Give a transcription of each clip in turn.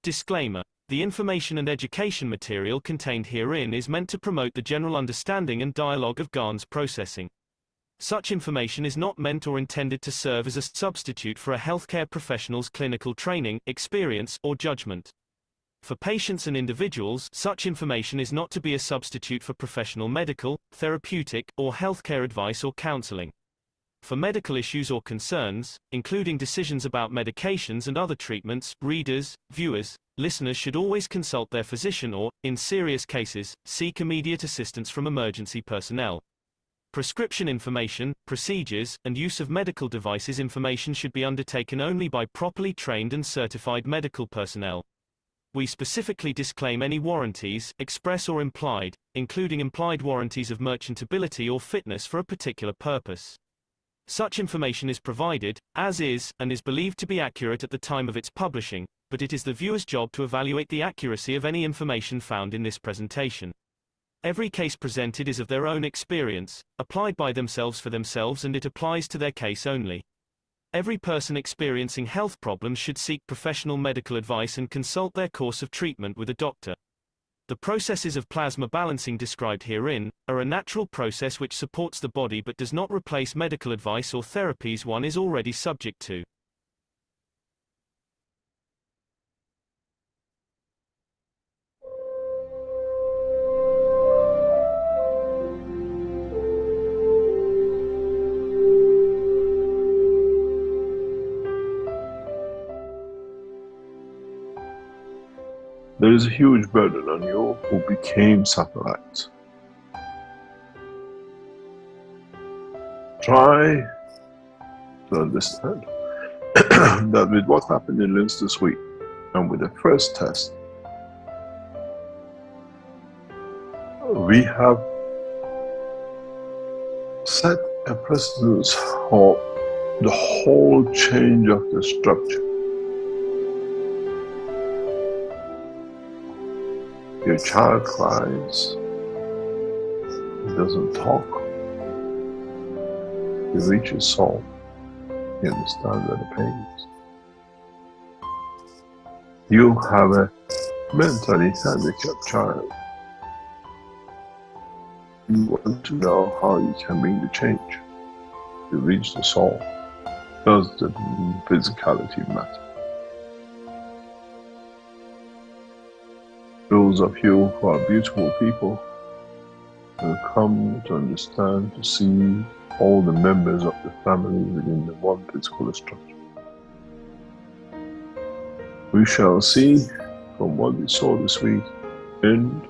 Disclaimer: the information and education material contained herein is meant to promote the general understanding and dialogue of GAN's processing. Such information is not meant or intended to serve as a substitute for a healthcare professional's clinical training, experience, or judgment. For patients and individuals, such information is not to be a substitute for professional medical, therapeutic, or healthcare advice or counseling. For medical issues or concerns, including decisions about medications and other treatments, readers, viewers, listeners should always consult their physician or, in serious cases, seek immediate assistance from emergency personnel. Prescription information, procedures, and use of medical devices information should be undertaken only by properly trained and certified medical personnel. We specifically disclaim any warranties, express or implied, including implied warranties of merchantability or fitness for a particular purpose. Such information is provided, as is, and is believed to be accurate at the time of its publishing, but it is the viewer's job to evaluate the accuracy of any information found in this presentation. Every case presented is of their own experience, applied by themselves for themselves, and it applies to their case only. Every person experiencing health problems should seek professional medical advice and consult their course of treatment with a doctor. The processes of plasma balancing described herein are a natural process which supports the body but does not replace medical advice or therapies one is already subject to. There is a huge burden on you who became satellites. Try to understand that with what happened in Linz this week, and with the first test, we have set a precedence for the whole change of the structure. Your child cries, he doesn't talk, you reach his soul, you understand where the pain is. You have a mentally handicapped child. You want to know how you can bring the change. You reach the soul. Does the physicality matter? Those of you who are beautiful people will come to understand, to see all the members of the family within the one physical structure. We shall see from what we saw this week, end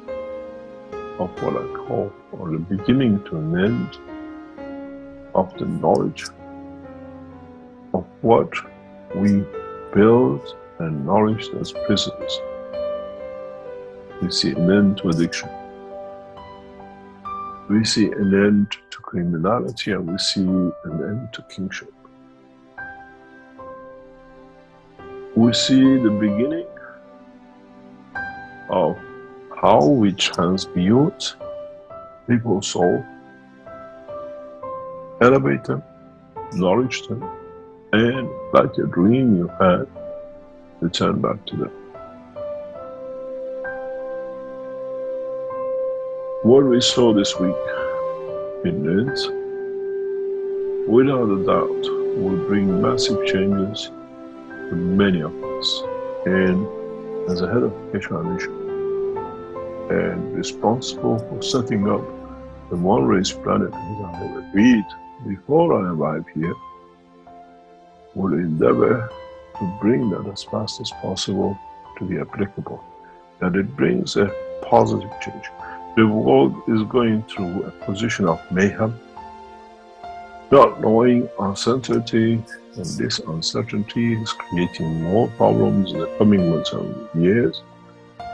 of what I call, or the beginning to an end of the knowledge of what we build and nourish as prisons. We see an end to addiction. We see an end to criminality, and we see an end to kingship. We see the beginning of how we transmute people's soul, elevate them, nourish them, and like a dream you had, return back to them. What we saw this week in Linz, without a doubt, will bring massive changes to many of us. And as a head of the Keshe Foundation, and responsible for setting up the one race planet, as I have agreed before I arrive here, will endeavor to bring that as fast as possible to be applicable, that it brings a positive change. The world is going through a position of mayhem, not knowing uncertainty, and this uncertainty is creating more problems in the coming months and years,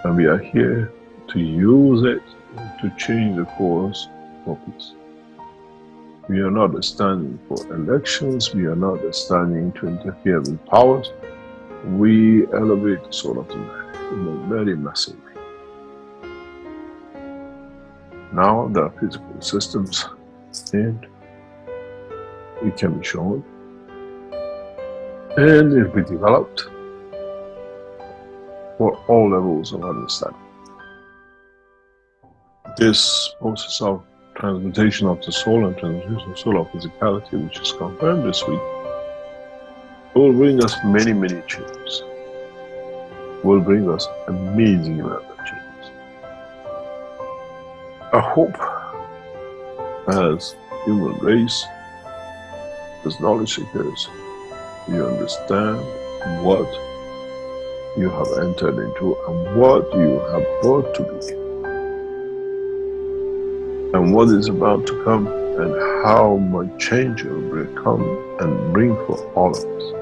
and we are here to use it to change the course for peace. We are not standing for elections, we are not standing to interfere with powers. We elevate the soul of the man in a very massive way. Now there are physical systems, and it can be shown, and it will be developed, for all levels of understanding. This process of transmutation of the soul and transmutation of soul of physicality, which is confirmed this week, will bring us many, many changes. Will bring us amazing amount of changes. I hope, as human race, as knowledge seekers, you understand what you have entered into and what you have brought to be, and what is about to come, and how much change it will come and bring for all of us.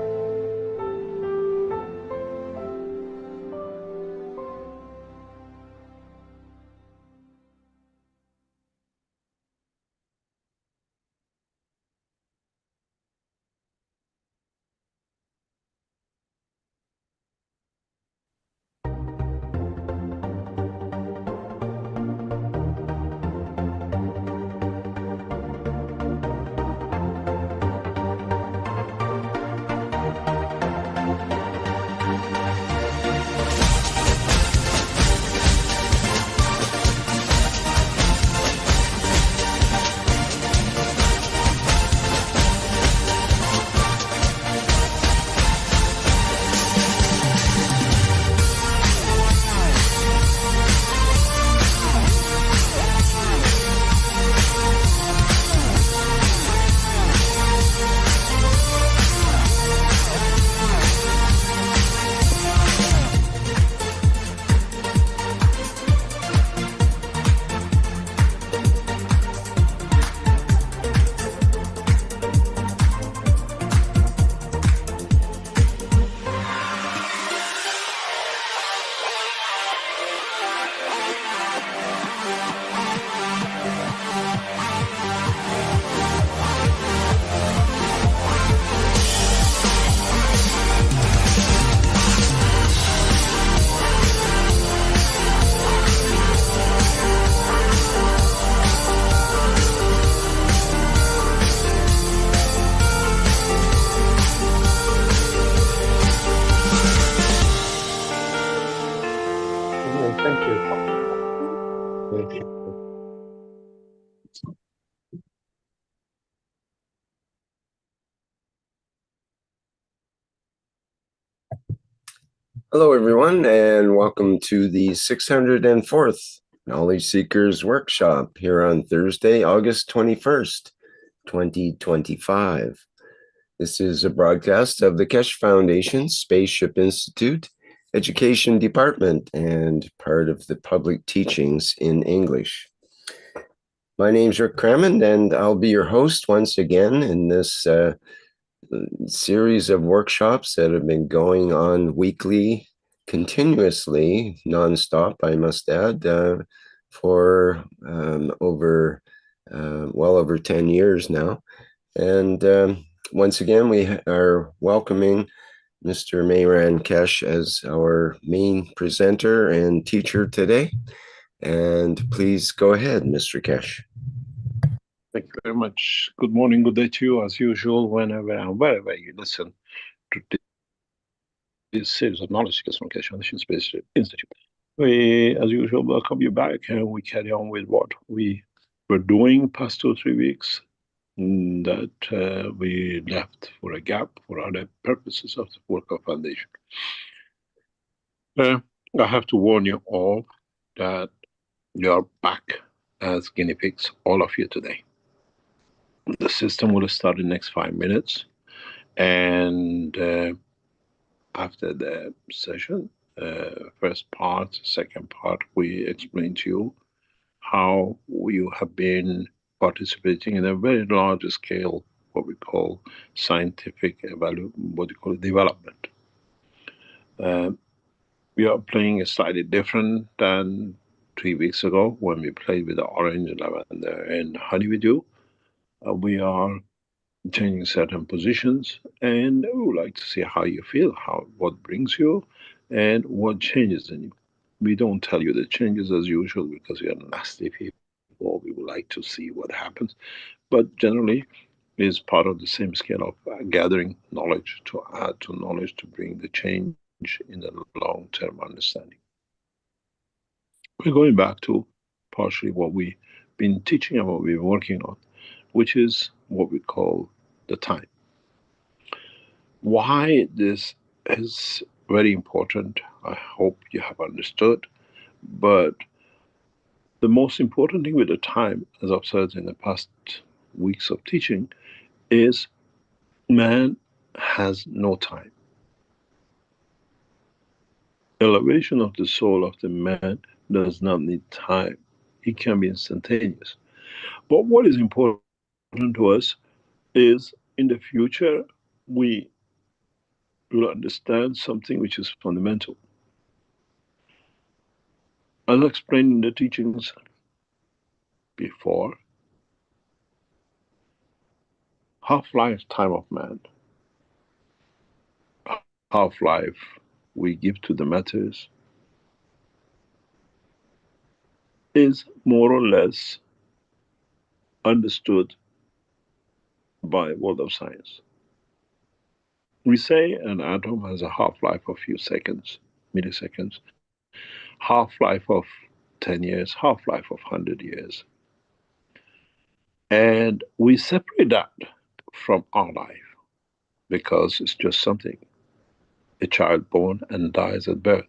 Hello, everyone, and welcome to the 604th Knowledge Seekers Workshop here on Thursday, August 21st, 2025. This is a broadcast of the Keshe Foundation, Spaceship Institute, Education Department, and part of the public teachings in English. My name's Rick Crammond, and I'll be your host once again in this series of workshops that have been going on weekly, continuously, nonstop, I must add, for well over 10 years now. And once again, we are welcoming Mr. Mehran Keshe as our main presenter and teacher today. And please go ahead, Mr. Keshe. Thank you very much. Good morning, good day to you, as usual, whenever and wherever you listen to this series of knowledge seekers from Keshe Foundation Spaceship Institute. We, as usual, welcome you back, and we carry on with what we were doing past 2 or 3 weeks that we left for a gap for other purposes of the work of Foundation. I have to warn you all that you are back as guinea pigs, all of you today. The system will start in the next 5 minutes, and after the session, first part, second part, we explain to you how you have been participating in a very large scale, what we call scientific development. We are playing slightly different than 3 weeks ago when we played with the orange, lavender, and honey with you. We are changing certain positions, and we would like to see how you feel, what brings you, and what changes in you. We don't tell you the changes as usual because we are nasty people. We would like to see what happens, but generally, it's part of the same scale of gathering knowledge to add to knowledge to bring the change in the long-term understanding. We're going back to partially what we've been teaching and what we've been working on, which is what we call the time. Why this is very important, I hope you have understood, but the most important thing with the time, as I've said in the past weeks of teaching, is man has no time. Elevation of the soul of the man does not need time. It can be instantaneous. But what is important to us is in the future, we will understand something which is fundamental. As I explained in the teachings before, half-life time of man, half-life we give to the matters, is more or less understood by world of science. We say an atom has a half-life of a few seconds, milliseconds, half-life of 10 years, half-life of 100 years. And we separate that from our life because it's just something. A child born and dies at birth,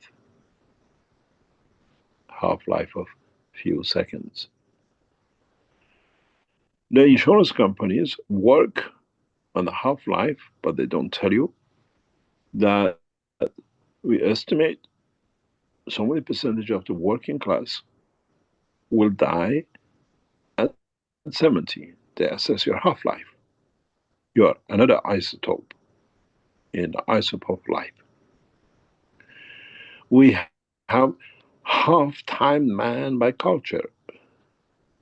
half-life of few seconds. The insurance companies work on the half-life, but they don't tell you that we estimate so many percentage of the working class will die at 70. They assess your half-life. You are another isotope in the isotope of life. We have half-time man by culture.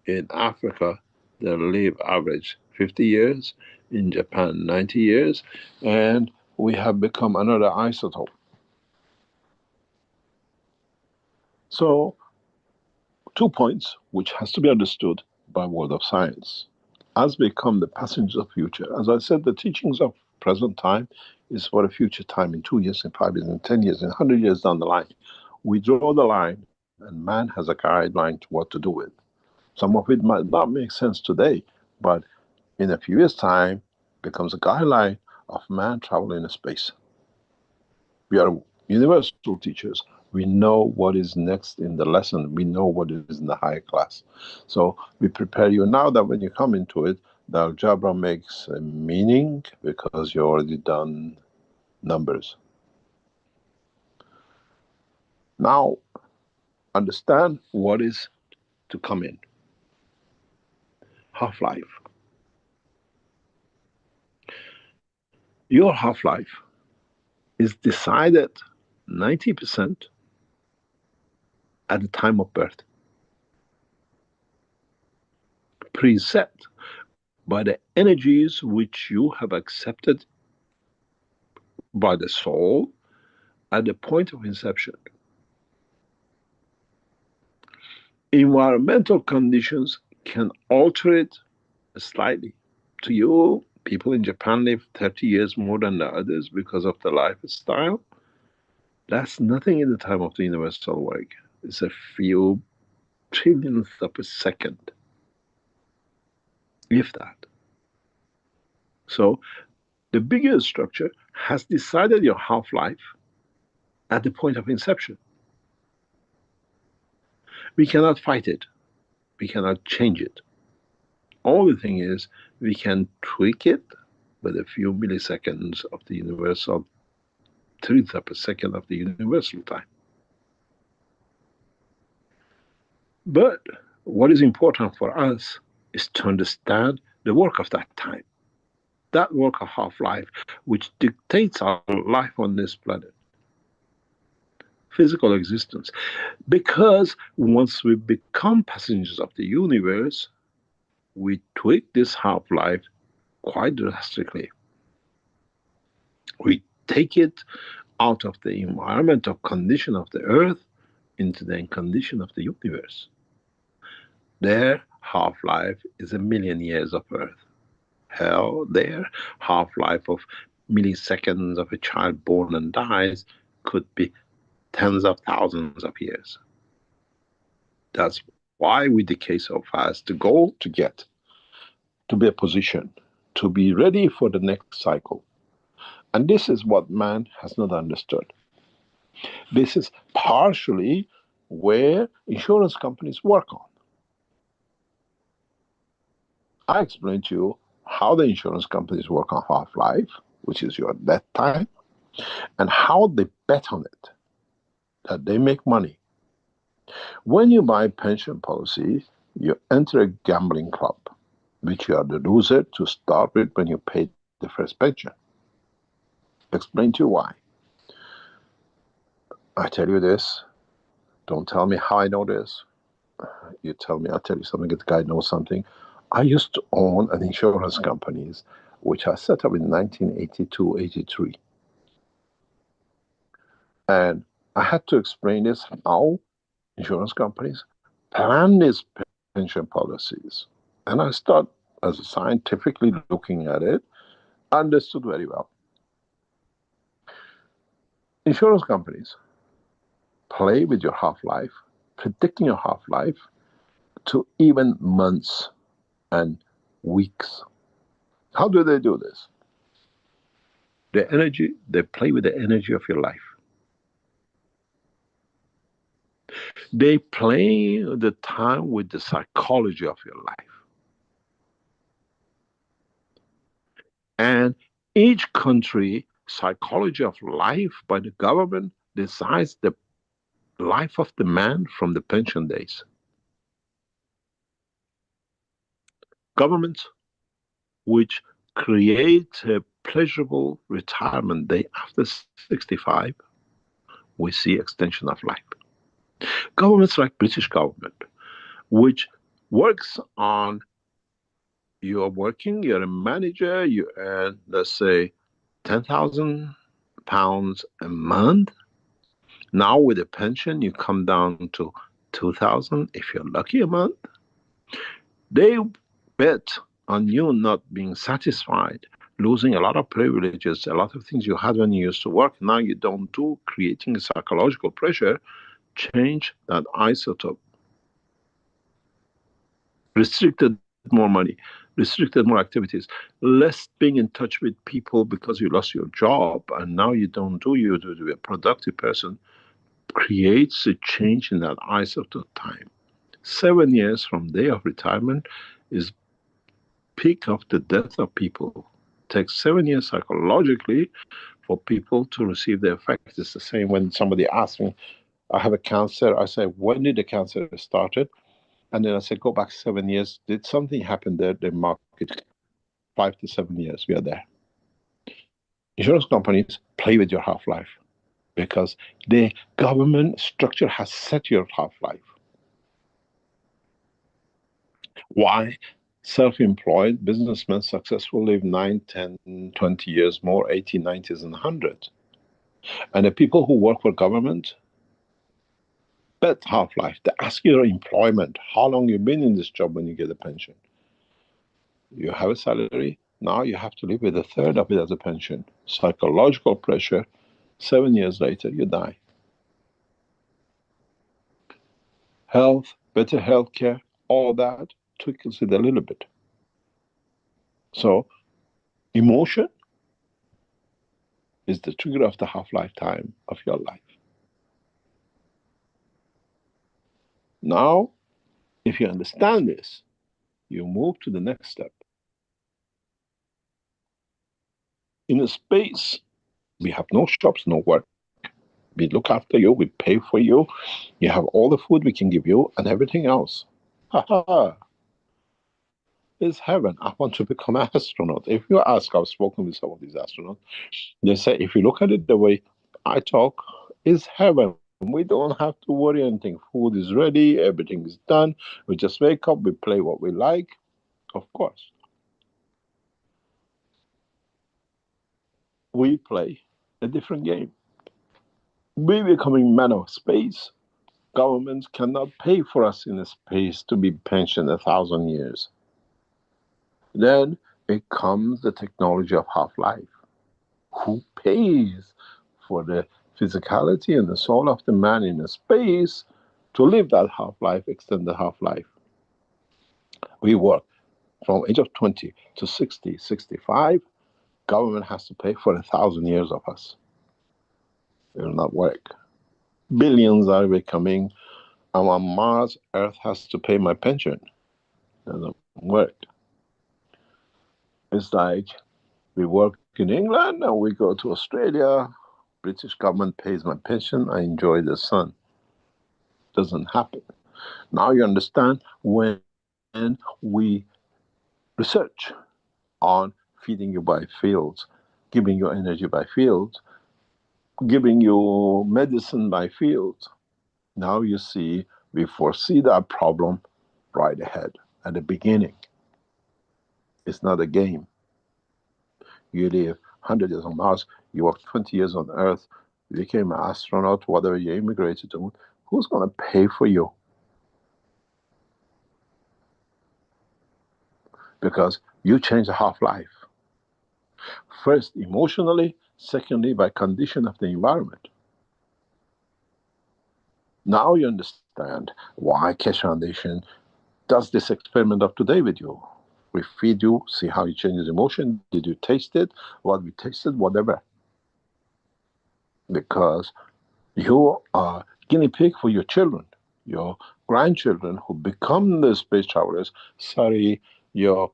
In Africa, they live average 50 years, in Japan 90 years, and we have become another isotope. So 2 points which has to be understood by world of science. As we become the passengers of future, as I said, the teachings of present time is for a future time in 2 years, in 5 years, in 10 years, in 100 years down the line. We draw the line and man has a guideline to what to do with. Some of it might not make sense today, but in a few years' time becomes a guideline of man traveling in space. We are universal teachers. We know what is next in the lesson. We know what is in the higher class. So we prepare you now that when you come into it, the algebra makes a meaning because you already done numbers. Now, understand what is to come in. Half-life. Your half-life is decided 90% at the time of birth. Preset by the energies which you have accepted by the soul at the point of inception. Environmental conditions can alter it slightly. To you, people in Japan live 30 years more than the others because of the lifestyle. That's nothing in the time of the universal work. It's a few trillionths of a second, if that. So the bigger structure has decided your half-life at the point of inception. We cannot fight it. We cannot change it. All the thing is, we can tweak it with a few milliseconds of the universal, trillionth of a second of the universal time. But what is important for us is to understand the work of that time. That work of half-life, which dictates our life on this planet. Physical existence. Because once we become passengers of the universe, we tweak this half-life quite drastically. We take it out of the environmental condition of the earth into the condition of the universe. Their half-life is 1,000,000 years of earth. Hell, their half-life of milliseconds of a child born and dies could be tens of thousands of years. That's why we decay so fast. The goal to get to be a position, to be ready for the next cycle. And this is what man has not understood. This is partially where insurance companies work on. I explained to you how the insurance companies work on half-life, which is your death time, and how they bet on it, that they make money. When you buy pension policy, you enter a gambling club, which you are the loser to start with when you pay the first pension. Explain to you why. I tell you this, don't tell me how I know this. You tell me, I'll tell you something, the guy knows something. I used to own an insurance company, which I set up in 1982, 83. And I had to explain this, how insurance companies plan these pension policies. And I start as scientifically looking at it, understood very well. Insurance companies play with your half-life, predicting your half-life to even months and weeks. How do they do this? The energy, they play with the energy of your life. They play the time with the psychology of your life. And each country, psychology of life by the government decides the life of the man from the pension days. Governments which create a pleasurable retirement day after 65, we see extension of life. Governments like British government, which works on, you're working, you're a manager, you earn, let's say, £10,000 a month. Now with a pension, you come down to 2,000 if you're lucky a month. They bet on you not being satisfied, losing a lot of privileges, a lot of things you had when you used to work, now you don't do, creating a psychological pressure, change that isotope. Restricted more money, restricted more activities, less being in touch with people because you lost your job and now you don't do, you to be a productive person, creates a change in that isotope time. 7 years from day of retirement is peak of the death of people. It takes 7 years psychologically for people to receive the effect. It's the same when somebody asks me, I have a cancer. I say, when did the cancer started? And then I say, go back 7 years. Did something happen there? They mark it 5 to 7 years. We are there. Insurance companies play with your half-life because the government structure has set your half-life. Why? Self-employed businessmen successful live 9, 10, 20 years more, 80, 90s, and 100. And the people who work for government bet half-life. They ask you your employment, how long you've been in this job when you get a pension. You have a salary, now you have to live with a third of it as a pension. Psychological pressure, 7 years later, you die. Health, better healthcare, all that trickles it a little bit. So, emotion is the trigger of the half-life time of your life. Now, if you understand this, you move to the next step. In a space, we have no shops, no work. We look after you, we pay for you, you have all the food we can give you, and everything else. It's heaven. I want to become an astronaut. If you ask, I've spoken with some of these astronauts, they say, if you look at it the way I talk, it's heaven. We don't have to worry anything. Food is ready, everything is done. We just wake up, we play what we like. Of course. We play a different game. We becoming men of space. Governments cannot pay for us in a space to be pensioned 1,000 years. Then it comes the technology of half-life. Who pays for the physicality and the soul of the man in a space to live that half-life, extended half-life. We work from age of 20 to 60, 65. Government has to pay for 1,000 years of us. It will not work. Billions are becoming. I'm on Mars, Earth has to pay my pension. It doesn't work. It's like we work in England and we go to Australia. British government pays my pension. I enjoy the sun. Doesn't happen. Now you understand when we research on feeding you by fields, giving you energy by fields, giving you medicine by fields. Now you see, we foresee that problem right ahead at the beginning. It's not a game. You live 100 years on Mars, you work 20 years on Earth, you became an astronaut, whatever you immigrated to, who's going to pay for you? Because you change the half-life. First, emotionally, secondly, by condition of the environment. Now you understand why Keshe Foundation does this experiment of today with you. We feed you, see how it changes emotion. Did you taste it? What we tasted, whatever. Because you are guinea pig for your children, your grandchildren who become the space travelers. Sorry, your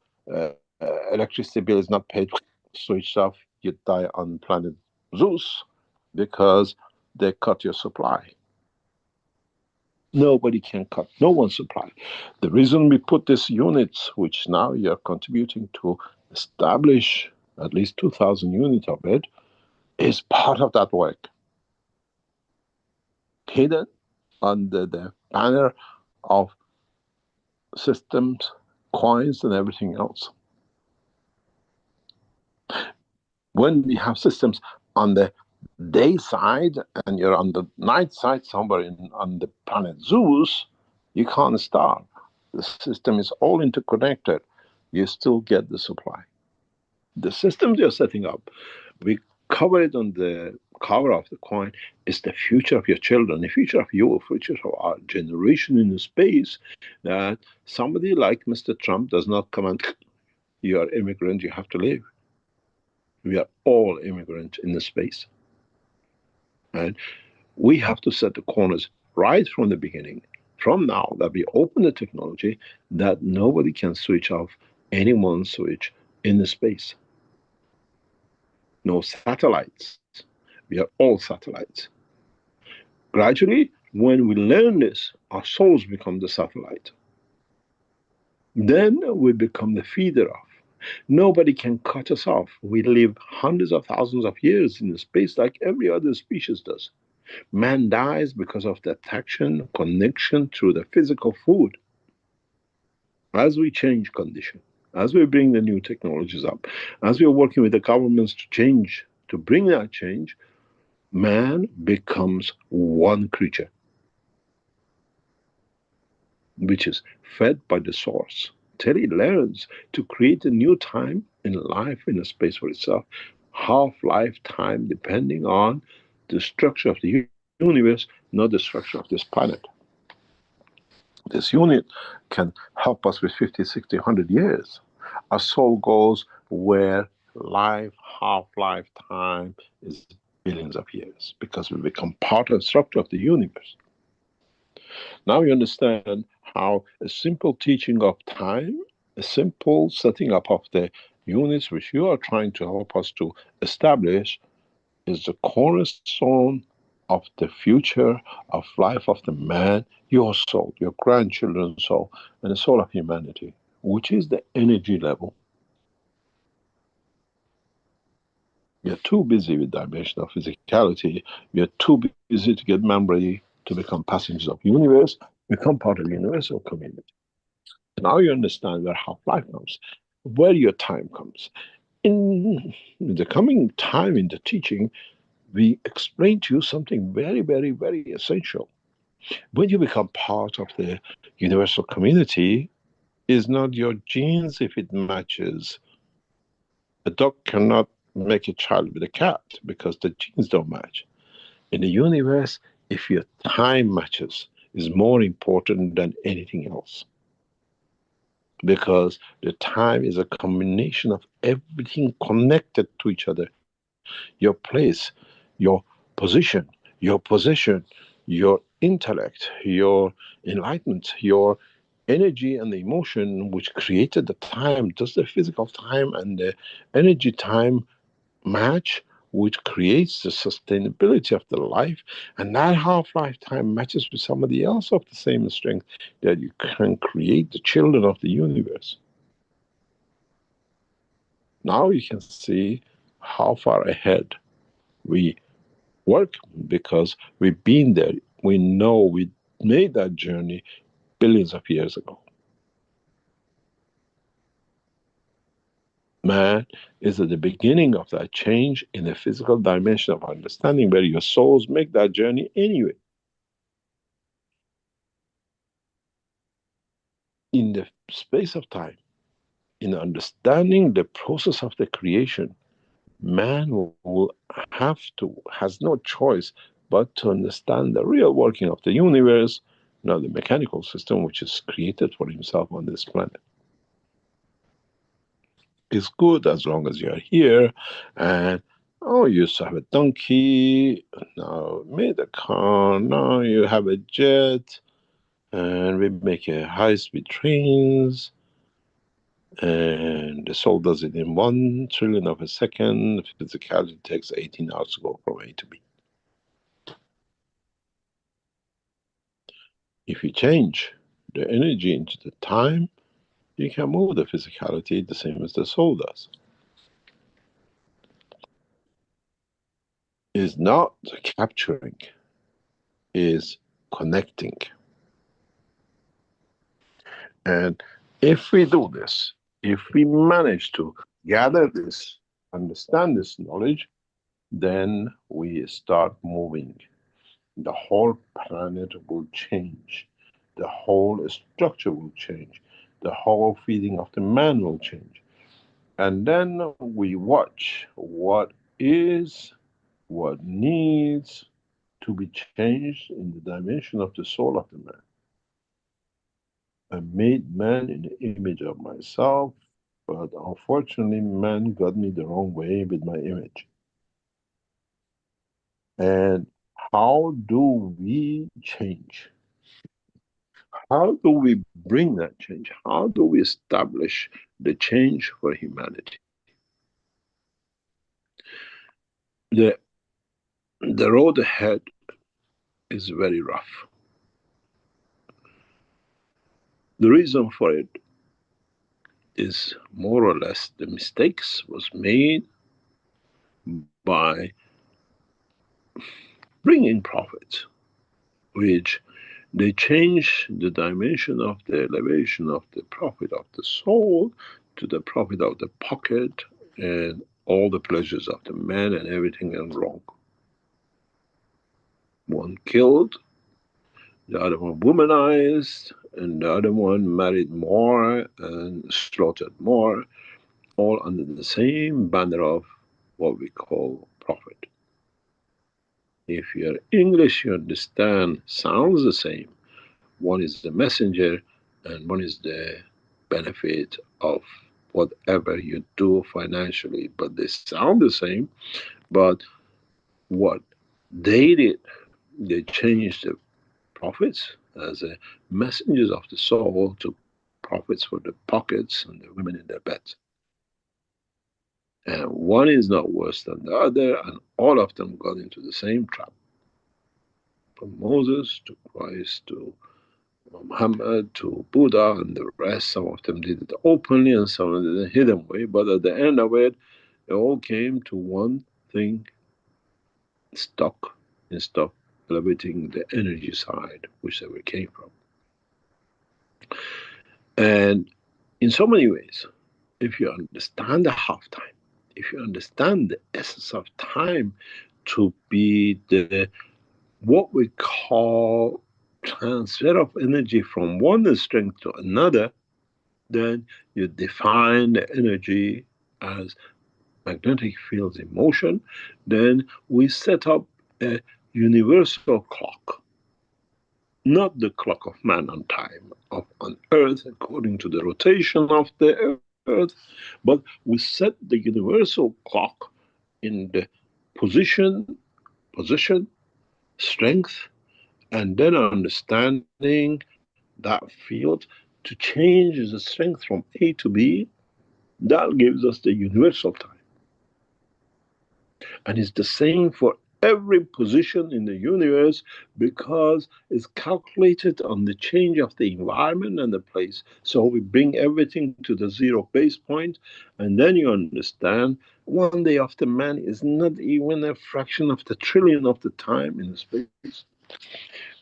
electricity bill is not paid, switched off, you die on planet Zeus because they cut your supply. Nobody can cut no one's supply. The reason we put these units, which now you're contributing to establish at least 2,000 units of it, is part of that work. Hidden under the banner of systems, coins, and everything else. When we have systems on the day side and you're on the night side somewhere on the planet Zeus, you can't starve. The system is all interconnected. You still get the supply. The systems you're setting up, we cover it on the cover of the coin, is the future of your children, the future of you, the future of our generation in the space, that somebody like Mr. Trump does not come and, you are immigrant, you have to live. We are all immigrants in the space. And we have to set the corners right from the beginning, from now that we open the technology, that nobody can switch off any one switch in the space. No satellites. We are all satellites. Gradually, when we learn this, our souls become the satellite. Then we become the feeder of. Nobody can cut us off. We live hundreds of thousands of years in space like every other species does. Man dies because of the attraction, connection through the physical food. As we change condition, as we bring the new technologies up, as we are working with the governments to change, to bring that change, man becomes one creature, which is fed by the source, till he learns to create a new time in life, in a space for itself, half-life time, depending on the structure of the universe, not the structure of this planet. This unit can help us with 50, 60, 100 years. Our soul goes where life, half-life time is billions of years, because we become part of the structure of the universe. Now you understand how a simple teaching of time, a simple setting up of the units which you are trying to help us to establish, is the cornerstone of the future of life of the man, your soul, your grandchildren's soul, and the soul of humanity, which is the energy level. You're too busy with dimensional physicality. You're too busy to get memory to become passengers of the universe, become part of the universal community. Now you understand where half-life comes, where your time comes. In the coming time in the teaching, we explain to you something very, very, very essential. When you become part of the universal community, it's not your genes if it matches. A dog cannot make a child with a cat because the genes don't match. In the universe, if your time matches, is more important than anything else. Because the time is a combination of everything connected to each other. Your place, your position, your possession, your intellect, your enlightenment, your energy and the emotion which created the time. Does the physical time and the energy time match, which creates the sustainability of the life? And that half-life time matches with somebody else of the same strength, that you can create the children of the universe. Now you can see how far ahead we work, because we've been there. We know we made that journey billions of years ago. Man is at the beginning of that change in the physical dimension of understanding, where your souls make that journey anyway. In the space of time, in understanding the process of the creation, man will has no choice but to understand the real working of the universe, not the mechanical system which is created for himself on this planet. It's good as long as you're here, and you used to have a donkey, now made a car, now you have a jet, and we make a high-speed trains, and the soul does it in 1 trillionth of a second. Physicality takes 18 hours to go from A to B. If you change the energy into the time, you can move the physicality the same as the soul does. Is not capturing, is connecting. And if we do this, if we manage to gather this, understand this knowledge, then we start moving. The whole planet will change. The whole structure will change. The whole feeding of the man will change. And then we watch what is, what needs to be changed in the dimension of the soul of the man. I made man in the image of myself, but unfortunately man got me the wrong way with my image. And how do we change? How do we bring that change? How do we establish the change for humanity? The road ahead is very rough. The reason for it is more or less the mistakes was made by bringing prophets, which they change the dimension of the elevation of the profit of the soul to the profit of the pocket, and all the pleasures of the man and everything went wrong. One killed, the other one womanized, and the other one married more and slaughtered more, all under the same banner of what we call profit. If you're English, you understand, sounds the same. One is the messenger, and one is the benefit of whatever you do financially, but they sound the same. But what they did, they changed the profits as a messengers of the soul to profits for the pockets and the women in their beds. And one is not worse than the other, and all of them got into the same trap. From Moses to Christ to Muhammad to Buddha and the rest, some of them did it openly and some of them did it hidden way, but at the end of it, it all came to one thing: stuck instead of elevating the energy side, whichever came from. And in so many ways, if you understand the half-time, if you understand the essence of time to be the what we call transfer of energy from one strength to another, then you define the energy as magnetic fields in motion. Then we set up a universal clock, not the clock of man on time on Earth according to the rotation of the Earth, but we set the universal clock in the position, strength, and then understanding that field to change the strength from A to B. That gives us the universal time. And it's the same for every position in the universe because it's calculated on the change of the environment and the place. So we bring everything to the zero base point, and then you understand one day of the man is not even a fraction of the trillion of the time in the space.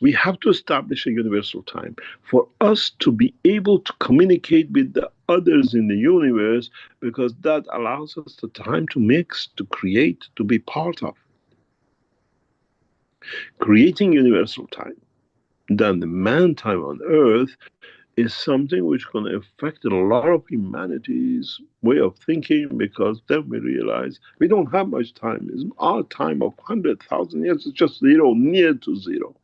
We have to establish a universal time for us to be able to communicate with the others in the universe, because that allows us the time to mix, to create, to be part of. Creating universal time, then the man time on Earth is something which can affect a lot of humanity's way of thinking, because then we realize we don't have much time. It's our time of 100,000 years is just zero, near to zero.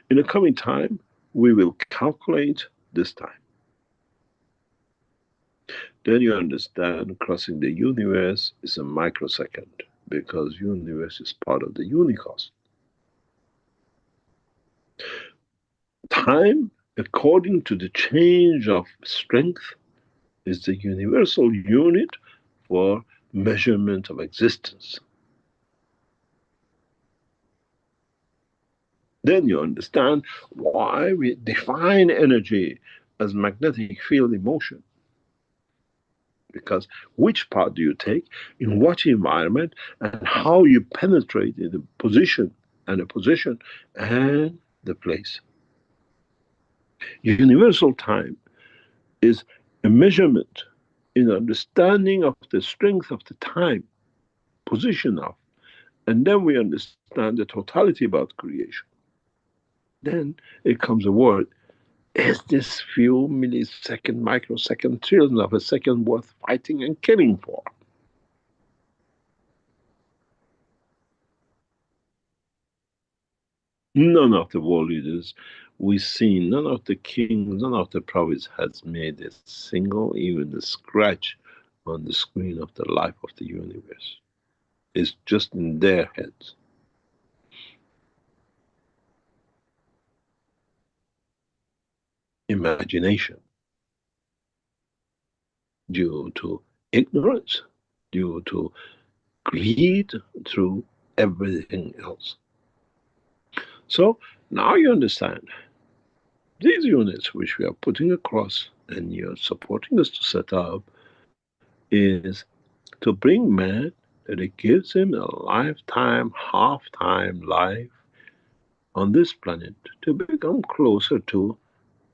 In the coming time, we will calculate this time. Then you understand crossing the universe is a microsecond, because universe is part of the unicos. Time, according to the change of strength, is the universal unit for measurement of existence. Then you understand why we define energy as magnetic field in motion. Because which part do you take, in what environment, and how you penetrate in the position and the place. Universal time is a measurement in understanding of the strength of the time, position of, and then we understand the totality about creation. Then it comes a word. Is this few millisecond, microsecond, trillion of a second worth fighting and killing for? None of the world leaders we've seen, none of the kings, none of the prophets has made a single, even a scratch on the screen of the life of the universe. It's just in their heads. Imagination, due to ignorance, due to greed, through everything else. So now you understand these units which we are putting across and you're supporting us to set up is to bring man that it gives him a lifetime, half-time life on this planet to become closer to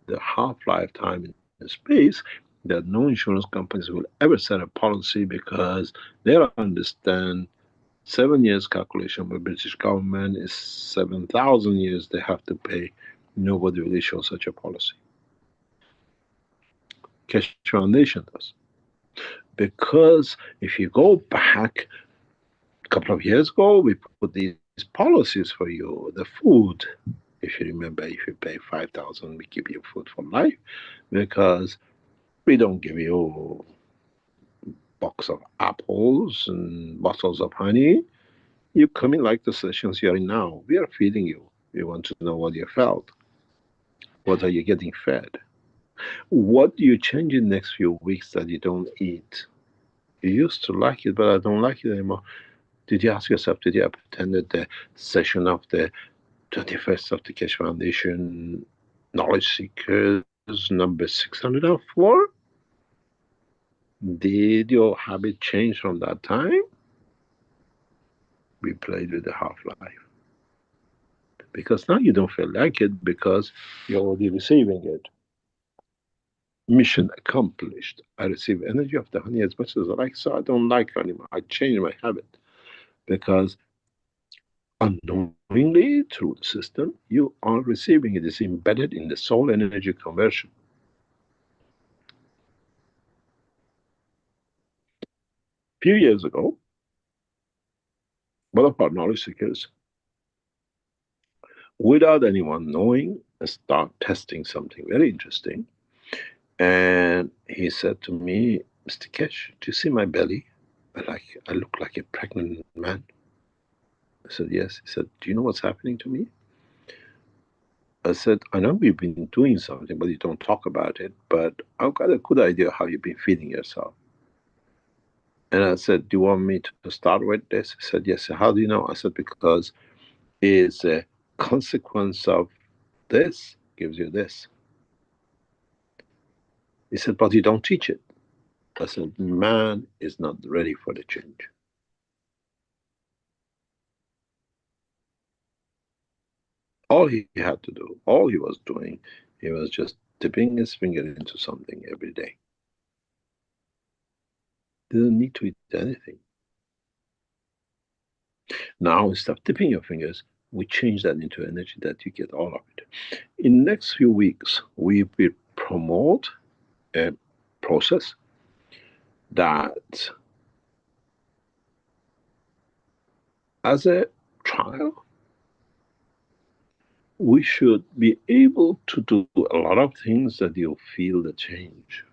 the half-lifetime in space, that no insurance companies will ever set a policy, because they understand 7 years calculation by British government is 7,000 years they have to pay. Nobody will issue such a policy. Keshe Foundation does. Because if you go back a couple of years ago, we put these policies for you. The food, if you remember, if you pay 5,000, we give you food for life, because we don't give you box of apples and bottles of honey. You come in like the sessions you're in now. We are feeding you. We want to know what you felt. What are you getting fed? What do you change in the next few weeks that you don't eat? You used to like it, but I don't like it anymore. Did you ask yourself, did you attend the session of the 21st of the Keshe Foundation Knowledge Seekers number 604? Did your habit change from that time? We played with the half-life. Because now you don't feel like it, because you're already receiving it. Mission accomplished. I receive energy of the honey as much as I like, so I don't like it anymore. I change my habit, because unknowingly through the system, you are receiving it. It's embedded in the soul energy conversion. A few years ago, one of our knowledge seekers, without anyone knowing, start testing something very interesting. And he said to me, Mr. Keshe, do you see my belly? I look like a pregnant man. I said, yes. He said, do you know what's happening to me? I said, I know we've been doing something, but you don't talk about it. But I've got a good idea how you've been feeding yourself. And I said, do you want me to start with this? He said, yes. How do you know? I said, because it's a consequence of this gives you this. He said, but you don't teach it. I said, man is not ready for the change. All he had to do, all he was doing, he was just dipping his finger into something every day. Didn't need to eat anything. Now, instead of dipping your fingers, we change that into energy that you get all of it. In the next few weeks, we will promote a process that, as a trial, we should be able to do a lot of things that you'll feel the change.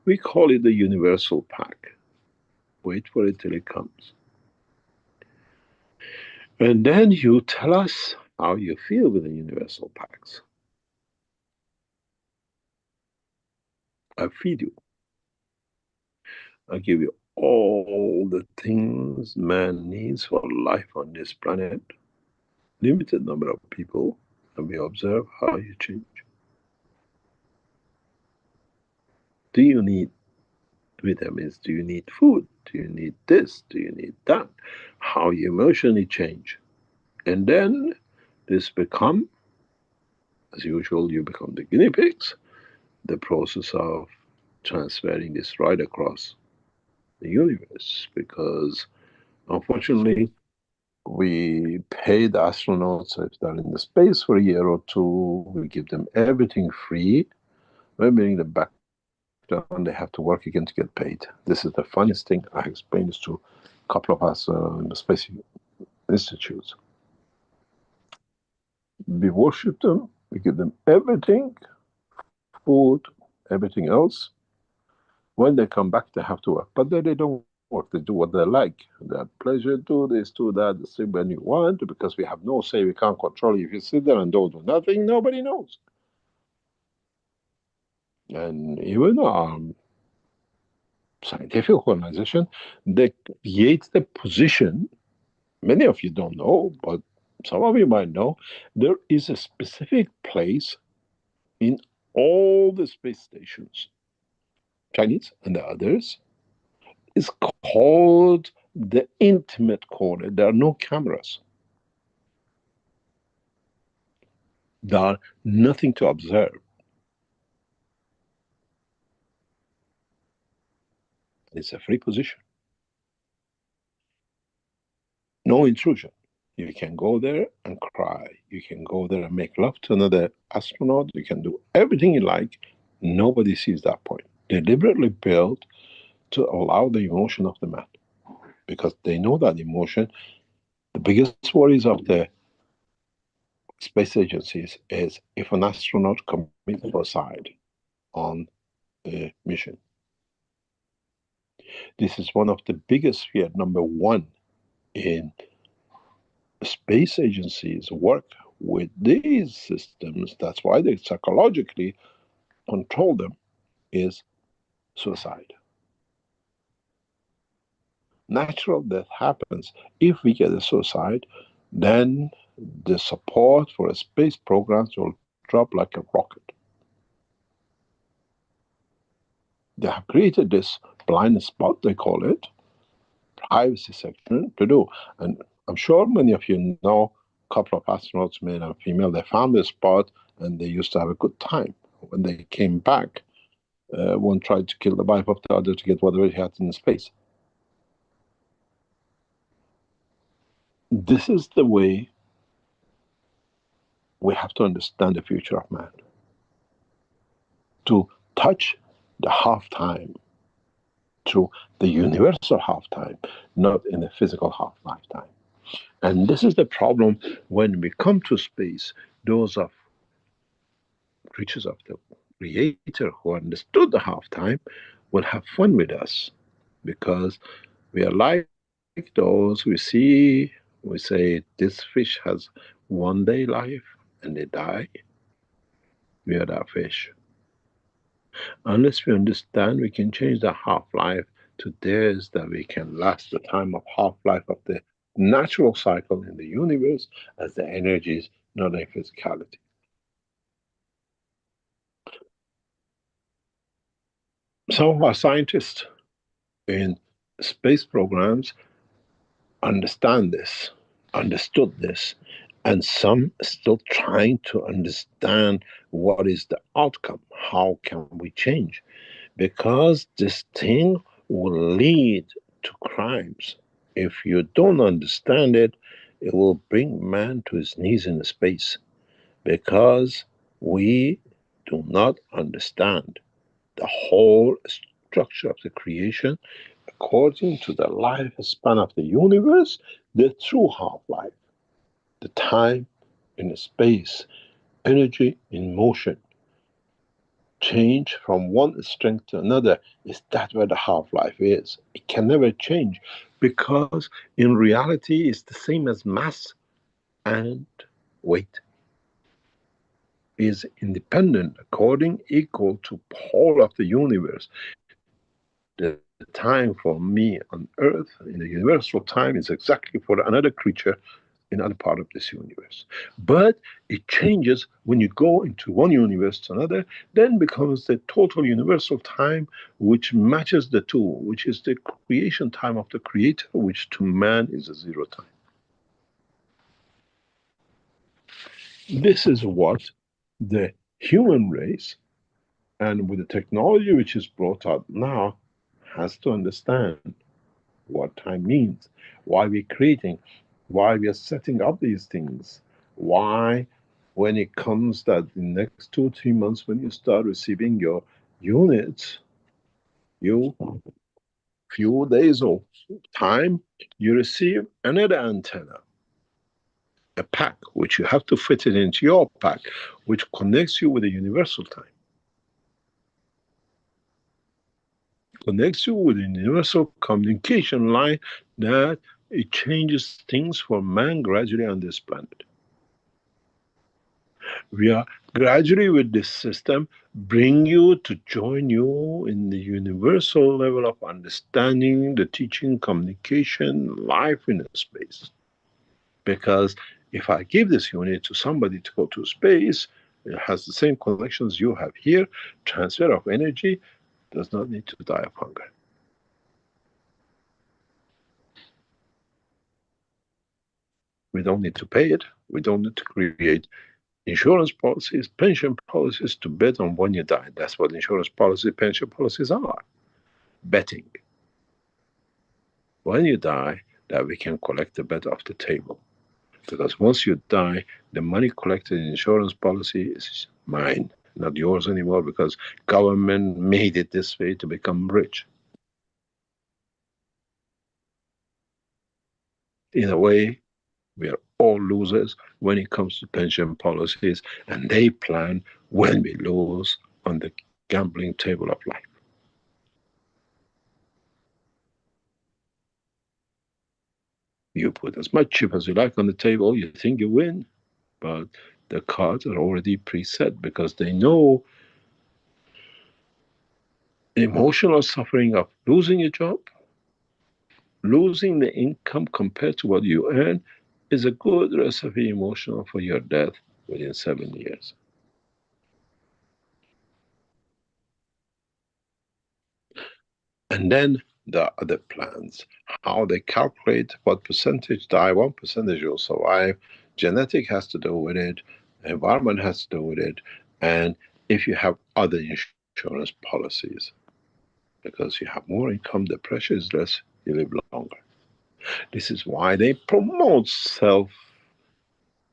We call it the universal pack. Wait for it till it comes. And then you tell us how you feel with the universal packs. I feed you. I give you all the things man needs for life on this planet. Limited number of people, and we observe how you change. Do you need vitamins? Do you need food? Do you need this? Do you need that? How you emotionally change. And then this become, as usual, you become the guinea pigs, the process of transferring this right across the universe. Because unfortunately, we pay the astronauts if they're in the space for a year or two, we give them everything free. When we bring them back down, they have to work again to get paid. This is the funniest thing. I explained this to a couple of us in the Space Institutes. We worship them, we give them everything, food, everything else. When they come back, they have to work. But then they don't work, they do what they like. They have pleasure, do this, do that, the same when you want, because we have no say, we can't control you. If you sit there and don't do nothing, nobody knows. And even scientific organization, they create the position, many of you don't know, but some of you might know, there is a specific place in all the space stations, Chinese and the others, is called the intimate corner. There are no cameras. There are nothing to observe. It's a free position. No intrusion. You can go there and cry. You can go there and make love to another astronaut. You can do everything you like. Nobody sees that point. Deliberately built to allow the emotion of the man. Because they know that emotion, the biggest worries of the space agencies is if an astronaut commits suicide on a mission. This is one of the biggest fear, number one, in space agencies work with these systems. That's why they psychologically control them, is suicide. Natural death happens. If we get a suicide, then the support for a space programs will drop like a rocket. They have created this blind spot, they call it, privacy section to do. And I'm sure many of you know a couple of astronauts, male and female, they found this spot and they used to have a good time. When they came back, one tried to kill the wife of the other to get whatever he had in space. This is the way we have to understand the future of man. To touch the half time through the universal half-time, not in the physical half-lifetime. And this is the problem when we come to space. Those of creatures of the Creator who understood the half-time will have fun with us, because we are like those we see, we say this fish has 1 day life and they die. We are that fish. Unless we understand, we can change the half-life to theirs, that we can last the time of half-life of the natural cycle in the universe as the energies, not in physicality. Some of our scientists in space programs understand this, understood this, and some still trying to understand what is the outcome. How can we change? Because this thing will lead to crimes. If you don't understand it, it will bring man to his knees in space, because we do not understand the whole structure of the creation according to the lifespan of the universe, the true half-life, the time in space, energy in motion, change from one strength to another. Is that where the half-life is? It can never change, because in reality it's the same as mass and weight. Is independent, according equal to whole of the universe. The time for me on Earth in the universal time is exactly for another creature in another part of this universe. But it changes when you go into one universe to another, then becomes the total universal time, which matches the two, which is the creation time of the Creator, which to man is a zero time. This is what the human race, and with the technology which is brought out now, has to understand what time means, why we're creating, why we are setting up these things, why when it comes that the next 2-3 months when you start receiving your units, you few days of time, you receive another antenna, a pack, which you have to fit it into your pack, which connects you with the universal time. Connects you with a universal communication line that it changes things for man gradually on this planet. We are gradually with this system bring you to join you in the universal level of understanding, the teaching, communication, life in space. Because if I give this unit to somebody to go to space, it has the same connections you have here, transfer of energy, does not need to die of hunger. We don't need to pay it. We don't need to create insurance policies, pension policies to bet on when you die. That's what insurance policy, pension policies are. Betting. When you die, that we can collect the bet off the table. Because once you die, the money collected in insurance policy is mine, not yours anymore, because government made it this way to become rich. In a way, we are all losers when it comes to pension policies, and they plan when we lose on the gambling table of life. You put as much chip as you like on the table, you think you win, but the cards are already preset, because they know the emotional suffering of losing a job, losing the income compared to what you earn, is a good recipe emotional for your death within 7 years. And then the other plans, how they calculate what percentage die, what percentage will survive. Genetic has to do with it, environment has to do with it, and if you have other insurance policies, because you have more income, the pressure is less, you live longer. This is why they promote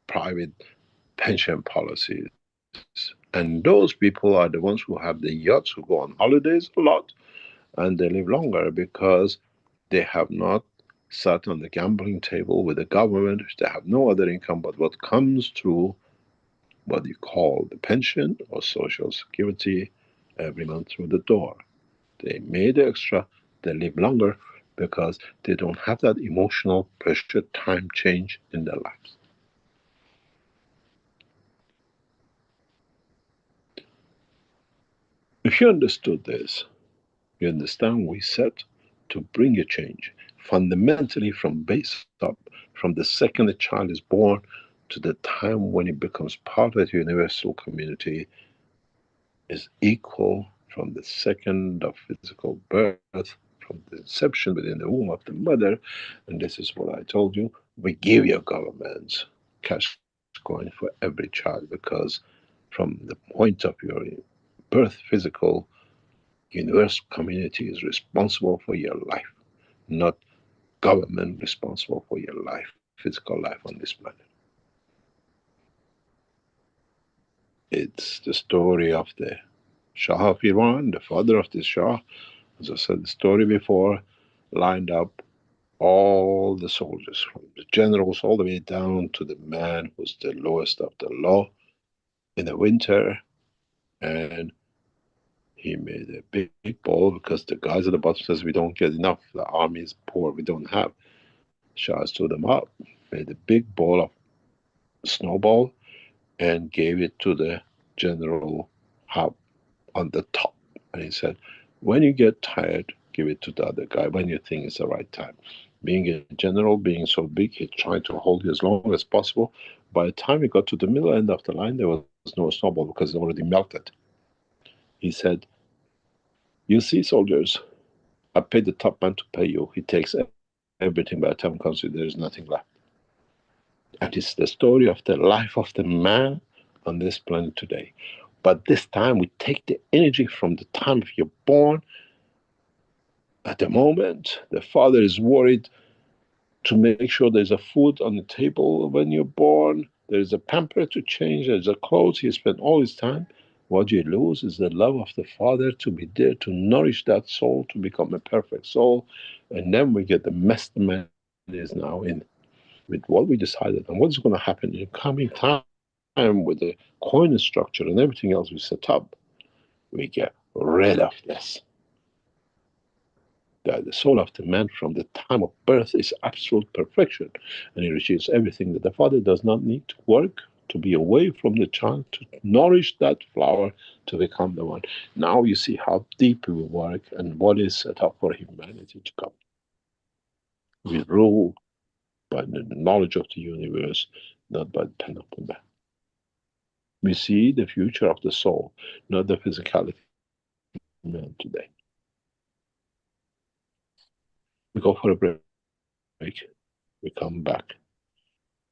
private pension policies. And those people are the ones who have the yachts, who go on holidays a lot, and they live longer because they have not sat on the gambling table with the government. They have no other income but what comes through what you call the pension or social security every month through the door. They made extra, they live longer because they don't have that emotional pressure time change in their lives. If you understood this, you understand we set to bring a change fundamentally from base up, from the second a child is born to the time when it becomes part of the universal community, is equal from the second of physical birth, from the inception within the womb of the mother. And this is what I told you. We give your governments cash coin for every child because from the point of your birth physical, universal community is responsible for your life, not government responsible for your life, physical life on this planet. It's the story of the Shah of Iran, the father of the Shah, as I said the story before, lined up all the soldiers, from the generals all the way down to the man who's the lowest of the low in the winter, and he made a big ball because the guys at the bottom says we don't get enough, the army is poor, we don't have. Shah stood them up, made a big ball of snowball, and gave it to the general hub on the top. And he said, when you get tired, give it to the other guy when you think it's the right time. Being a general, being so big, he tried to hold it as long as possible. By the time he got to the middle end of the line, there was no snowball because it already melted. He said, you see, soldiers, I paid the top man to pay you. He takes everything. By the time it comes to you, there is nothing left. And it's the story of the life of the man on this planet today. But this time we take the energy from the time you're born. At the moment, the father is worried to make sure there's a food on the table when you're born. There's a pamper to change. There's a clothes. He spent all his time. What you lose is the love of the father to be there to nourish that soul to become a perfect soul. And then we get the mess the man is now in. With what we decided and what's going to happen in the coming time with the coin structure and everything else we set up, we get rid of this. That the soul of the man from the time of birth is absolute perfection, and he receives everything that the father does not need to work to be away from the child to nourish that flower to become the one. Now you see how deep we work and what is set up for humanity to come. We rule by the knowledge of the universe, not by the pen of the man. We see the future of the soul, not the physicality of man today. We go for a break, we come back,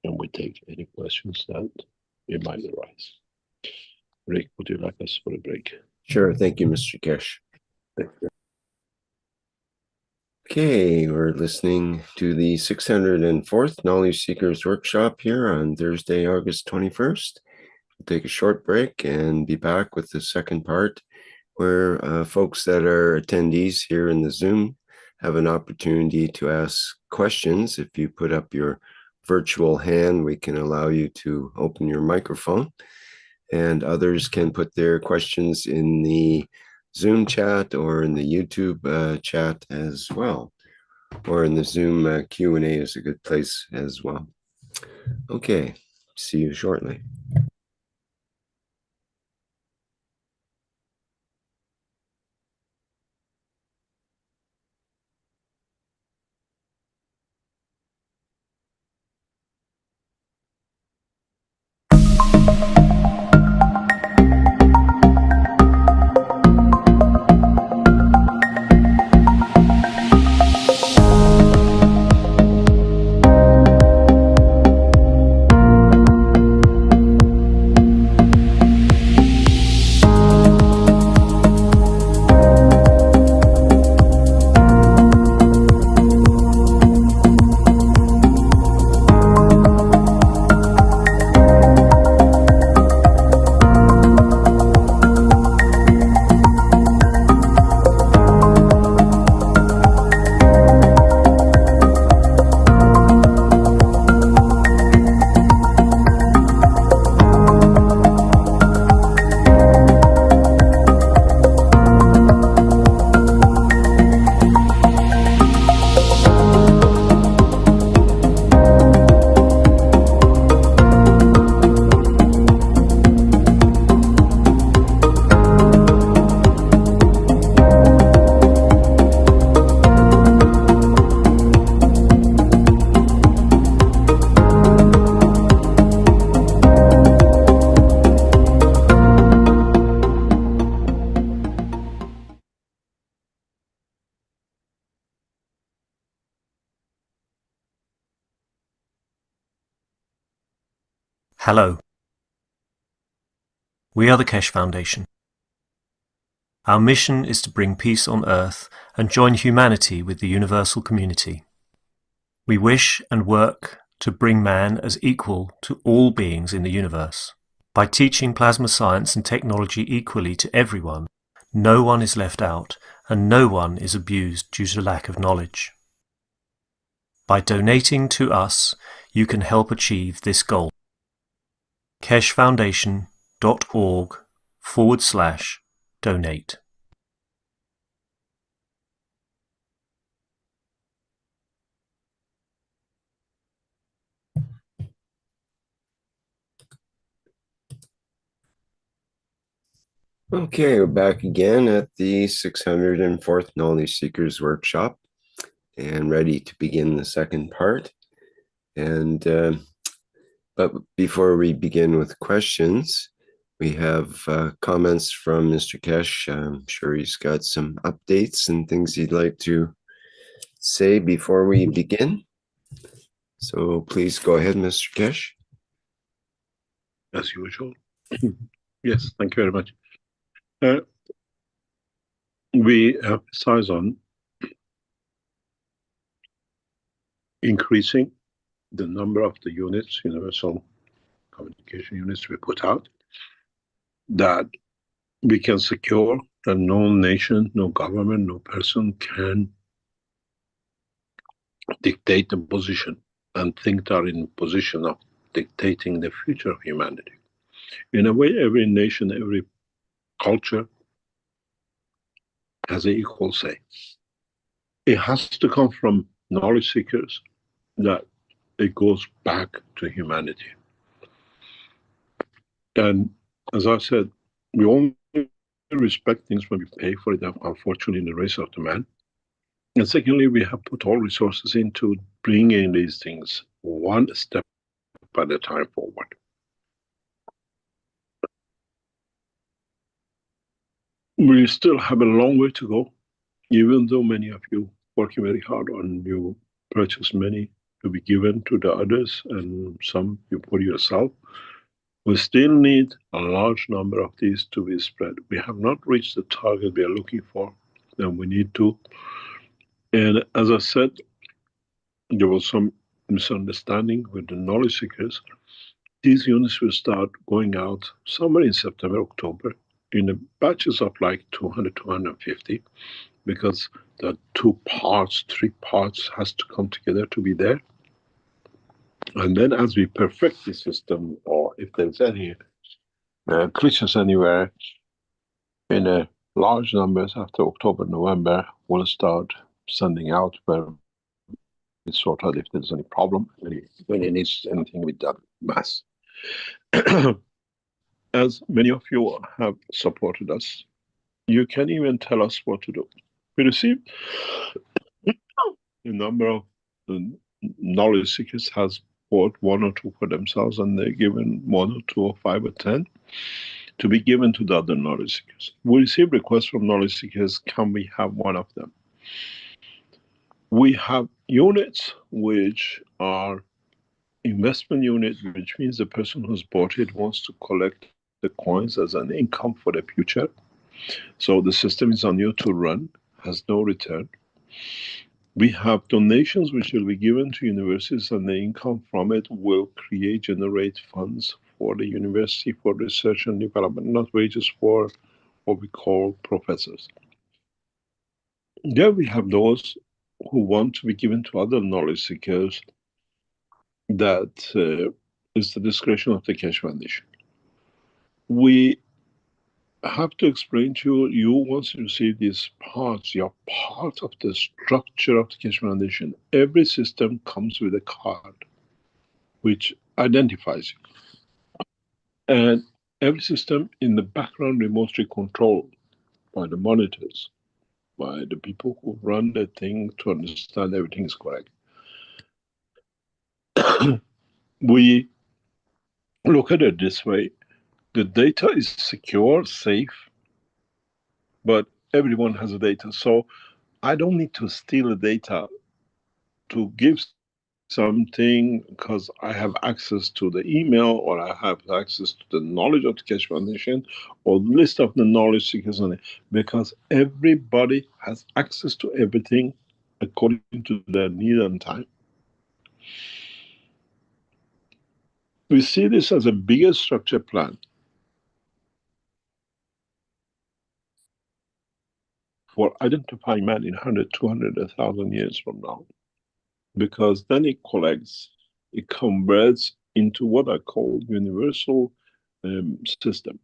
and we take any questions that it might arise. Rick, would you like us for a break? Sure. Thank you, Mr. Keshe. Thank you. Okay, we're listening to the 604th Knowledge Seekers Workshop here on Thursday, August 21st. We'll take a short break and be back with the second part where folks that are attendees here in the Zoom have an opportunity to ask questions. If you put up your virtual hand, we can allow you to open your microphone, and others can put their questions in the Zoom chat or in the YouTube chat as well, or in the Zoom Q&A is a good place as well. Okay, see you shortly. Hello. We are the Keshe Foundation. Our mission is to bring peace on earth and join humanity with the universal community. We wish and work to bring man as equal to all beings in the universe. By teaching plasma science and technology equally to everyone, no one is left out and no one is abused due to lack of knowledge. By donating to us, you can help achieve this goal. keshefoundation.org/donate. Okay, we're back again at the 604th Knowledge Seekers Workshop and ready to begin the second part. And but before we begin with questions, we have comments from Mr. Keshe. I'm sure he's got some updates and things he'd like to say before we begin. So please go ahead, Mr. Keshe. As usual. Yes, thank you very much. We emphasize on increasing the number of the units, universal communication units we put out, that we can secure that no nation, no government, no person can dictate the position and think they're in position of dictating the future of humanity. In a way, every nation, every culture has an equal say. It has to come from knowledge seekers that it goes back to humanity. And as I said, we only respect things when we pay for it, unfortunately, in the race of the man. And secondly, we have put all resources into bringing these things one step at a time forward. We still have a long way to go, even though many of you working very hard on you purchase many to be given to the others and some you put yourself. We still need a large number of these to be spread. We have not reached the target we are looking for, and we need to. And as I said, there was some misunderstanding with the knowledge seekers. These units will start going out somewhere in September, October, in the batches of like 200, 250, because the 2 parts, 3 parts has to come together to be there. And then as we perfect the system, or if there's any glitches anywhere, in large numbers after October, November, we'll start sending out where we sort out if there's any problem, when it needs anything with that mass. As many of you have supported us, you can even tell us what to do. We received a number of knowledge seekers has bought 1 or 2 for themselves, and they're given 1 or 2 or 5 or 10 to be given to the other knowledge seekers. We receive requests from knowledge seekers, can we have 1 of them? We have units which are investment units, which means the person who's bought it wants to collect the coins as an income for the future. So the system is on you to run, has no return. We have donations which will be given to universities, and the income from it will generate funds for the university for research and development, not wages for what we call professors. Then we have those who want to be given to other knowledge seekers. That is the discretion of the Keshe Foundation. We have to explain to you, once you receive these parts, you're part of the structure of the Keshe Foundation. Every system comes with a card which identifies you. And every system in the background remotely controlled by the monitors, by the people who run the thing to understand everything is correct. We look at it this way. The data is secure, safe, but everyone has the data. So I don't need to steal the data to give something because I have access to the email, or I have access to the knowledge of the Keshe Foundation, or list of the knowledge seekers on it, because everybody has access to everything according to their need and time. We see this as a bigger structure plan for identifying man in 100, 200, 1,000 years from now, because then it collects, it converts into what I call universal system.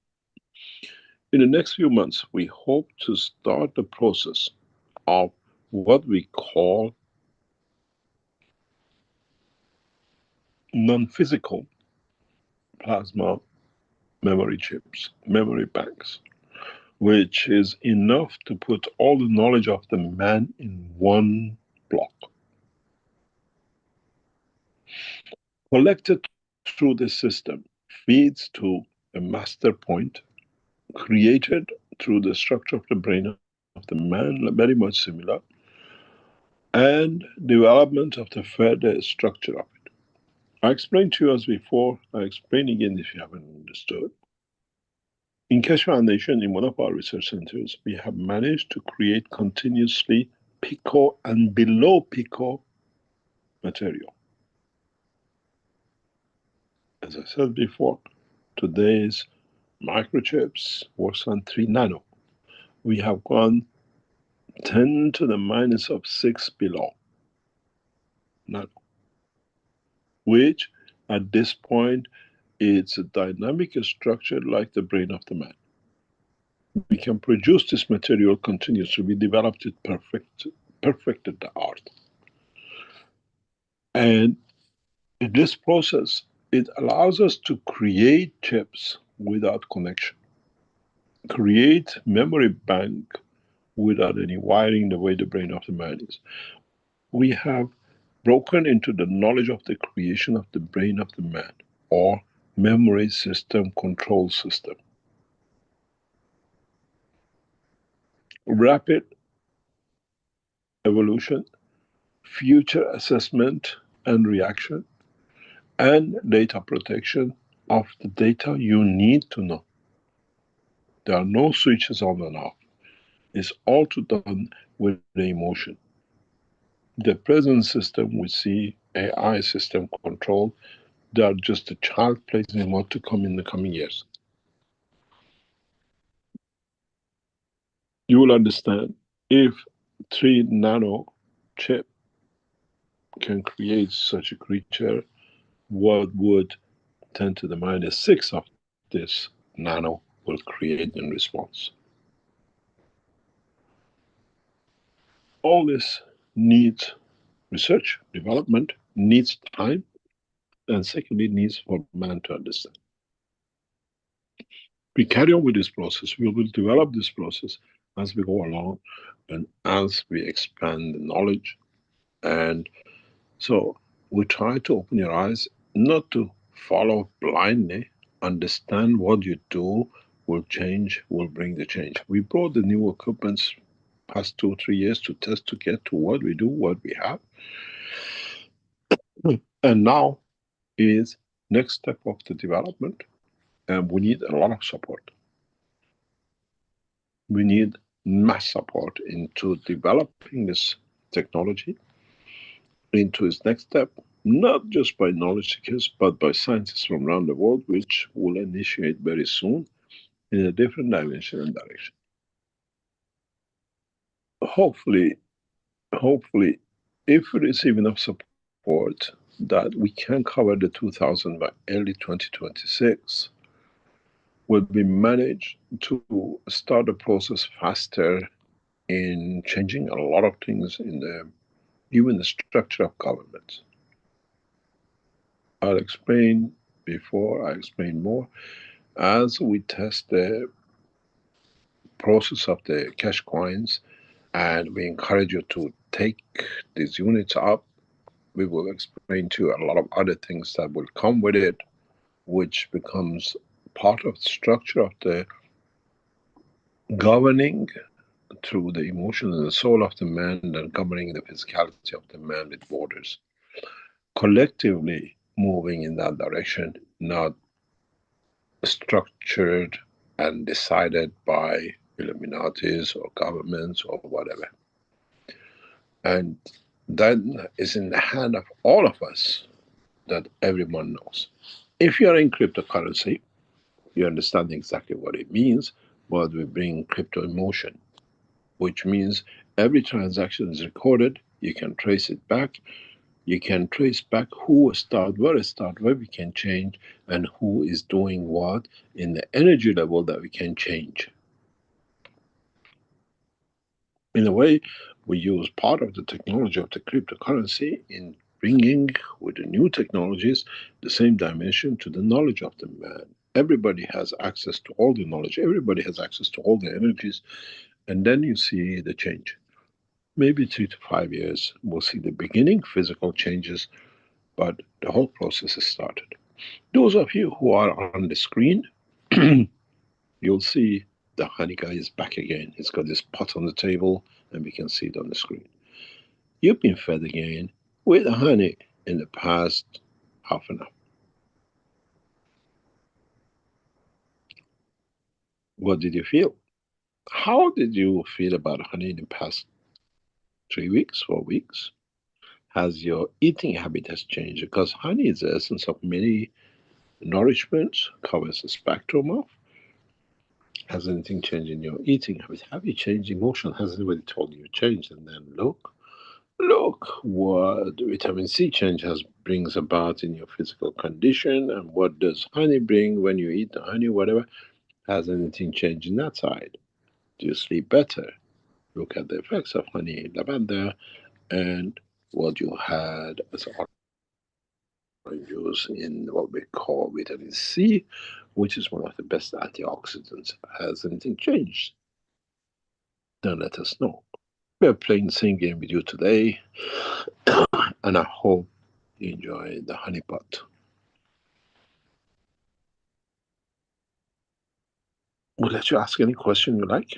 In the next few months, we hope to start the process of what we call non-physical plasma memory chips, memory banks, which is enough to put all the knowledge of the man in one block. Collected through the system, feeds to a master point, created through the structure of the brain of the man, very much similar, and development of the further structure of it. I explained to you as before, I explain again if you haven't understood. In Keshe Foundation, in one of our research centers, we have managed to create continuously pico and below pico material. As I said before, today's microchips works on 3 nano. We have gone 10 to the minus of 6 below nano, which at this point it's a dynamic structure like the brain of the man. We can produce this material continuously. We developed it perfected the art. And in this process, it allows us to create chips without connection, create memory bank without any wiring the way the brain of the man is. We have broken into the knowledge of the creation of the brain of the man, or memory system control system. Rapid evolution, future assessment and reaction, and data protection of the data you need to know. There are no switches on and off. It's all done with the emotion. The present system we see, AI system control, they are just a child plays in what to come in the coming years. You will understand if 3 nano chip can create such a creature, what would 10 to the minus 6 of this nano will create in response. All this needs research, development, needs time, and secondly, needs for man to understand. We carry on with this process. We will develop this process as we go along and as we expand the knowledge. And so we try to open your eyes, not to follow blindly, understand what you do will change, will bring the change. We brought the new equipments past 2 or 3 years to test to get to what we do, what we have. And now is next step of the development, and we need a lot of support. We need mass support into developing this technology into its next step, not just by knowledge seekers, but by scientists from around the world, which will initiate very soon in a different dimension and direction. Hopefully, if we receive enough support that we can cover the 2000 by early 2026, will we manage to start the process faster in changing a lot of things in even the structure of governments. I'll explain before, I explain more. As we test the process of the cash coins, and we encourage you to take these units up, we will explain to you a lot of other things that will come with it, which becomes part of the structure of the governing through the emotion and the soul of the man, and governing the physicality of the man with borders. collectively moving in that direction, not structured and decided by Illuminatis or governments or whatever. And then is in the hand of all of us that everyone knows. If you're in cryptocurrency, you understand exactly what it means, but we bring crypto in motion, which means every transaction is recorded, you can trace it back, you can trace back who started, where we can change, and who is doing what in the energy level that we can change. In a way, we use part of the technology of the cryptocurrency in bringing, with the new technologies, the same dimension to the knowledge of the man. Everybody has access to all the knowledge, everybody has access to all the energies, and then you see the change. Maybe 3 to 5 years, we'll see the beginning, physical changes, but the whole process has started. Those of you who are on the screen, you'll see the honey guy is back again. He's got this pot on the table, and we can see it on the screen. You've been fed again with honey in the past half an hour. What did you feel? How did you feel about honey in the past 3 weeks, 4 weeks? Has your eating habit has changed? Because honey is the essence of many nourishments, covers a spectrum of. Has anything changed in your eating habit? Have you changed emotion? Has anybody told you changed? And then look what vitamin C change brings about in your physical condition, and what does honey bring when you eat the honey, whatever. Has anything changed in that side? Do you sleep better? Look at the effects of honey, lavender, and what you had as orange juice in what we call vitamin C, which is one of the best antioxidants. Has anything changed? Then let us know. We are playing the same game with you today, and I hope you enjoy the honey pot. We'll let you ask any question you like,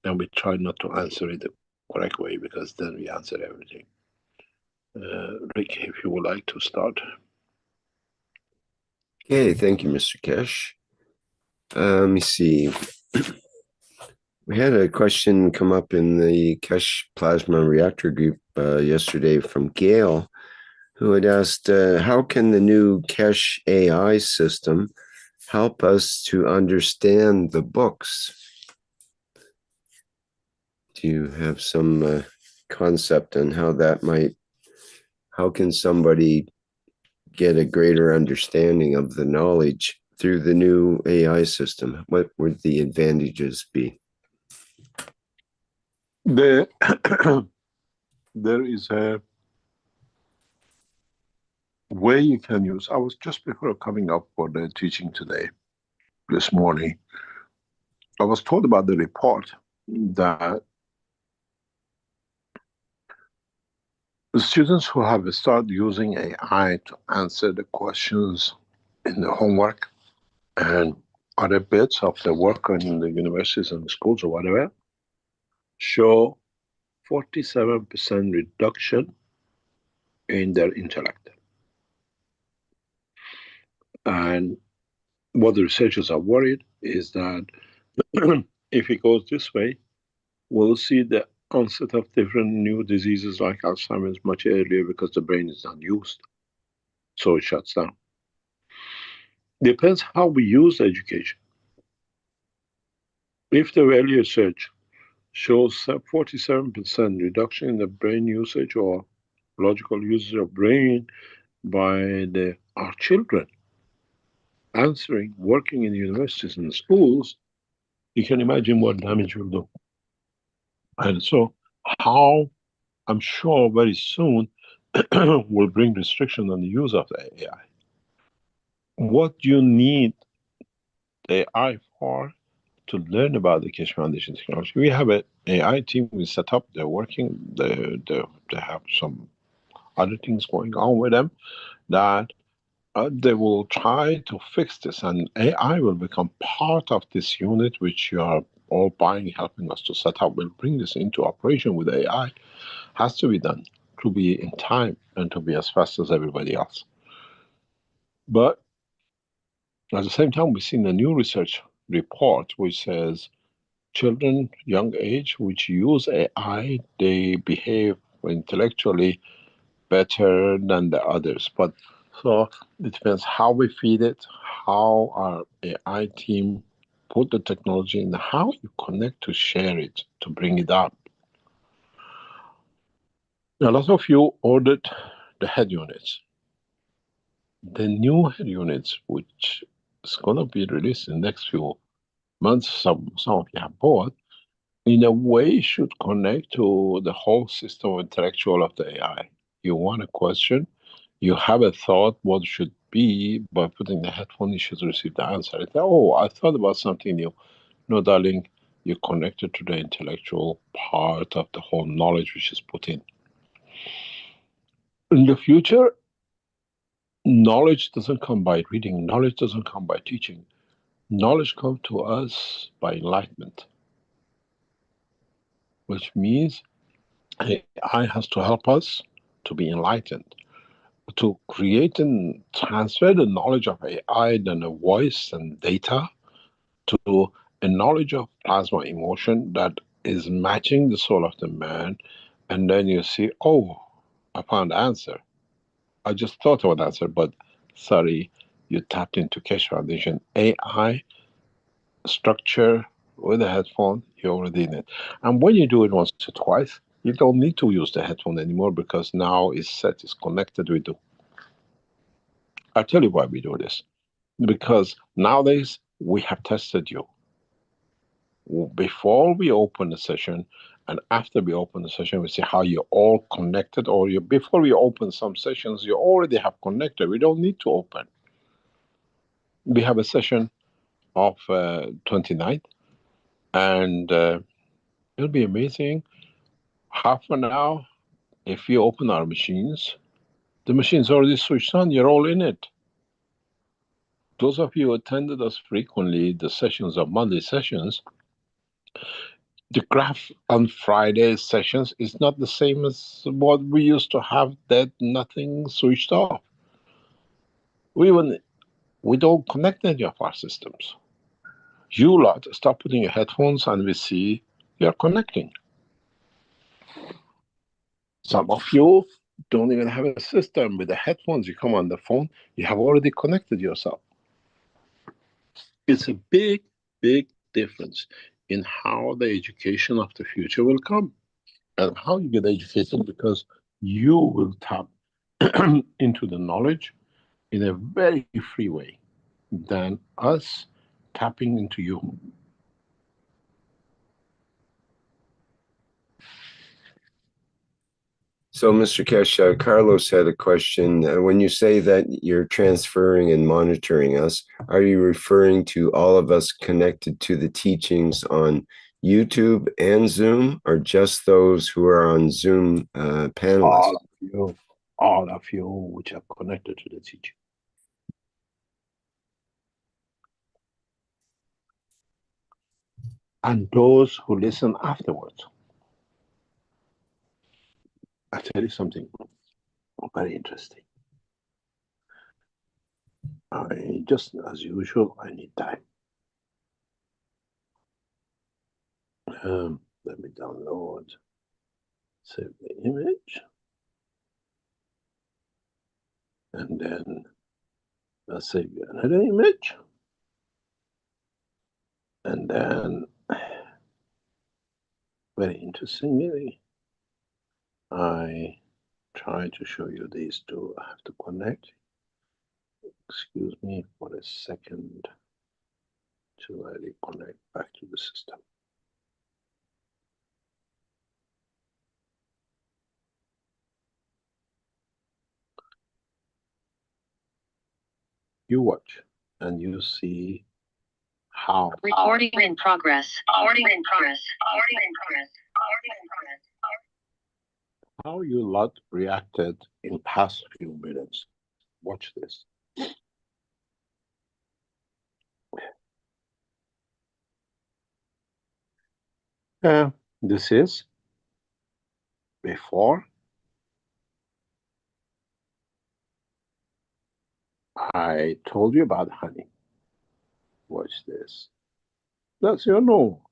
and we try not to answer it the correct way, because then we answer everything. Rick, if you would like to start. Okay, thank you, Mr. Keshe. Let me see. We had a question come up in the Keshe Plasma Reactor group yesterday from Gail, who had asked, how can the new Keshe AI system help us to understand the books? Do you have some concept on how that might, how can somebody get a greater understanding of the knowledge through the new AI system? What would the advantages be? There is a way you can use. I was just before coming up for the teaching today, this morning, I was told about the report that the students who have started using AI to answer the questions in the homework and other bits of the work in the universities and schools or whatever, show 47% reduction in their intellect. And what the researchers are worried is that if it goes this way, we'll see the onset of different new diseases like Alzheimer's much earlier, because the brain is not used. So it shuts down. Depends how we use education. If the earlier research shows 47% reduction in the brain usage or logical usage of brain by our children answering, working in universities and schools, you can imagine what damage will do. And so how, I'm sure very soon, will bring restriction on the use of the AI. What you need the AI for, to learn about the Keshe Foundation technology. We have an AI team we set up, they're working, they have some other things going on with them, that they will try to fix this, and AI will become part of this unit which you are all buying, helping us to set up. We'll bring this into operation with AI. Has to be done. to be in time and to be as fast as everybody else. But at the same time, we've seen a new research report which says children, young age, which use AI, they behave intellectually better than the others. But so it depends how we feed it, how our AI team put the technology in, how you connect to share it, to bring it up. A lot of you ordered the head units. The new head units, which is going to be released in the next few months, some of you have bought, in a way should connect to the whole system of intellectual of the AI. You want a question, you have a thought what should be, by putting the headphone, you should receive the answer. It's, oh, I thought about something new. No, darling, you're connected to the intellectual part of the whole knowledge which is put in. In the future, knowledge doesn't come by reading, knowledge doesn't come by teaching. Knowledge comes to us by enlightenment, which means AI has to help us to be enlightened, to create and transfer the knowledge of AI, then a voice and data, to a knowledge of plasma emotion that is matching the soul of the man. And then you see, oh, I found the answer. I just thought of an answer, but sorry, you tapped into Keshe Foundation AI structure with a headphone, you're already in it. And when you do it once or twice, you don't need to use the headphone anymore, because now it's set, it's connected with you. I'll tell you why we do this. Because nowadays we have tested you. Before we open the session and after we open the session, we see how you're all connected, or before we open some sessions, you already have connected. We don't need to open. We have a session of 29th, and it'll be amazing. Half an hour, if you open our machines, the machine's already switched on, you're all in it. Those of you who attended us frequently, the sessions of Monday sessions, the graph on Friday sessions is not the same as what we used to have, that nothing switched off. We don't connect any of our systems. You lot stop putting your headphones and we see you're connecting. Some of you don't even have a system. With the headphones, you come on the phone, you have already connected yourself. It's a big, big difference in how the education of the future will come. And how you get educated, because you will tap into the knowledge in a very free way than us tapping into you. So, Mr. Keshe, Carlos had a question. When you say that you're transferring and monitoring us, are you referring to all of us connected to the teachings on YouTube and Zoom, or just those who are on Zoom panelists? All of you which are connected to the teaching. And those who listen afterwards. I'll tell you something very interesting. Just as usual, I need time. Let me download, save the image, and then I'll save another image, and then very interestingly, I try to show you these two. I have to connect. Excuse me for a second till I reconnect back to the system. You watch and you see how. Recording in progress. Recording in progress. Recording in progress. Recording in progress. How you lot reacted in past few minutes. Watch this. This is before I told you about honey. Watch this. That's your normal.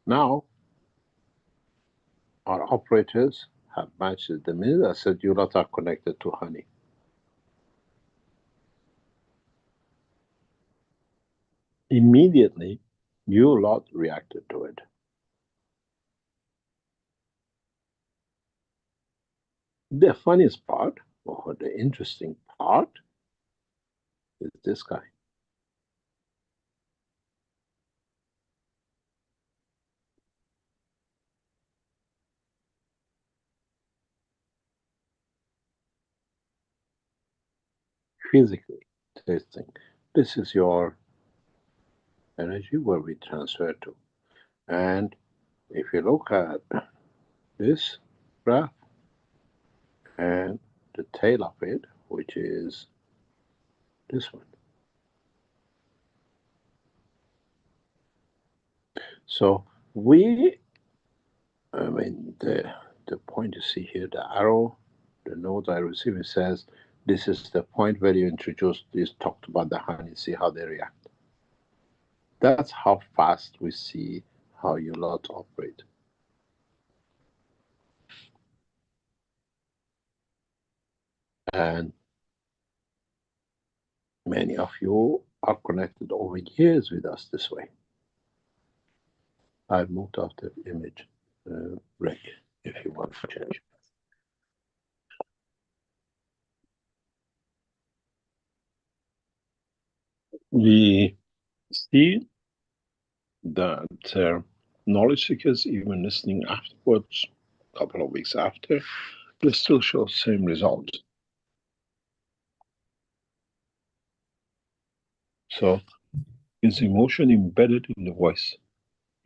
Now, our operators have matched the minute I said you lot are connected to honey. Immediately, you lot reacted to it. The funniest part, or the interesting part, is this guy. Physically testing. This is your energy where we transfer to. And if you look at this graph and the tail of it, which is this one. So the point you see here, the arrow, the node I receive, it says this is the point where you introduced this, talked about the honey, see how they react. That's how fast we see how you lot operate. And many of you are connected over years with us this way. I've moved off the image, Rick, if you want to change. We see that knowledge seekers, even listening afterwards, a couple of weeks after, they still show the same result. So it's emotion embedded in the voice,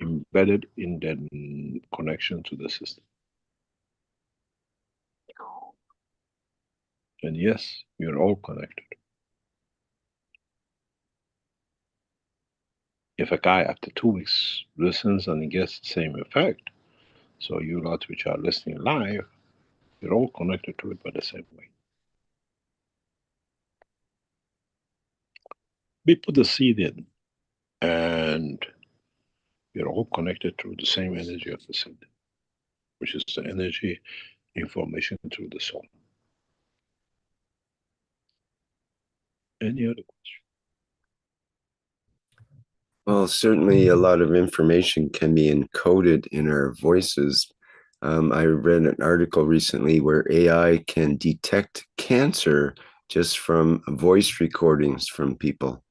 embedded in the connection to the system. And yes, you're all connected. If a guy after 2 weeks listens and he gets the same effect, so you lot which are listening live, you're all connected to it by the same way. We put the seed in, and you're all connected through the same energy of the seed, which is the energy information through the soul. Any other question? Well, certainly a lot of information can be encoded in our voices. I read an article recently where AI can detect cancer just from voice recordings from people.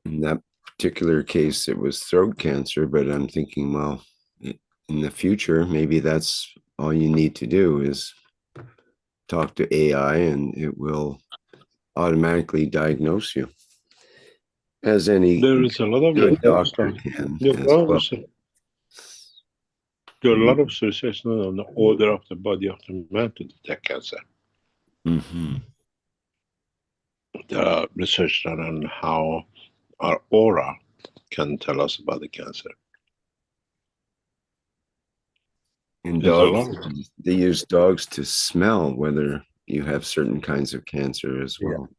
In that particular case, it was throat cancer, but I'm thinking, well, in the future, maybe that's all you need to do is talk to AI and it will automatically diagnose you. As any there is a lot of good doctor can. There are a lot of research on the order of the body of the man to detect cancer. Mm-hmm. There are research done on how our aura can tell us about the cancer. And dogs, they use dogs to smell whether you have certain kinds of cancer as well.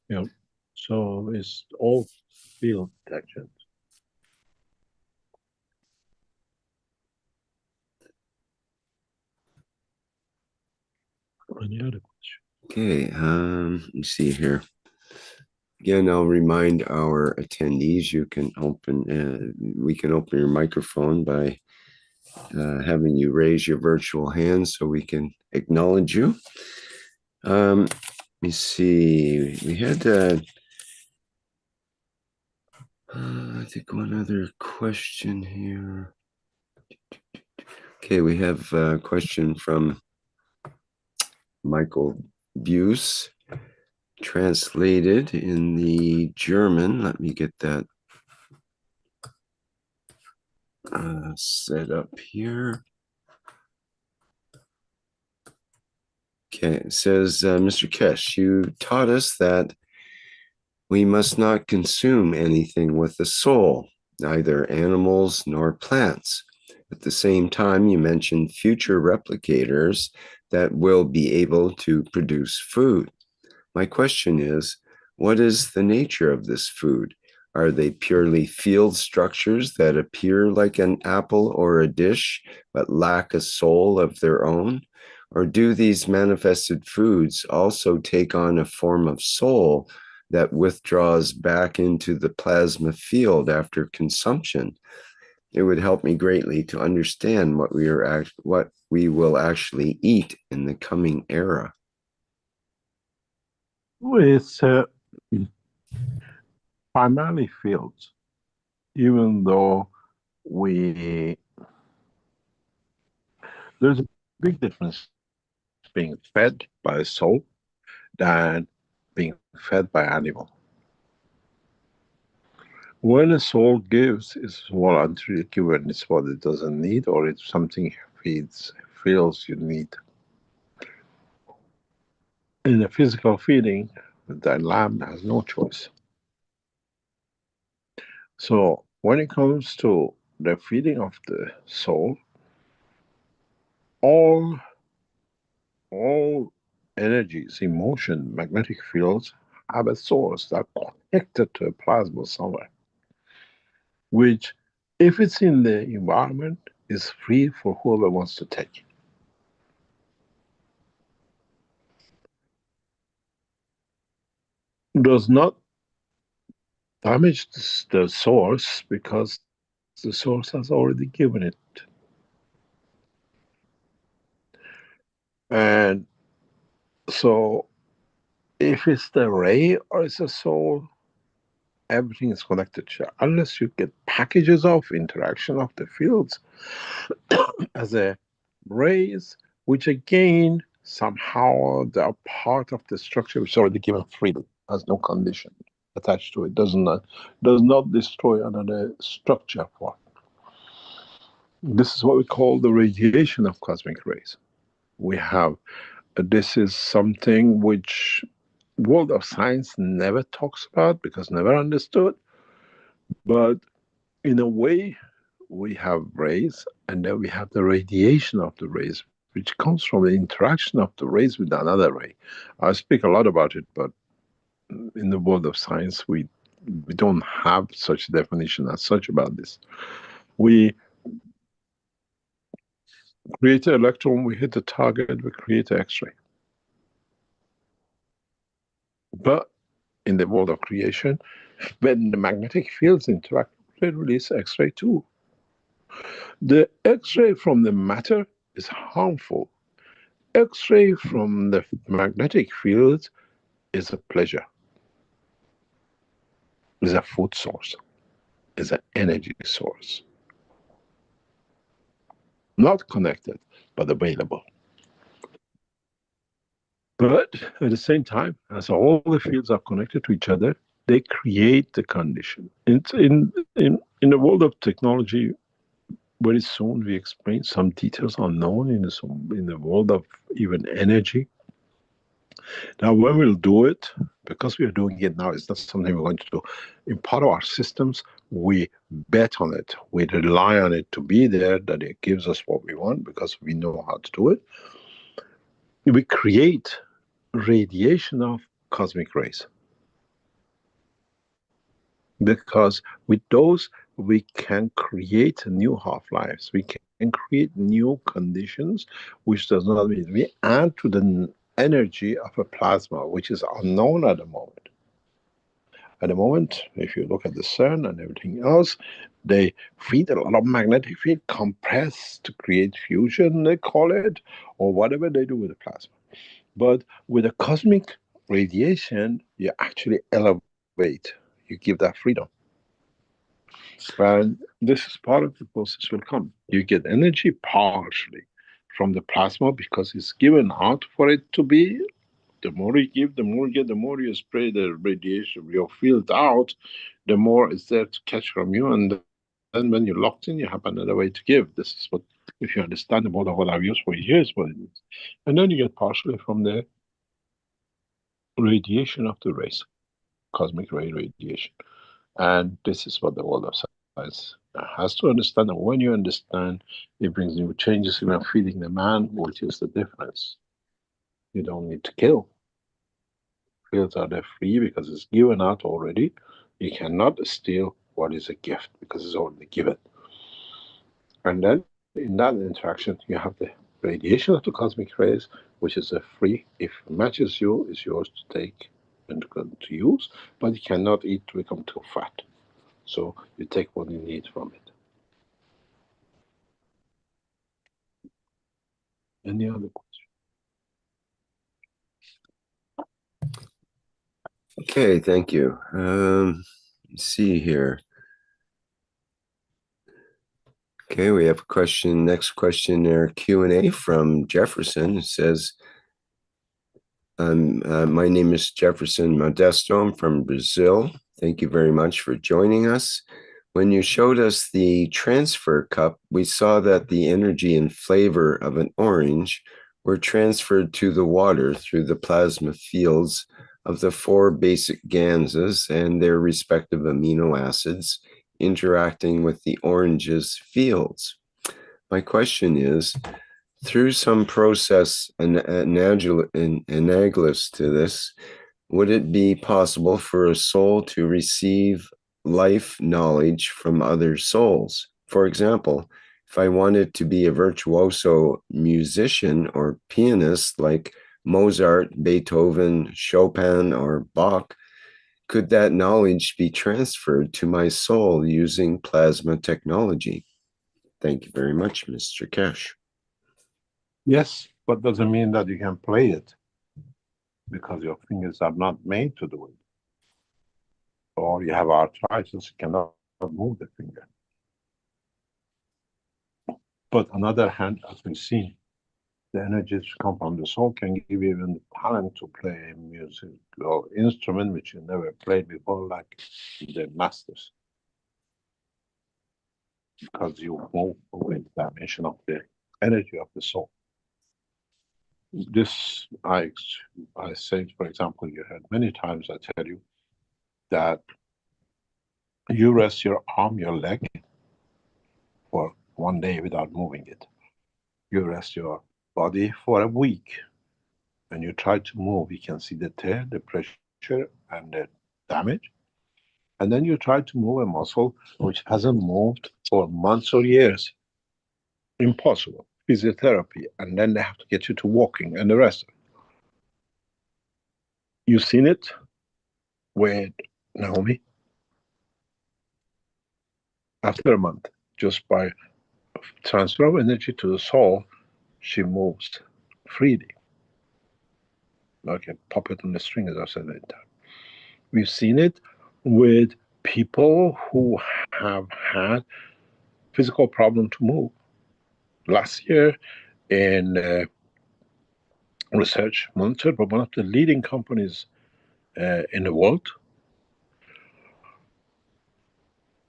Yeah. So it's all field detection. Any other question? Okay, let me see here. Again, I'll remind our attendees, you can open, we can open your microphone by having you raise your virtual hand so we can acknowledge you. Let me see, we had, I think one other question here. Okay, we have a question from Michael Buse, translated in the German. Let me get that set up here. Okay, it says, Mr. Keshe, you taught us that we must not consume anything with a soul, neither animals nor plants. At the same time, you mentioned future replicators that will be able to produce food. My question is, what is the nature of this food? Are they purely field structures that appear like an apple or a dish, but lack a soul of their own? Or do these manifested foods also take on a form of soul that withdraws back into the plasma field after consumption? It would help me greatly to understand what we will actually eat in the coming era. It's primarily fields, even though there's a big difference being fed by a soul than being fed by animal. When a soul gives, it's voluntarily given. It's what it doesn't need, or it's something feels you need. In a physical feeding, the lamb has no choice. So when it comes to the feeding of the soul, all energies, emotion, magnetic fields have a source that are connected to a plasma somewhere, which, if it's in the environment, is free for whoever wants to take. Does not damage the source because the source has already given it. And so if it's the ray or it's a soul, everything is connected. Unless you get packages of interaction of the fields as a rays, which again, somehow they are part of the structure which is already given freely, has no condition attached to it, does not destroy another structure for it. This is what we call the radiation of cosmic rays. This is something which world of science never talks about because never understood. But in a way, we have rays, and then we have the radiation of the rays, which comes from the interaction of the rays with another ray. I speak a lot about it, but in the world of science, we don't have such a definition as such about this. We create an electron, we hit the target, we create an X-ray. But in the world of creation, when the magnetic fields interact, they release X-ray too. The X-ray from the matter is harmful. X-ray from the magnetic field is a pleasure, is a food source, is an energy source. Not connected, but available. But at the same time, as all the fields are connected to each other, they create the condition. In the world of technology, very soon we explain some details unknown in the world of even energy. Now, when we'll do it, because we are doing it now, it's not something we're going to do. In part of our systems, we bet on it. We rely on it to be there, that it gives us what we want because we know how to do it. We create radiation of cosmic rays. Because with those, we can create new half-lives. We can create new conditions, which does not mean we add to the energy of a plasma, which is unknown at the moment. At the moment, if you look at the CERN and everything else, they feed a lot of magnetic field, compress to create fusion, they call it, or whatever they do with the plasma. But with a cosmic radiation, you actually elevate. You give that freedom. And this is part of the process will come. You get energy partially from the plasma because it's given out for it to be. The more you give, the more you get, the more you spray the radiation, your field out, the more it's there to catch from you. And then when you're locked in, you have another way to give. This is what, if you understand the model, what I've used for years, what it is. And then you get partially from the radiation of the rays, cosmic ray radiation. And this is what the world of science has to understand, and when you understand, it brings new changes. Even feeding the man, which is the difference. You don't need to kill. Fields are there free because it's given out already. You cannot steal what is a gift because it's already given. And then in that interaction, you have the radiation of the cosmic rays, which is a free. If it matches you, it's yours to take and to use, but you cannot eat to become too fat. So you take what you need from it. Any other questions? Okay, thank you. Let's see here. Okay, we have a question. Next question there, Q&A from Jefferson. It says, my name is Jefferson Modesto. I'm from Brazil. Thank you very much for joining us. When you showed us the transfer cup, we saw that the energy and flavor of an orange were transferred to the water through the plasma fields of the 4 basic ganses and their respective amino acids interacting with the orange's fields. My question is, through some process analogous to this, would it be possible for a soul to receive life knowledge from other souls? For example, if I wanted to be a virtuoso musician or pianist like Mozart, Beethoven, Chopin, or Bach, could that knowledge be transferred to my soul using plasma technology? Thank you very much, Mr. Keshe. Yes, but doesn't mean that you can play it because your fingers are not made to do it. Or you have arthritis, you cannot move the finger. But on the other hand, as we've seen, the energies come from the soul can give you even the talent to play a music or instrument which you never played before, like the masters. Because you move with the dimension of the energy of the soul. This, I say, for example, you heard many times I tell you that you rest your arm, your leg for 1 day without moving it. You rest your body for a week. When you try to move, you can see the tear, the pressure, and the damage. And then you try to move a muscle which hasn't moved for months or years. Impossible. Physiotherapy. And then they have to get you to walking and the rest. You've seen it with Naomi. After a month, just by transfer of energy to the soul, she moves freely. Like a puppet on the string, as I said at the time. We've seen it with people who have had physical problem to move. Last year, in research monitored by one of the leading companies in the world,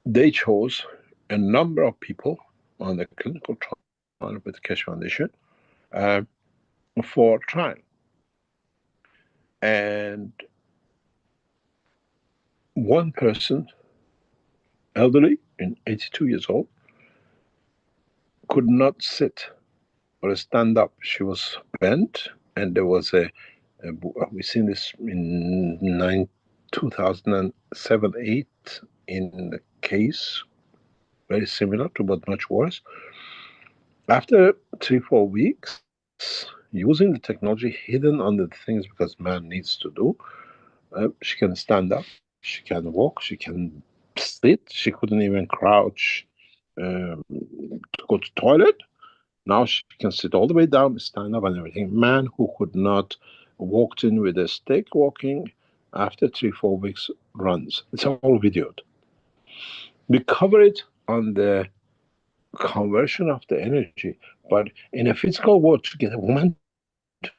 they chose a number of people on the clinical trial with the Keshe Foundation for trial. And one person, elderly, 82 years old, could not sit or stand up. She was bent, and there was we've seen this in 2007-8 in the case, very similar to but much worse. After 3-4 weeks, using the technology hidden under the things because man needs to do, she can stand up, she can walk, she can sit. She couldn't even crouch to go to the toilet. Now she can sit all the way down, stand up and everything. Man who could not walked in with a stick walking, after 3-4 weeks runs. It's all videoed. We cover it on the conversion of the energy, but in a physical world, to get a woman to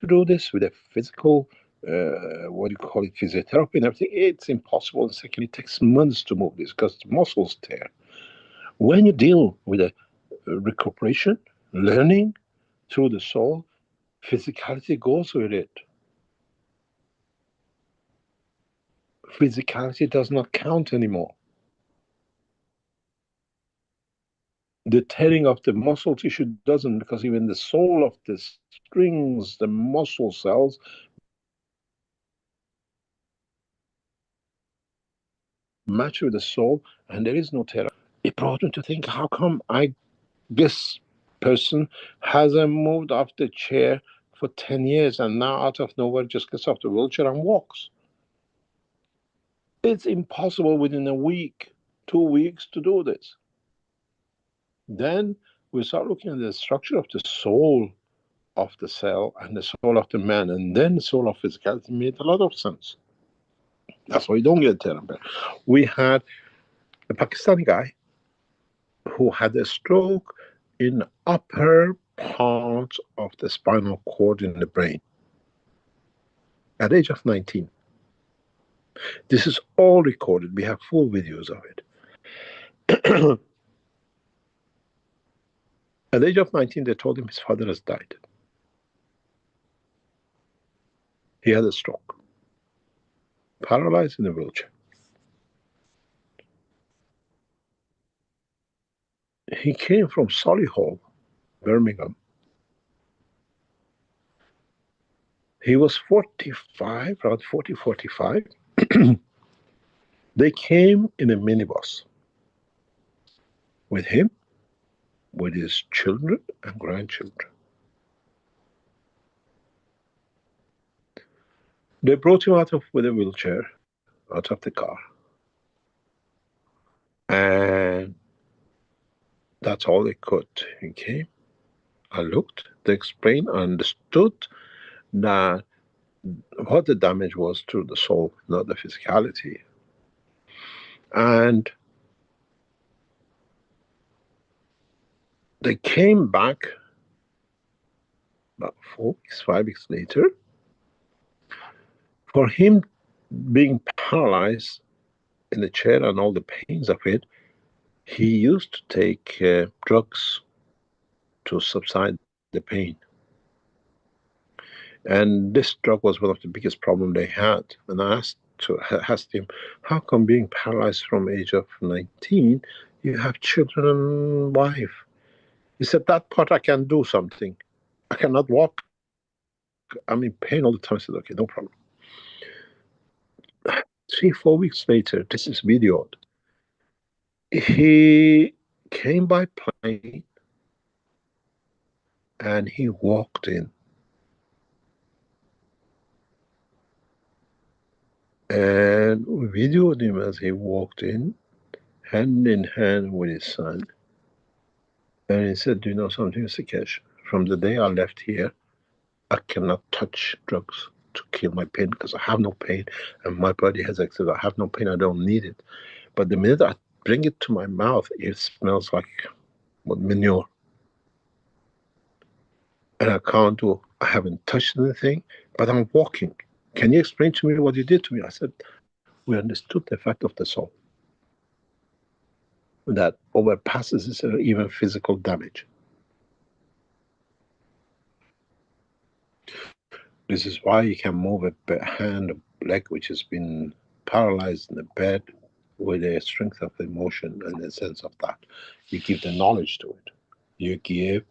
do this with a physical, what do you call it, physiotherapy and everything, it's impossible. And secondly, it takes months to move this because the muscles tear. When you deal with a recuperation, learning through the soul, physicality goes with it. Physicality does not count anymore. The tearing of the muscle tissue doesn't, because even the soul of the strings, the muscle cells, match with the soul, and there is no tear. It brought me to think, how come this person hasn't moved off the chair for 10 years and now out of nowhere just gets off the wheelchair and walks? It's impossible within a week, 2 weeks to do this. Then we start looking at the structure of the soul of the cell and the soul of the man, and then the soul of physicality made a lot of sense. That's why you don't get therapy. We had a Pakistani guy who had a stroke in the upper part of the spinal cord in the brain at the age of 19. This is all recorded. We have full videos of it. At the age of 19, they told him his father has died. He had a stroke, paralyzed in a wheelchair. He came from Solihull, Birmingham. He was 45, around 40, 45. They came in a minibus with him, with his children and grandchildren. They brought him with a wheelchair, out of the car. And that's all they could. He came, I looked, they explained, I understood that what the damage was to the soul, not the physicality. And they came back about 4 weeks, 5 weeks later. For him being paralyzed in the chair and all the pains of it, he used to take drugs to subside the pain. And this drug was one of the biggest problems they had. And I asked him, how come being paralyzed from age of 19, you have children and wife? He said, that part I can do something. I cannot walk. I'm in pain all the time. I said, okay, no problem. 3, 4 weeks later, this is videoed. He came by plane and he walked in. And we videoed him as he walked in, hand in hand with his son. And he said, do you know something, Mr. Keshe? From the day I left here, I cannot touch drugs to kill my pain because I have no pain and my body has access. I have no pain, I don't need it. But the minute I bring it to my mouth, it smells like manure. And I can't do, I haven't touched anything, but I'm walking. Can you explain to me what you did to me? I said, we understood the fact of the soul that overpasses even physical damage. This is why you can move a hand, a leg which has been paralyzed in the bed with a strength of emotion and a sense of that. You give the knowledge to it. You give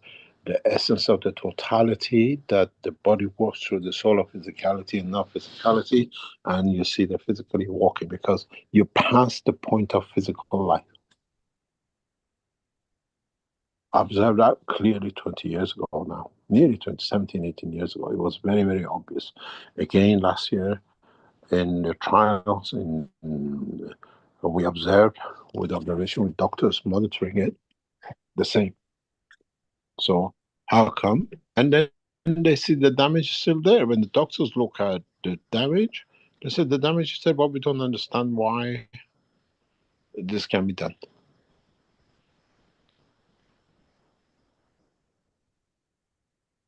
the essence of the totality that the body works through the soul of physicality and not physicality, and you see the physically walking because you pass the point of physical life. I observed that clearly 20 years ago now, nearly 17, 18 years ago. It was very, very obvious. Again, last year in the trials, we observed with observation with doctors monitoring it, the same. So how come? And then they see the damage is still there. When the doctors look at the damage, they said the damage is there, but we don't understand why this can be done.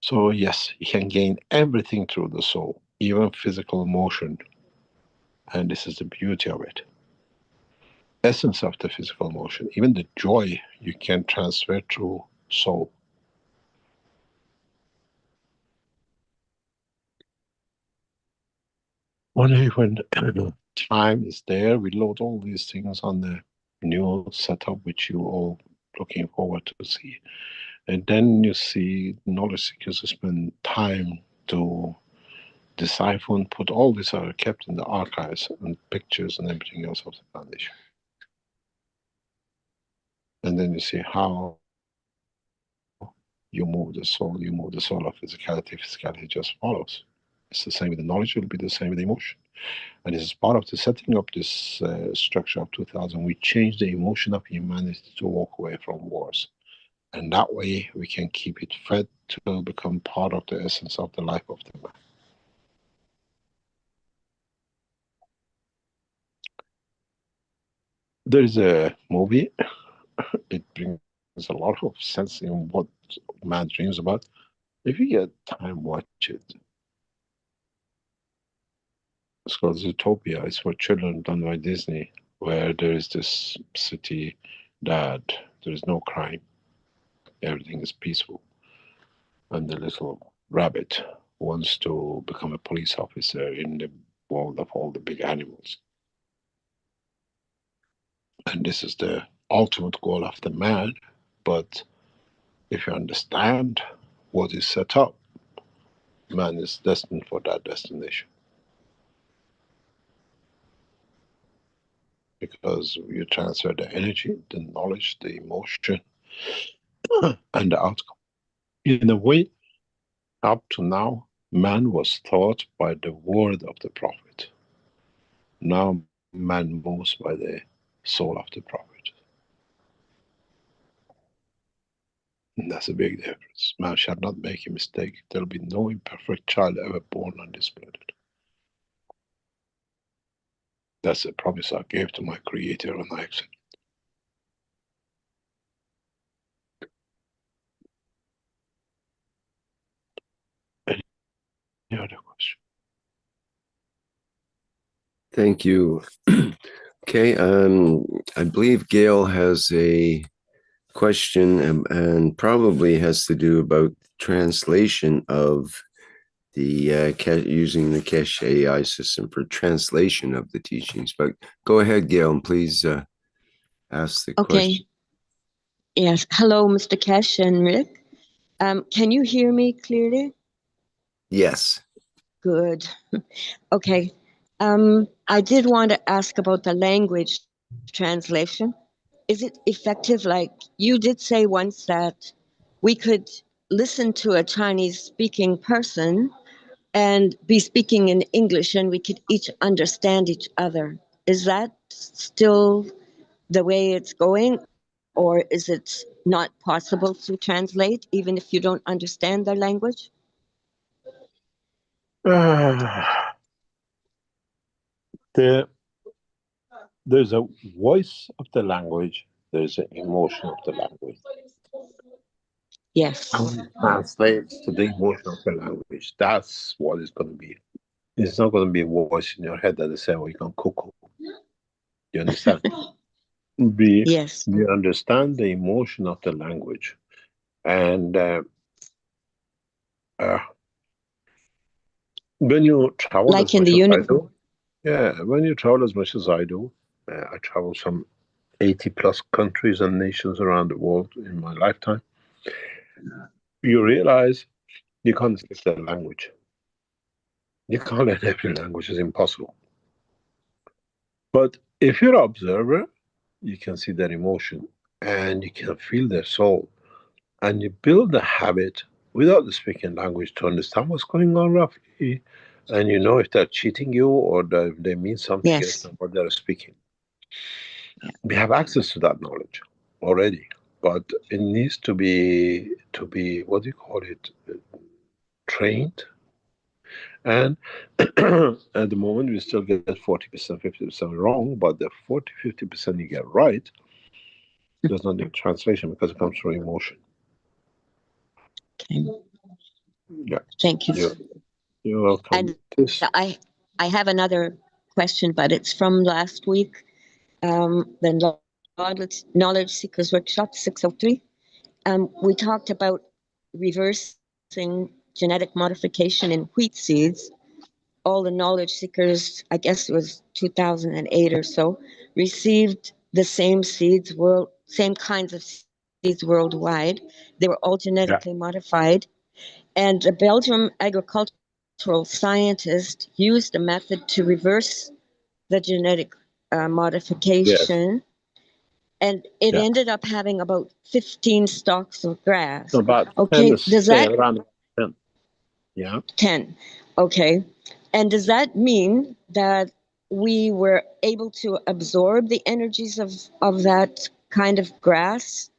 So yes, you can gain everything through the soul, even physical motion. And this is the beauty of it. Essence of the physical motion, even the joy you can transfer through soul. One day when time is there, we load all these things on the new setup which you all looking forward to see. And then you see knowledge seekers spend time to decipher and put all these are kept in the archives and pictures and everything else of the foundation. And then you see how you move the soul of physicality. Physicality just follows. It's the same with the knowledge, it will be the same with the emotion. And this is part of the setting up this structure of 2000. We change the emotion of humanity to walk away from wars. And that way we can keep it fed to become part of the essence of the life of the man. There is a movie, it brings a lot of sense in what man dreams about. If you get time, watch it. It's called Zootopia. It's for children, done by Disney, where there is this city that there is no crime. Everything is peaceful. And the little rabbit wants to become a police officer in the world of all the big animals. And this is the ultimate goal of the man. But if you understand what is set up, man is destined for that destination. Because you transfer the energy, the knowledge, the emotion, and the outcome. In a way, up to now, man was taught by the word of the prophet. Now man moves by the soul of the prophet. And that's a big difference. Man shall not make a mistake. There will be no imperfect child ever born on this planet. That's a promise I gave to my Creator, and I accept. Any other question? Thank you. Okay, I believe Gail has a question and probably has to do about translation of the using the Keshe AI system for translation of the teachings. But go ahead, Gail, and please ask the question. Yes. Hello, Mr. Keshe and Rick. Can you hear me clearly? Yes. Good. Okay. I did want to ask about the language translation. Is it effective? Like you did say once that we could listen to a Chinese speaking person and be speaking in English and we could each understand each other. Is that still the way it's going? Or is it not possible to translate even if you don't understand their language? There's a voice of the language, there's an emotion of the language. Yes. And it translates to the emotion of the language. That's what it's going to be. It's not going to be a voice in your head that is saying, well, you can cuckoo. You understand? Yes. We understand the emotion of the language. And when you travel like as in much the as I do, when you travel as much as I do, I travel some 80 plus countries and nations around the world in my lifetime, you realize you can't speak that language. You can't learn every language, it's impossible. But if you're an observer, you can see their emotion and you can feel their soul. And you build the habit without the speaking language to understand what's going on roughly. And you know if they're cheating you or they mean something else than what they're speaking. Yeah. We have access to that knowledge already, but it needs to be what do you call it, trained. And at the moment we still get 40%, 50% wrong, but the 40-50% you get right, there's no need translation because it comes from emotion. Okay. Yeah. Thank you. You're welcome. And I have another question, but it's from last week. The Knowledge Seekers Workshop 603. We talked about reversing genetic modification in wheat seeds. All the knowledge seekers, I guess it was 2008 or so, received the same seeds, same kinds of worldwide. They were all genetically modified. And a Belgian agricultural scientist used a method to reverse the genetic modification. And it ended up having about 15 stalks of grass. So about 10, okay, does that around 10. Yeah. 10. Okay. And does that mean that we were able to absorb the energies of that kind of grass,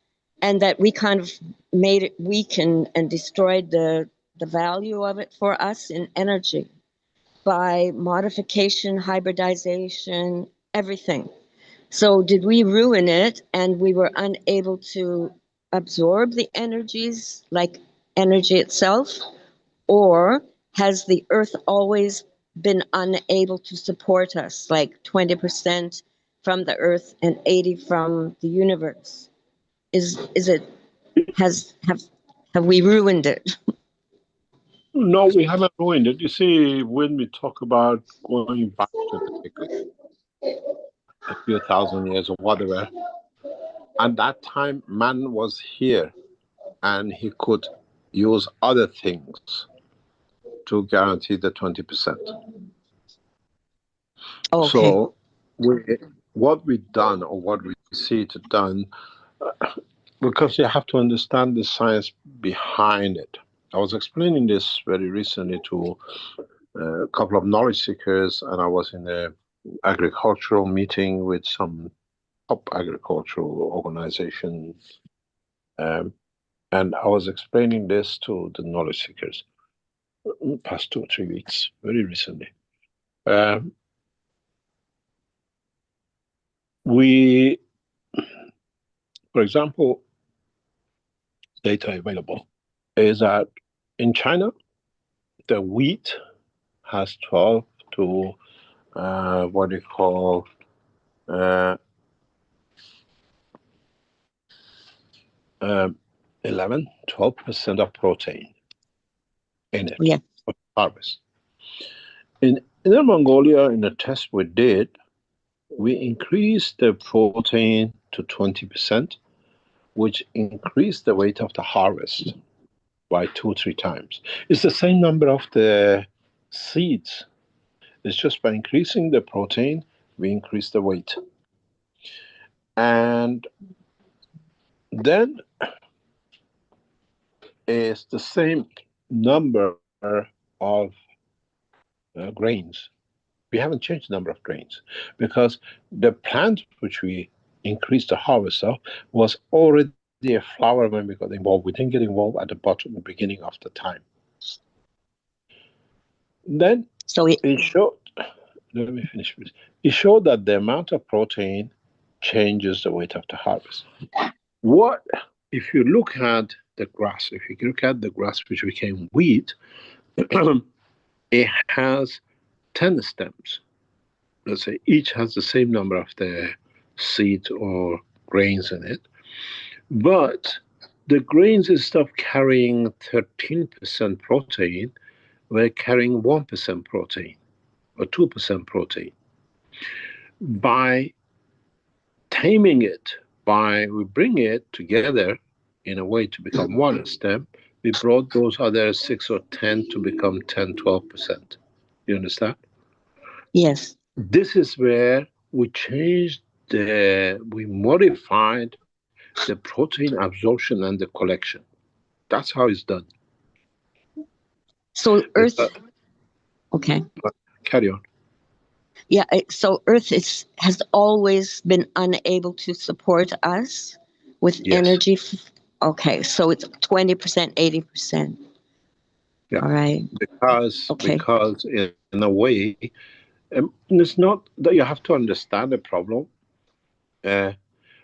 and that we kind of made it weak and destroyed the value of it for us in energy by modification, hybridization, everything? So did we ruin it and we were unable to absorb the energies like energy itself? Or has the earth always been unable to support us, like 20% from the earth and 80 from the universe? Is it, have we ruined it? No, we haven't ruined it. You see, when we talk about going back genetically, a few thousand years or whatever, at that time, man was here and he could use other things to guarantee the 20%. Okay. So what we've done, or what we see it done, because you have to understand the science behind it. I was explaining this very recently to a couple of knowledge seekers, and I was in a agricultural meeting with some top agricultural organizations, and I was explaining this to the knowledge seekers past 2 or 3 weeks, very recently. We, for example, data available is that in China, the wheat has 12 to what they call 12% of protein in it. Yeah. For harvest. In Inner Mongolia, in a test we did, we increased the protein to 20%, which increased the weight of the harvest by 2-3 times. It's the same number of the seeds. It's just by increasing the protein, we increase the weight. And then it's the same number of grains. We haven't changed the number of grains because the plant which we increased the harvest of was already a flower when we got involved. We didn't get involved at the bottom, the beginning of the time. Then it showed, let me finish this. It showed that the amount of protein changes the weight of the harvest. What if you look at the grass? If you look at the grass which became wheat, it has 10 stems. Let's say each has the same number of the seeds or grains in it, but the grains, instead of carrying 13% protein, were carrying 1% protein or 2% protein. By taming it, we bring it together in a way to become one stem, we brought those other 6 or 10 to become 10, 12%. You understand? Yes. This is where we changed we modified the protein absorption and the collection. That's how it's done. So Earth, okay. Carry on. Yeah, so Earth has always been unable to support us with energy. Okay, so it's 20%, 80%. Yeah. All right. Because in a way, it's not that you have to understand the problem.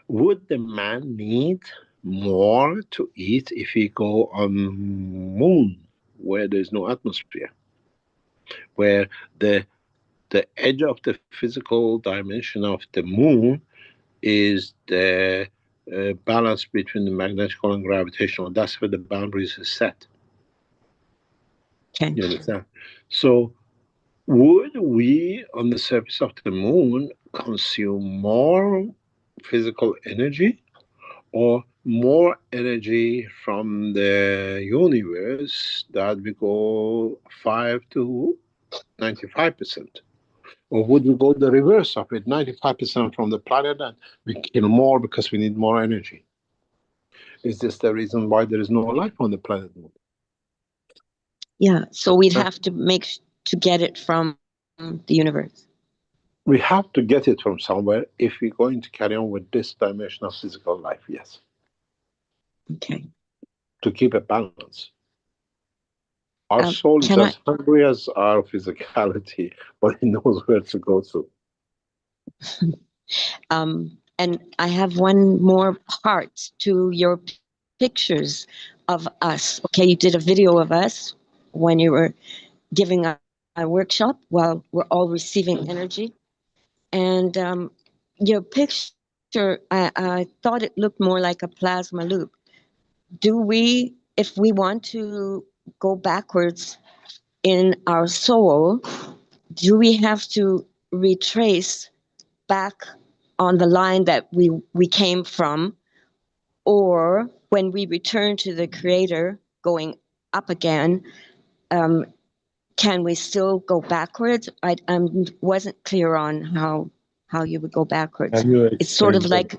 Would the man need more to eat if he go on moon where there's no atmosphere, where the edge of the physical dimension of the moon is the balance between the magnetical and gravitational? That's where the boundaries is set. Okay. You understand? So would we on the surface of the moon consume more physical energy, or more energy from the universe that we go 5 to 95%? Or would we go the reverse of it, 95% from the planet, and we kill more because we need more energy? Is this the reason why there is no life on the planet? Yeah, so we'd have to to get it from the universe. We have to get it from somewhere if we're going to carry on with this dimension of physical life, yes. Okay. To keep a balance. Our soul is as hungry as our physicality, but it knows where to go to. And I have one more part to your pictures of us. Okay, you did a video of us when you were giving a workshop while we're all receiving energy. And your picture, I thought it looked more like a plasma loop. Do we, if we want to go backwards in our soul, do we have to retrace back on the line that we came from? Or when we return to the Creator, going up again, can we still go backwards? I wasn't clear on how you would go backwards. It's sort of like,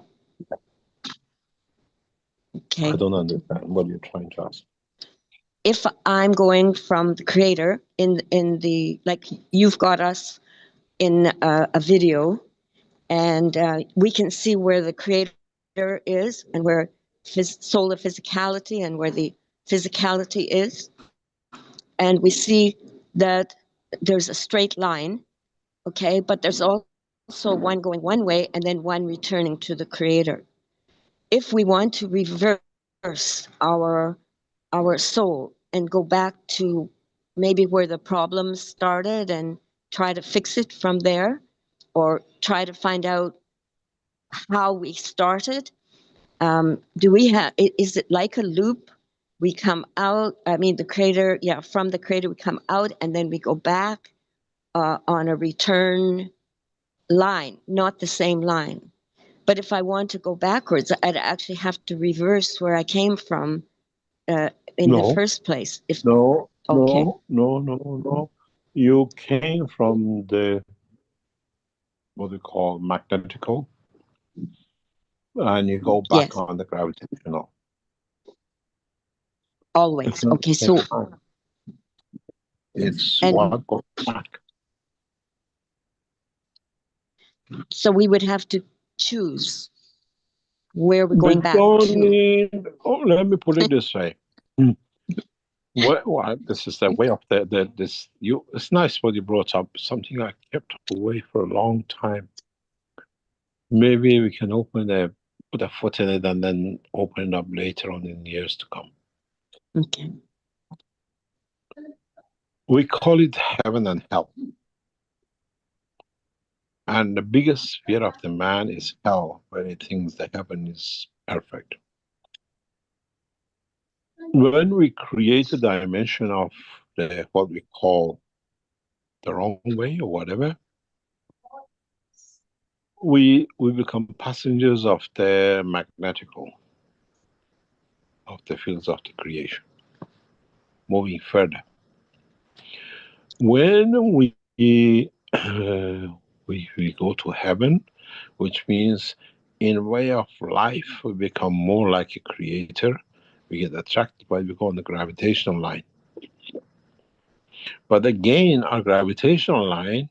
okay. I don't understand what you're trying to ask. If I'm going from the Creator in the, like you've got us in a video, and we can see where the Creator is and where solar physicality and where the physicality is. And we see that there's a straight line, okay, but there's also one going one way and then one returning to the Creator. If we want to reverse our soul and go back to maybe where the problems started and try to fix it from there, or try to find out how we started, do we have, is it like a loop? We come out, I mean, the Creator, yeah, from the Creator we come out and then we go back on a return line, not the same line. But if I want to go backwards, I'd actually have to reverse where I came from in the first place. No. Okay. No. You came from the, what we call magnetical, and you go back on the gravitational. Always. Okay, so it's what goes back. So we would have to choose where we're going back to. Let me put it this way. Well, this is the way of this. It's nice what you brought up. Something I kept away for a long time. Maybe we can put a foot in it and then open it up later on in years to come. Okay. We call it heaven and hell. And the biggest fear of the man is hell, when he thinks the heaven is perfect. When we create a dimension of what we call the wrong way or whatever, we become passengers of the magnetical, of the fields of the creation, moving further. When we go to heaven, which means in way of life, we become more like a creator. We get attracted by, we go on the gravitational line. But again, our gravitational line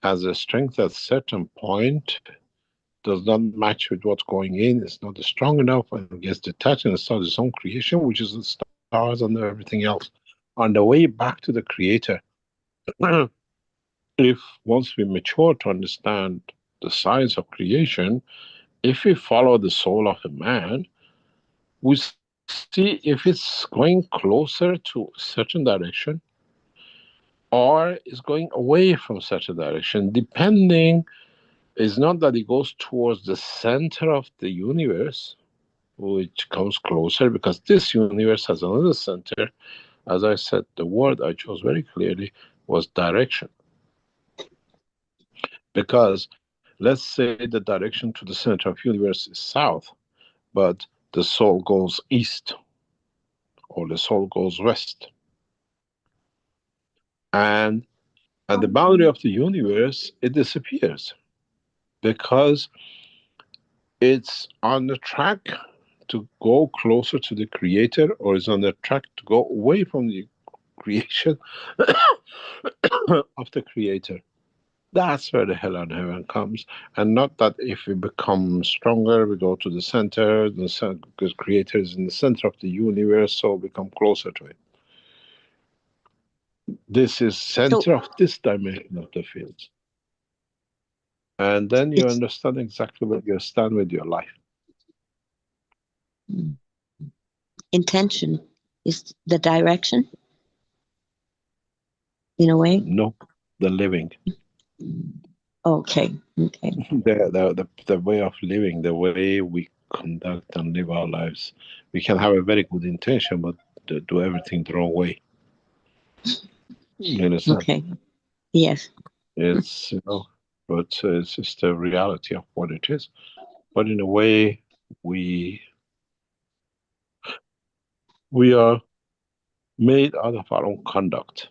has a strength at a certain point, does not match with what's going in, it's not strong enough, and gets detached and starts its own creation, which is the stars and everything else. On the way back to the Creator, if once we mature to understand the science of creation, if we follow the soul of a man, we see if it's going closer to a certain direction or is going away from such a direction, depending. It's not that it goes towards the center of the universe, which comes closer, because this universe has another center. As I said, the word I chose very clearly was direction. Because let's say the direction to the center of the universe is south, but the soul goes east or the soul goes west. And at the boundary of the universe, it disappears because it's on the track to go closer to the creator, or is on the track to go away from the creation of the creator. That's where the hell and heaven comes. And not that if we become stronger, we go to the center, because creator is in the center of the universe, so we come closer to it. This is center of this dimension of the fields. And then you understand exactly where you stand with your life. Intention is the direction, in a way? No, the living. Okay. The way of living, the way we conduct and live our lives. We can have a very good intention, but do everything the wrong way. You understand? Okay. Yes. It's, but it's just the reality of what it is. But in a way, we are made out of our own conduct,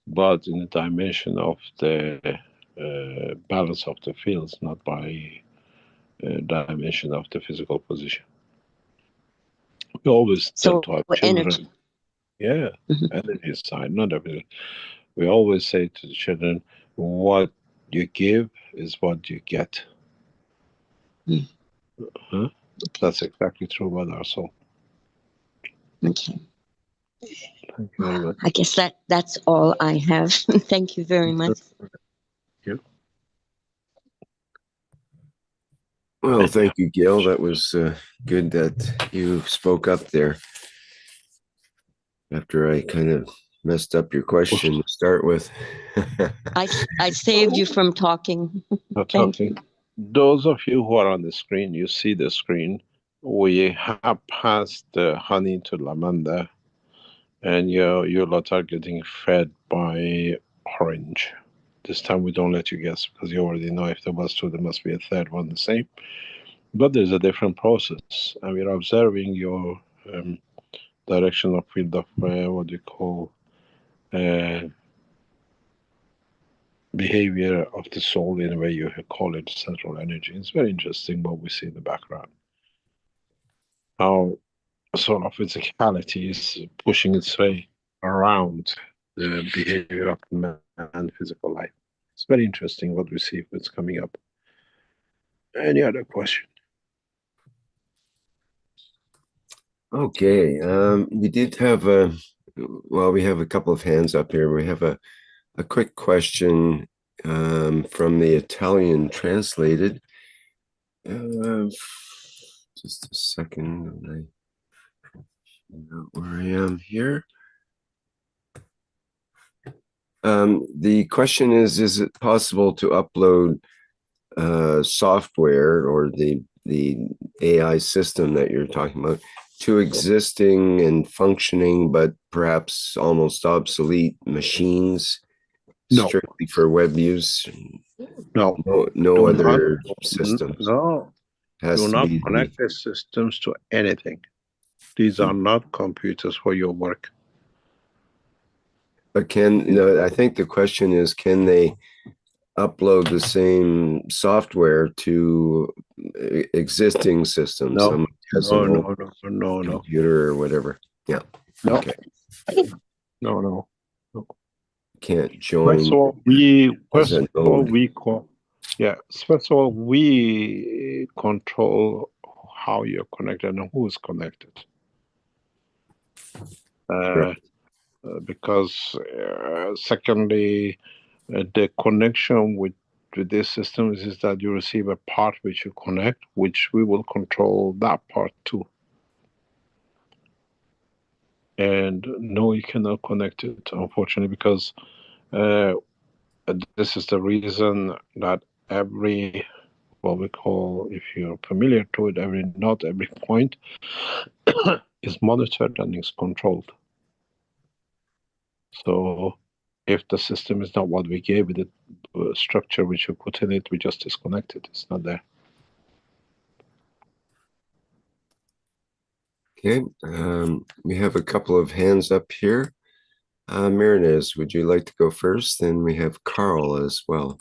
but in the dimension of the balance of the fields, not by dimension of the physical position. We always tell to our children, energy. Yeah, energy side, not everything. We always say to the children, what you give is what you get. That's exactly true about our soul. Okay. Thank you very much. I guess that's all I have. Thank you very much. Thank you. Well, thank you, Gil. That was good that you spoke up there after I kind of messed up your question to start with. I saved you from talking. Thank you. Those of you who are on the screen, you see the screen. We have passed the honey to lavender, and your lot are getting fed by orange. This time we don't let you guess because you already know if there was two, there must be a third one the same. But there's a different process, and we're observing your direction of field of what you call behavior of the soul, in a way you call it central energy. It's very interesting what we see in the background. How sort of physicality is pushing its way around the behavior of the man and physical life. It's very interesting what we see what's coming up. Any other question? Okay, we did have we have a couple of hands up here. We have a quick question from the Italian translated. Just a second, when I figure out where I am here. The question is it possible to upload software or the AI system that you're talking about to existing and functioning, but perhaps almost obsolete machines, strictly for web use? No other systems. No, do not connect the systems to anything. These are not computers for your work. But I think the question is, can they upload the same software to existing systems? No, no, computer or whatever. Yeah. No. Okay. No. Can't join. First of all, we control how you're connected and who is connected. Because secondly, the connection with this system is that you receive a part which you connect, which we will control that part too. And no, you cannot connect it, unfortunately, because this is the reason that every, what we call, if you're familiar to it, not every point is monitored and is controlled. So if the system is not what we gave it, the structure which you put in it, we just disconnect it. It's not there. Okay, we have a couple of hands up here. Marinez, would you like to go first? Then we have Carl as well.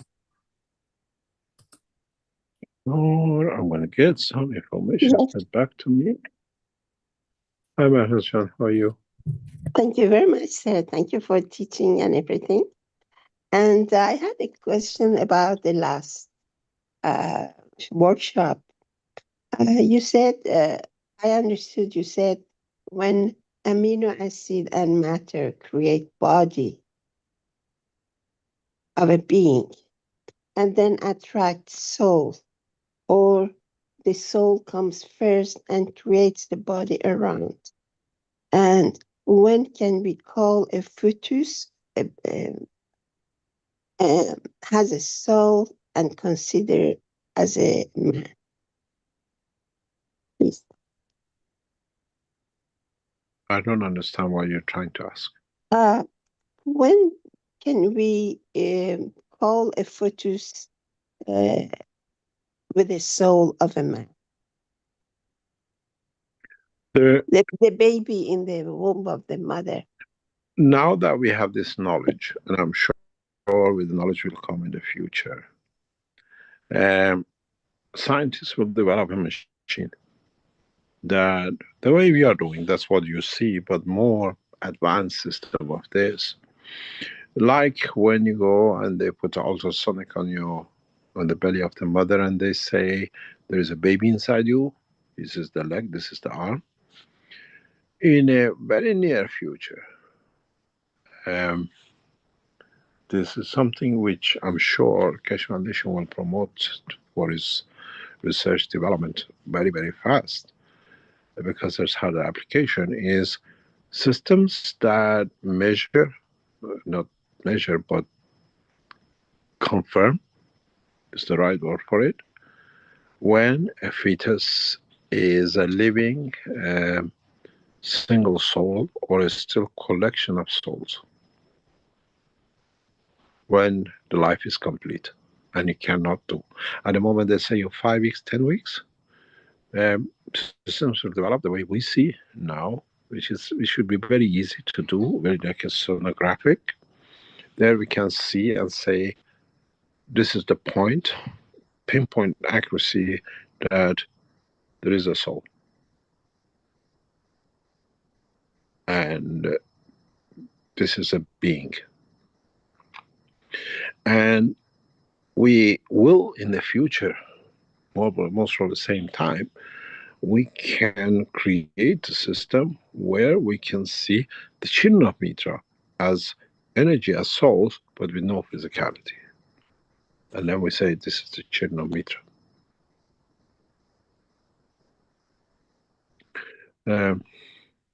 Oh, I'm going to get some information sent back to me. Hi, Mehran, how are you? Thank you very much, sir. Thank you for teaching and everything. And I had a question about the last workshop. You said, I understood you said when amino acid and matter create body of a being and then attract soul, or the soul comes first and creates the body around. And when can we call a fetus has a soul and consider as a man? Please. I don't understand what you're trying to ask. When can we call a fetus with the soul of a man? The baby in the womb of the mother. Now that we have this knowledge, and I'm sure with the knowledge will come in the future, scientists will develop a machine that the way we are doing, that's what you see, but more advanced system of this. Like when you go and they put ultrasonic on the belly of the mother and they say there is a baby inside you, this is the leg, this is the arm. In a very near future, this is something which I'm sure Keshe Foundation will promote for its research development very, very fast, because there's harder application is systems that measure, not measure, but confirm is the right word for it, when a fetus is a living single soul or a still collection of souls, when the life is complete and you cannot do. At the moment they say you 5 weeks, 10 weeks, systems will develop the way we see now, which should be very easy to do, very like a sonographic. There we can see and say, this is the point, pinpoint accuracy that there is a soul. And this is a being. And we will in the future, most for the same time, we can create a system where we can see the children of Mitra as energy, as souls, but with no physicality. And then we say this is the children of Mitra.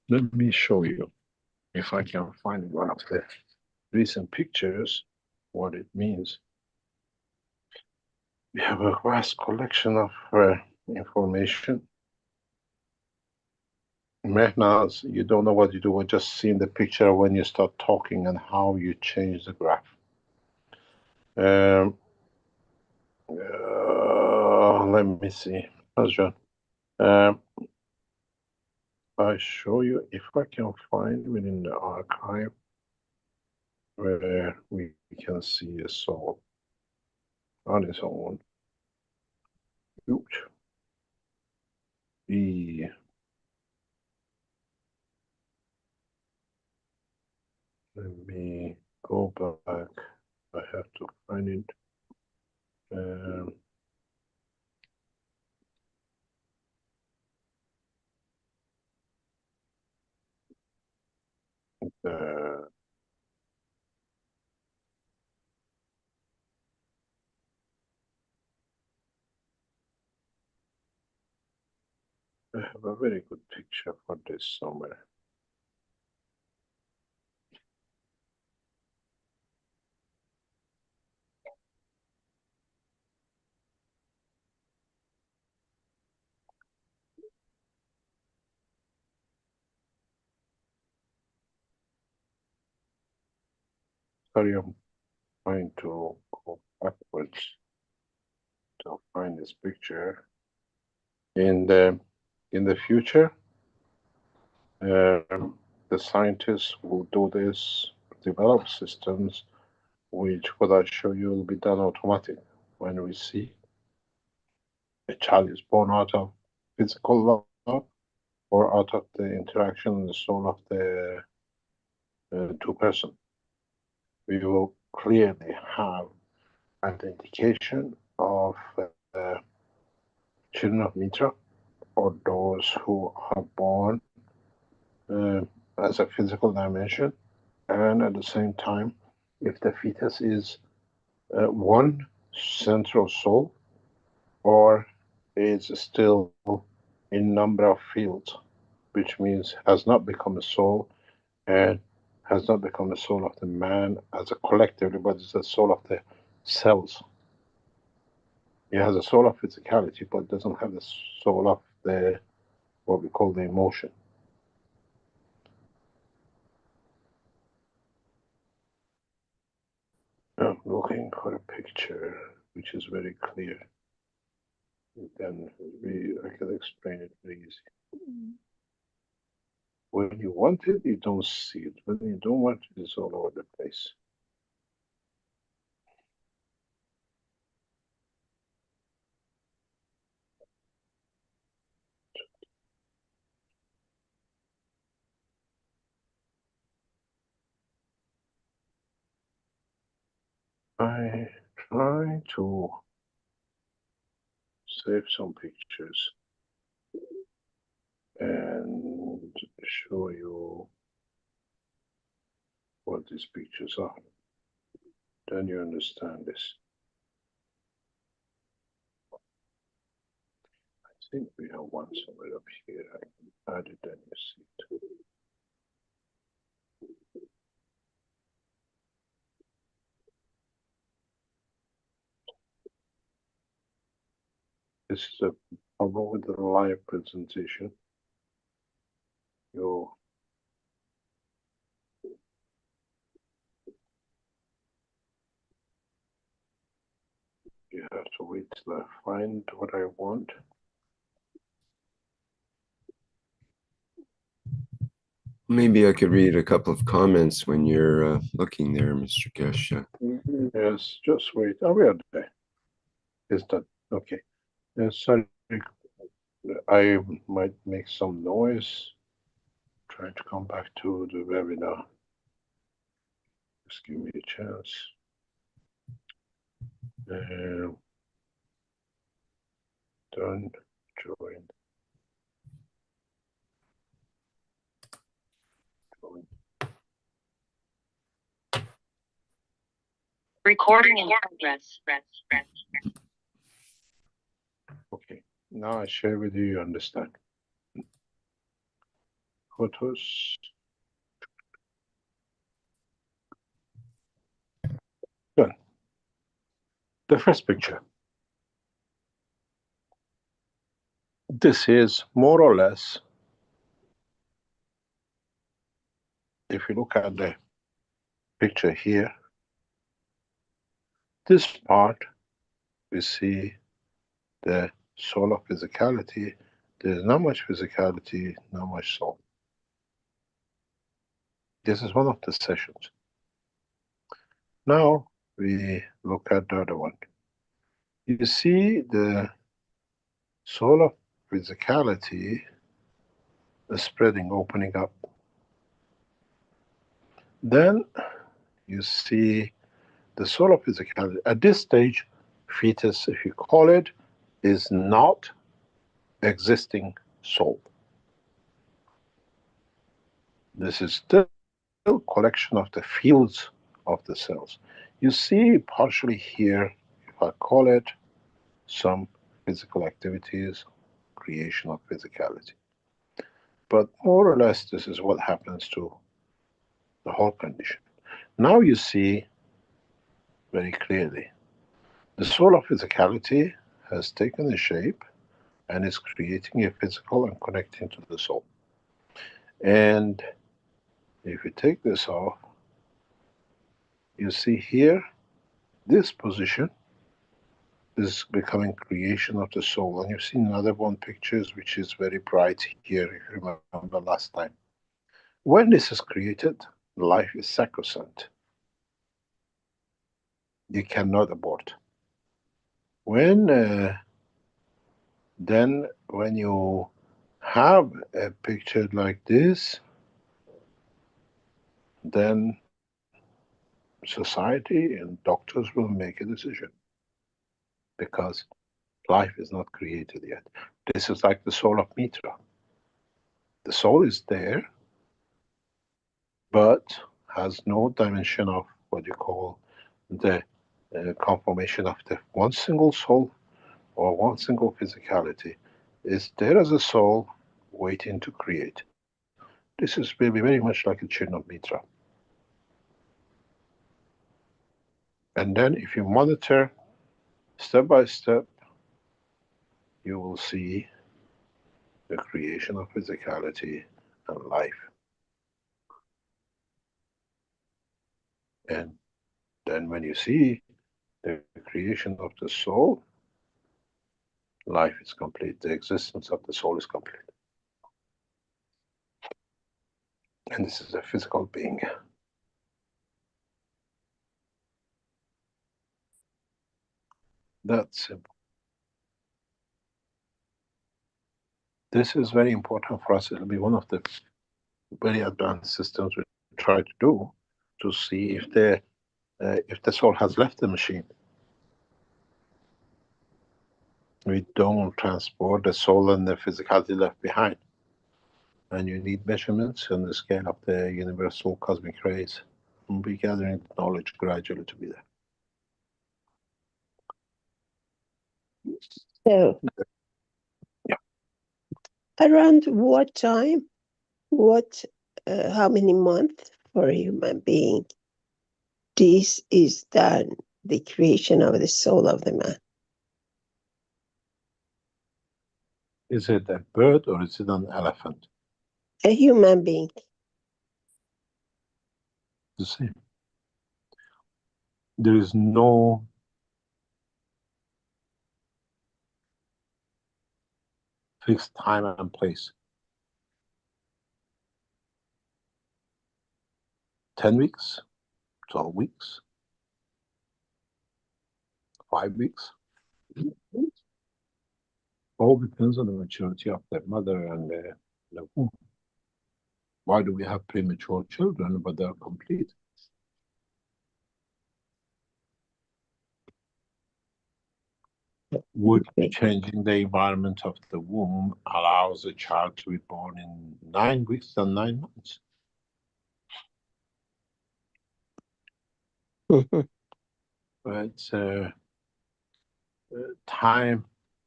Let me show you, if I can find one of the recent pictures, what it means. We have a vast collection of information. Mehnaz, you don't know what you do, we're just seeing the picture when you start talking and how you change the graph. Let me see. Azra. I show you if I can find within the archive where we can see a soul on its own. Huge. Let me go back. I have to find it. I have a very good picture for this somewhere. Sorry, I'm trying to go backwards to find this picture. In the future, The scientists who do this develop systems which, what I show you, will be done automatic. When we see a child is born out of physical love or out of the interaction in the soul of the two persons, we will clearly have an indication of children of Mitra or those who are born as a physical dimension, and at the same time, if the fetus is one central soul or is still in number of fields, which means has not become a soul and has not become the soul of the man as a collective, but it's the soul of the cells. It has a soul of physicality, but doesn't have the soul of the what we call the emotion. I'm looking for a picture which is very clear. Then I can explain it very easy. When you want it, you don't see it. When you don't want it, it's all over the place. I try to save some pictures and show you what these pictures are. Then you understand this. I think we have one somewhere up here. I can add it, then you see it. This is a problem with the live presentation. You have to wait till I find what I want. Maybe I could read a couple of comments when you're looking there, Mr. Keshe. Yes, just wait. Oh, we are there. Is that okay? Sorry, I might make some noise. Trying to come back to the webinar. Just give me a chance. Done. Join. Recording in progress. Okay, now I share with you, you understand. Photos. Done. The first picture. This is more or less, if you look at the picture here, this part, we see the soul of physicality. There's not much physicality, not much soul. This is one of the sessions. Now we look at the other one. You see the soul of physicality is spreading, opening up. Then you see the soul of physicality. At this stage, fetus, if you call it, is not existing soul. This is still collection of the fields of the cells. You see partially here, if I call it, some physical activities, creation of physicality. But more or less, this is what happens to the whole condition. Now you see very clearly, the soul of physicality has taken a shape and is creating a physical and connecting to the soul. And if you take this off, you see here, this position is becoming creation of the soul. And you've seen another one pictures, which is very bright here, if you remember last time. When this is created, life is sacrosanct. You cannot abort. Then when you have a picture like this, then society and doctors will make a decision, because life is not created yet. This is like the soul of Mitra. The soul is there, but has no dimension of what you call the conformation of the one single soul or one single physicality. Is there as a soul waiting to create. This is very much like a chain of Mitra. And then if you monitor step by step, you will see the creation of physicality and life. And then when you see the creation of the soul, life is complete. The existence of the soul is complete. And this is a physical being. That's simple. This is very important for us. It'll be one of the very advanced systems we try to do, to see if the soul has left the machine. We don't transport the soul and the physicality left behind. And you need measurements on the scale of the universal cosmic rays. We'll be gathering knowledge gradually to be there. So, yeah. Around what time, how many months for a human being, this is done, the creation of the soul of the man? Is it a bird or is it an elephant? A human being. The same. There is no fixed time and place. 10 weeks, 12 weeks, 5 weeks. All depends on the maturity of the mother and the womb. Why do we have premature children, but they're complete? Would changing the environment of the womb allows a child to be born in 9 weeks and 9 months? But time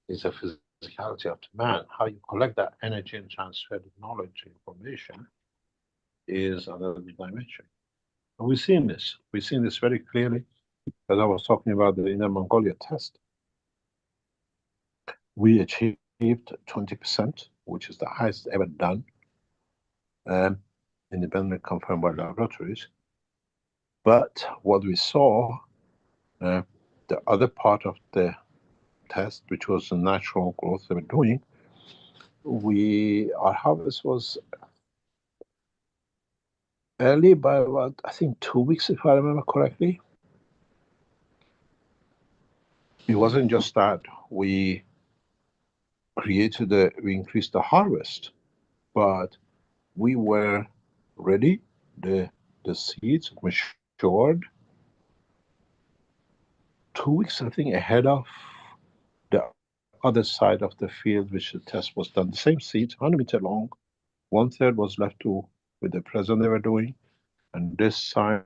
is a physicality of the man. How you collect that energy and transfer the knowledge, information, is another dimension. And we've seen this. We've seen this very clearly, as I was talking about the Inner Mongolia test. We achieved 20%, which is the highest ever done, independently confirmed by laboratories. But what we saw, the other part of the test, which was the natural growth they were doing, our harvest was early by about, I think, 2 weeks, if I remember correctly. It wasn't just that we increased the harvest, but we were ready. The seeds matured 2 weeks, I think, ahead of the other side of the field, which the test was done. The same seeds, 100 meter long, 1/3 was left with the present they were doing, and this side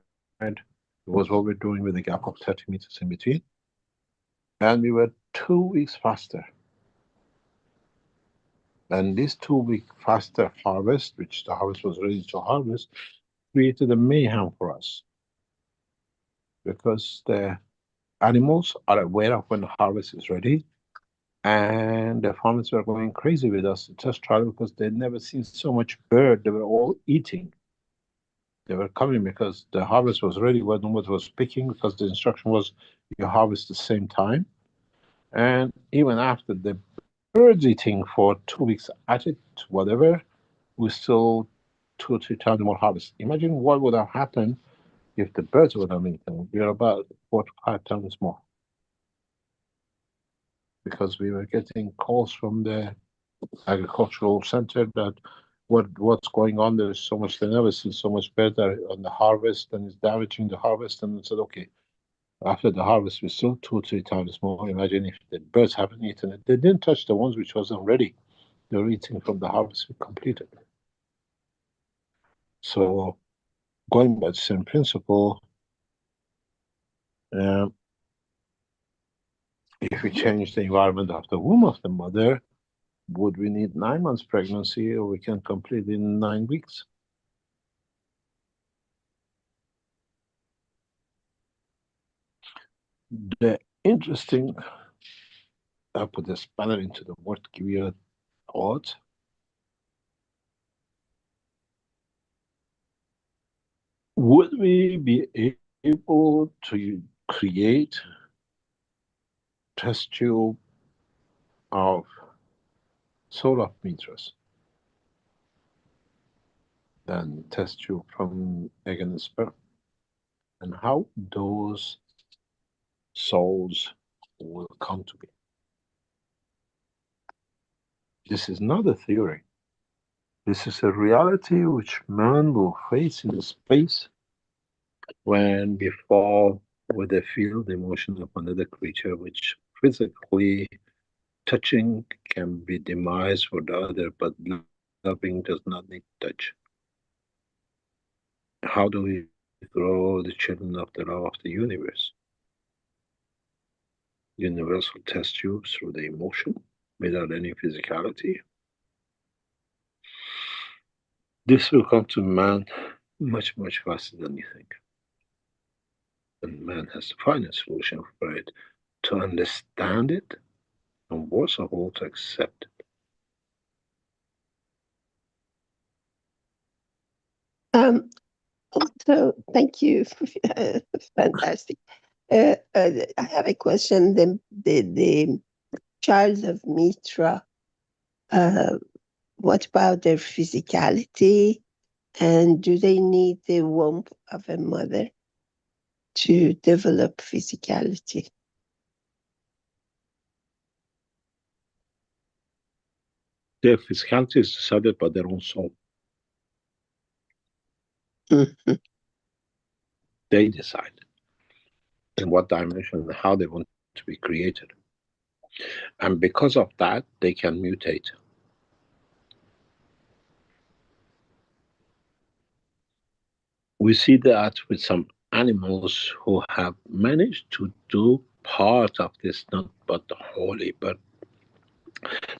was what we're doing with a gap of 30 meters in between. And we were 2 weeks faster. And this 2 week faster harvest, which the harvest was ready to harvest, created a mayhem for us. Because the animals are aware of when the harvest is ready. And the farmers were going crazy with us to test trial, because they'd never seen so much bird. They were all eating. They were coming because the harvest was ready when nobody was picking, because the instruction was you harvest the same time. And even after the birds eating for 2 weeks at it, whatever, we still 2 or 3 times more harvest. Imagine what would have happened if the birds would have been eaten. We are about 4 to 5 times more. Because we were getting calls from the agricultural center that what's going on, there's so much, they never seen so much better on the harvest and it's damaging the harvest. And I said, okay, after the harvest, we still 2 or 3 times more. Imagine if the birds haven't eaten it. They didn't touch the ones which wasn't ready. They were eating from the harvest we completed. So going by the same principle, if we change the environment of the womb of the mother, would we need 9 months pregnancy or we can complete in 9 weeks? The interesting, I put a spanner into the word, give you a thought. Would we be able to create test tube of solar meters than test tube from egg and sperm? And how those souls will come to be? This is not a theory. This is a reality which man will face in space when we fall with a field emotion of another creature, which physically touching can be demise for the other, but loving does not need touch. How do we grow the children of the law of the universe? Universal test tubes through the emotion without any physicality. This will come to man much, much faster than you think. And man has to find a solution for it, to understand it, and worst of all, to accept it. Also, thank you. Fantastic. I have a question. The child of Mitra, what about their physicality? And do they need the womb of a mother to develop physicality? Their physicality is decided by their own soul. Mm-hmm. They decide in what dimension and how they want to be created. And because of that, they can mutate. We see that with some animals who have managed to do part of this, not but the wholly, but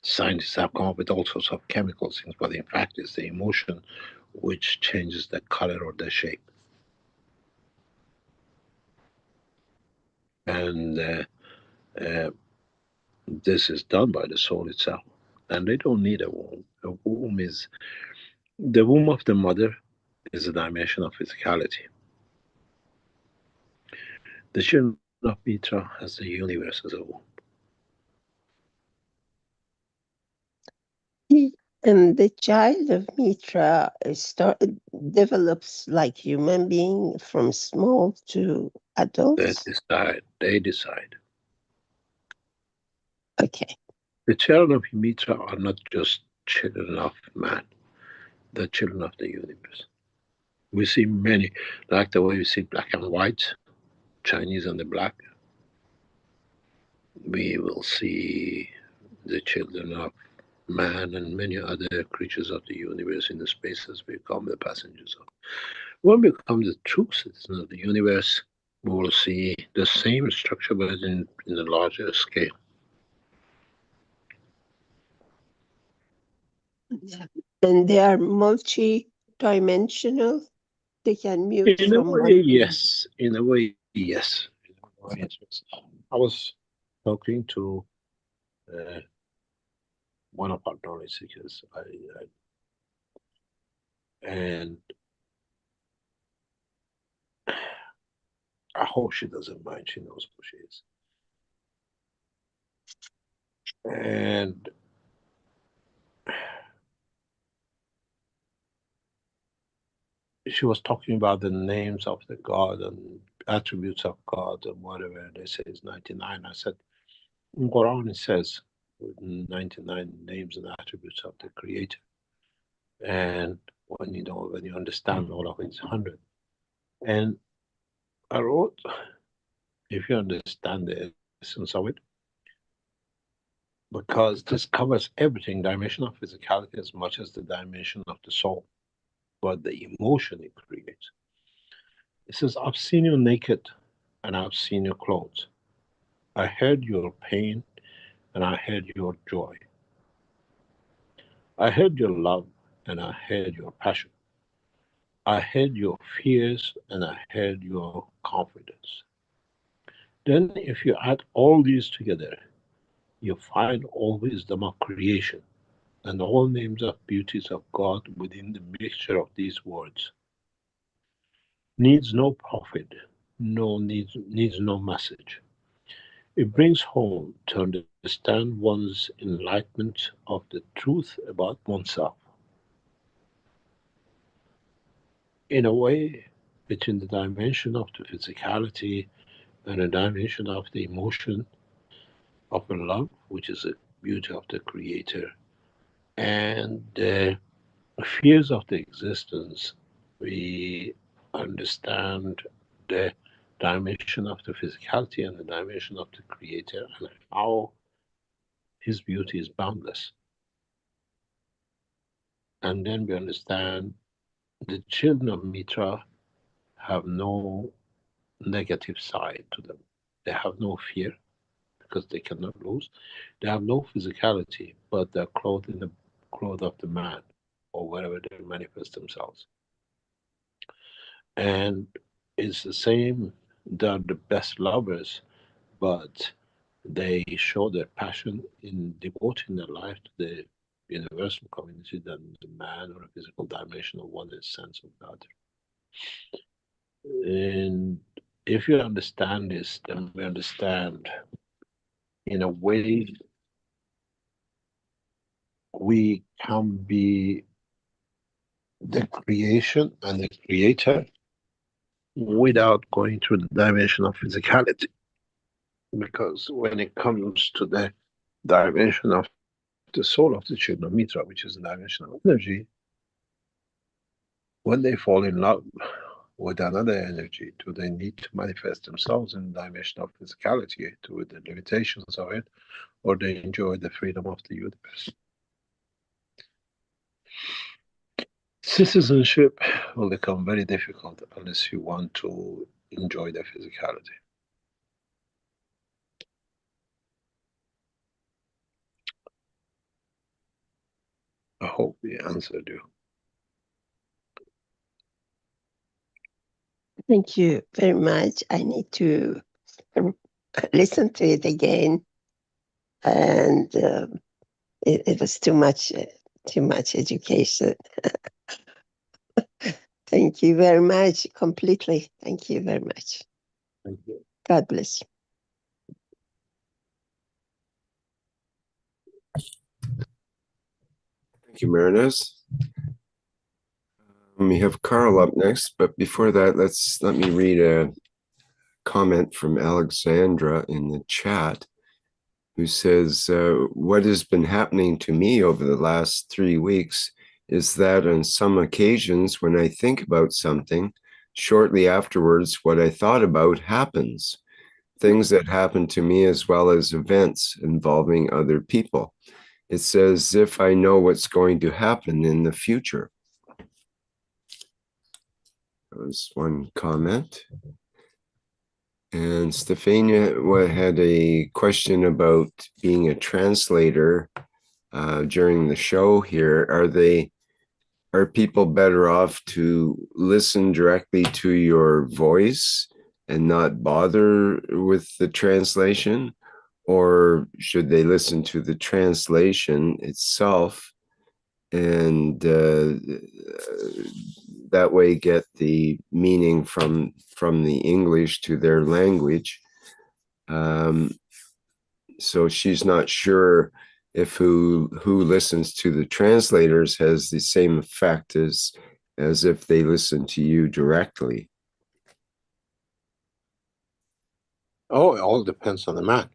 scientists have come up with all sorts of chemical things, but in fact it's the emotion which changes the color or the shape. And this is done by the soul itself. And they don't need a womb. A womb is, the womb of the mother is a dimension of physicality. The children of Mitra has the universe as a womb. And the child of Mitra develops like human being from small to adults? They decide. Okay. The children of Mitra are not just children of man, they're children of the universe. We see many, like the way we see black and white, Chinese and the black. We will see the children of man and many other creatures of the universe in the spaces we become the passengers of. When we become the true citizens of the universe, we will see the same structure but in a larger scale. Yeah. And they are multi-dimensional. They can mute In a from way, one. yes. In a way, yes. I was talking to one of our knowledge seekers, and I hope she doesn't mind. She knows who she is. And she was talking about the names of the God and attributes of God and whatever. They say it's 99. I said, in Quran it says 99 names and attributes of the Creator. And when you understand all of it, it's 100. And I wrote, if you understand the essence of it, because this covers everything, dimension of physicality as much as the dimension of the soul, but the emotion it creates. It says, I've seen you naked and I've seen your clothes. I heard your pain and I heard your joy. I heard your love and I heard your passion. I heard your fears and I heard your confidence. Then if you add all these together, you find all wisdom of creation and all names of beauties of God within the mixture of these words. Needs no prophet, needs no message. It brings home to understand one's enlightenment of the truth about oneself. In a way, between the dimension of the physicality and the dimension of the emotion of the love, which is the beauty of the Creator, and the fears of the existence, we understand the dimension of the physicality and the dimension of the Creator and how His beauty is boundless. And then we understand the children of Mitra have no negative side to them. They have no fear because they cannot lose. They have no physicality, but they're clothed in the cloth of the man or wherever they manifest themselves. And it's the same, they're the best lovers, but they show their passion in devoting their life to the universal community than the man or a physical dimension of one is sense of the other. And if you understand this, then we understand in a way we can be the creation and the creator without going through the dimension of physicality. Because when it comes to the dimension of the soul of the children of Mitra, which is the dimension of energy, when they fall in love with another energy, do they need to manifest themselves in the dimension of physicality to the limitations of it, or they enjoy the freedom of the universe? Citizenship will become very difficult unless you want to enjoy the physicality. I hope we answered you. Thank you very much. I need to listen to it again, and it was too much education. Thank you very much. Completely. Thank you very much. Thank you. God bless you. Thank you, Marinez. We have Carl up next, but before that, let me read a comment from Alexandra in the chat, who says, what has been happening to me over the last 3 weeks is that on some occasions when I think about something, shortly afterwards, what I thought about happens. Things that happen to me as well as events involving other people. It's as if I know what's going to happen in the future. That was one comment. And Stefania had a question about being a translator during the show here. Are people better off to listen directly to your voice and not bother with the translation? Or should they listen to the translation itself and that way get the meaning from the English to their language? So she's not sure if who listens to the translators has the same effect as as if they listen to you directly? Oh, it all depends on the man.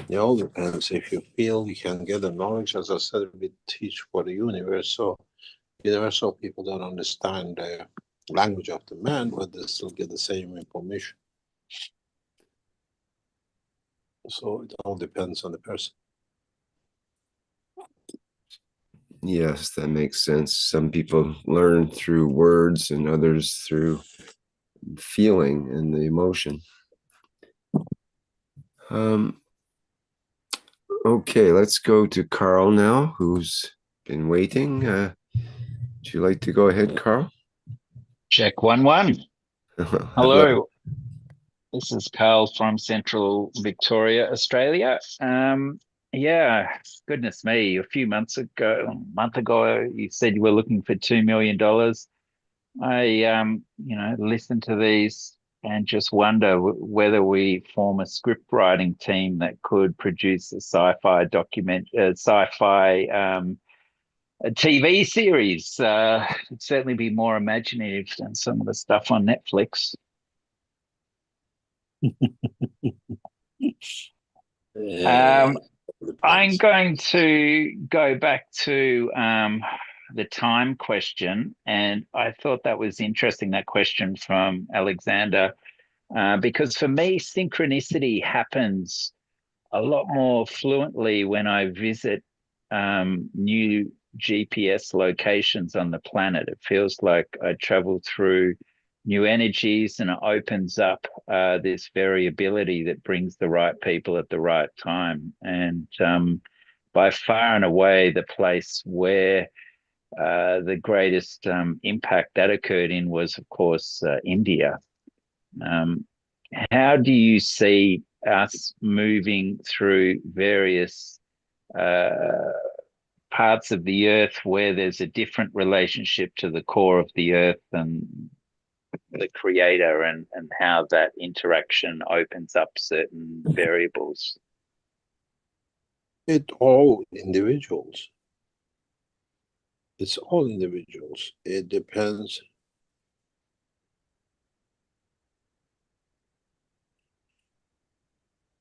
It all depends. If you feel you can get the knowledge, as I said, we teach for the universe. So universal people don't understand the language of the man, but they still get the same information. So it all depends on the person. Yes, that makes sense. Some people learn through words and others through feeling and the emotion. Okay, let's go to Carl now, who's been waiting. Would you like to go ahead, Carl? Check 1-1. Hello. Hello. This is Carl from Central Victoria, Australia. Yeah, goodness me, a month ago, you said you were looking for $2 million. I listen to these and just wonder whether we form a script writing team that could produce a sci-fi a TV series. It'd certainly be more imaginative than some of the stuff on Netflix. I'm going to go back to the time question, and I thought that was interesting, that question from Alexander, because for me, synchronicity happens a lot more fluently when I visit new GPS locations on the planet. It feels like I travel through new energies, and it opens up this variability that brings the right people at the right time. And by far and away, the place where the greatest impact that occurred in was, of course, India. How do you see us moving through various parts of the earth where there's a different relationship to the core of the earth and the creator, and how that interaction opens up certain variables? It's all individuals. It's all individuals. It depends.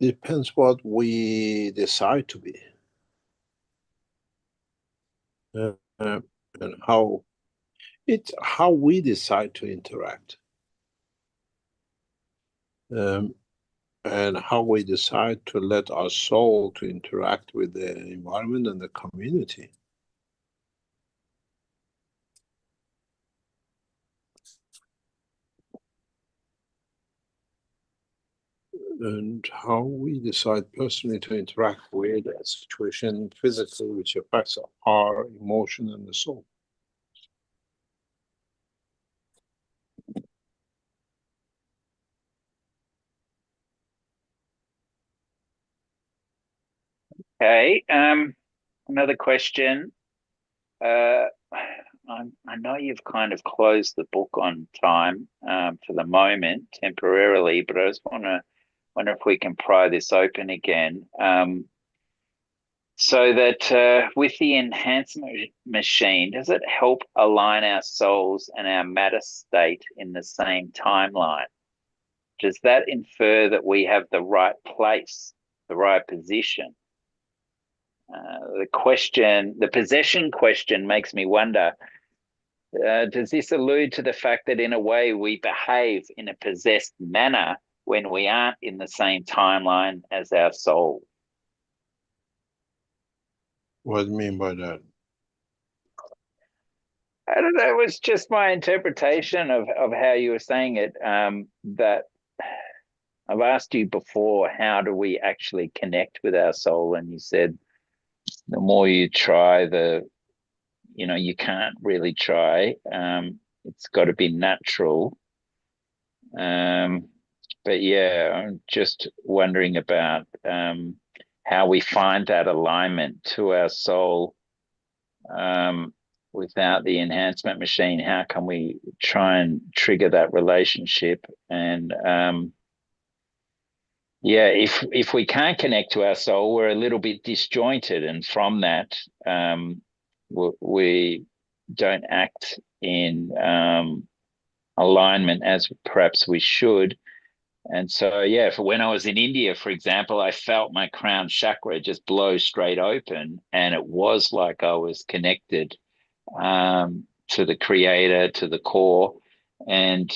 It depends what we decide to be. And how we decide to interact, and how we decide to let our soul to interact with the environment and the community. And how we decide personally to interact with a situation physically, which affects our emotion and the soul. Okay. Another question. I know you've kind of closed the book on time for the moment, temporarily, but I just wonder if we can pry this open again. So that with the enhancement machine, does it help align our souls and our matter state in the same timeline? Does that infer that we have the right place, the right position? The possession question makes me wonder, does this allude to the fact that in a way we behave in a possessed manner when we aren't in the same timeline as our soul? What do you mean by that? I don't know. It was just my interpretation of how you were saying it. That I've asked you before, how do we actually connect with our soul? And you said the more you try, you can't really try. It's got to be natural. But yeah, I'm just wondering about how we find that alignment to our soul without the enhancement machine. How can we try and trigger that relationship? And if we can't connect to our soul, we're a little bit disjointed, and from that, we don't act in alignment as perhaps we should. And so, yeah, for when I was in India, for example, I felt my crown chakra just blow straight open, and it was like I was connected to the creator, to the core. And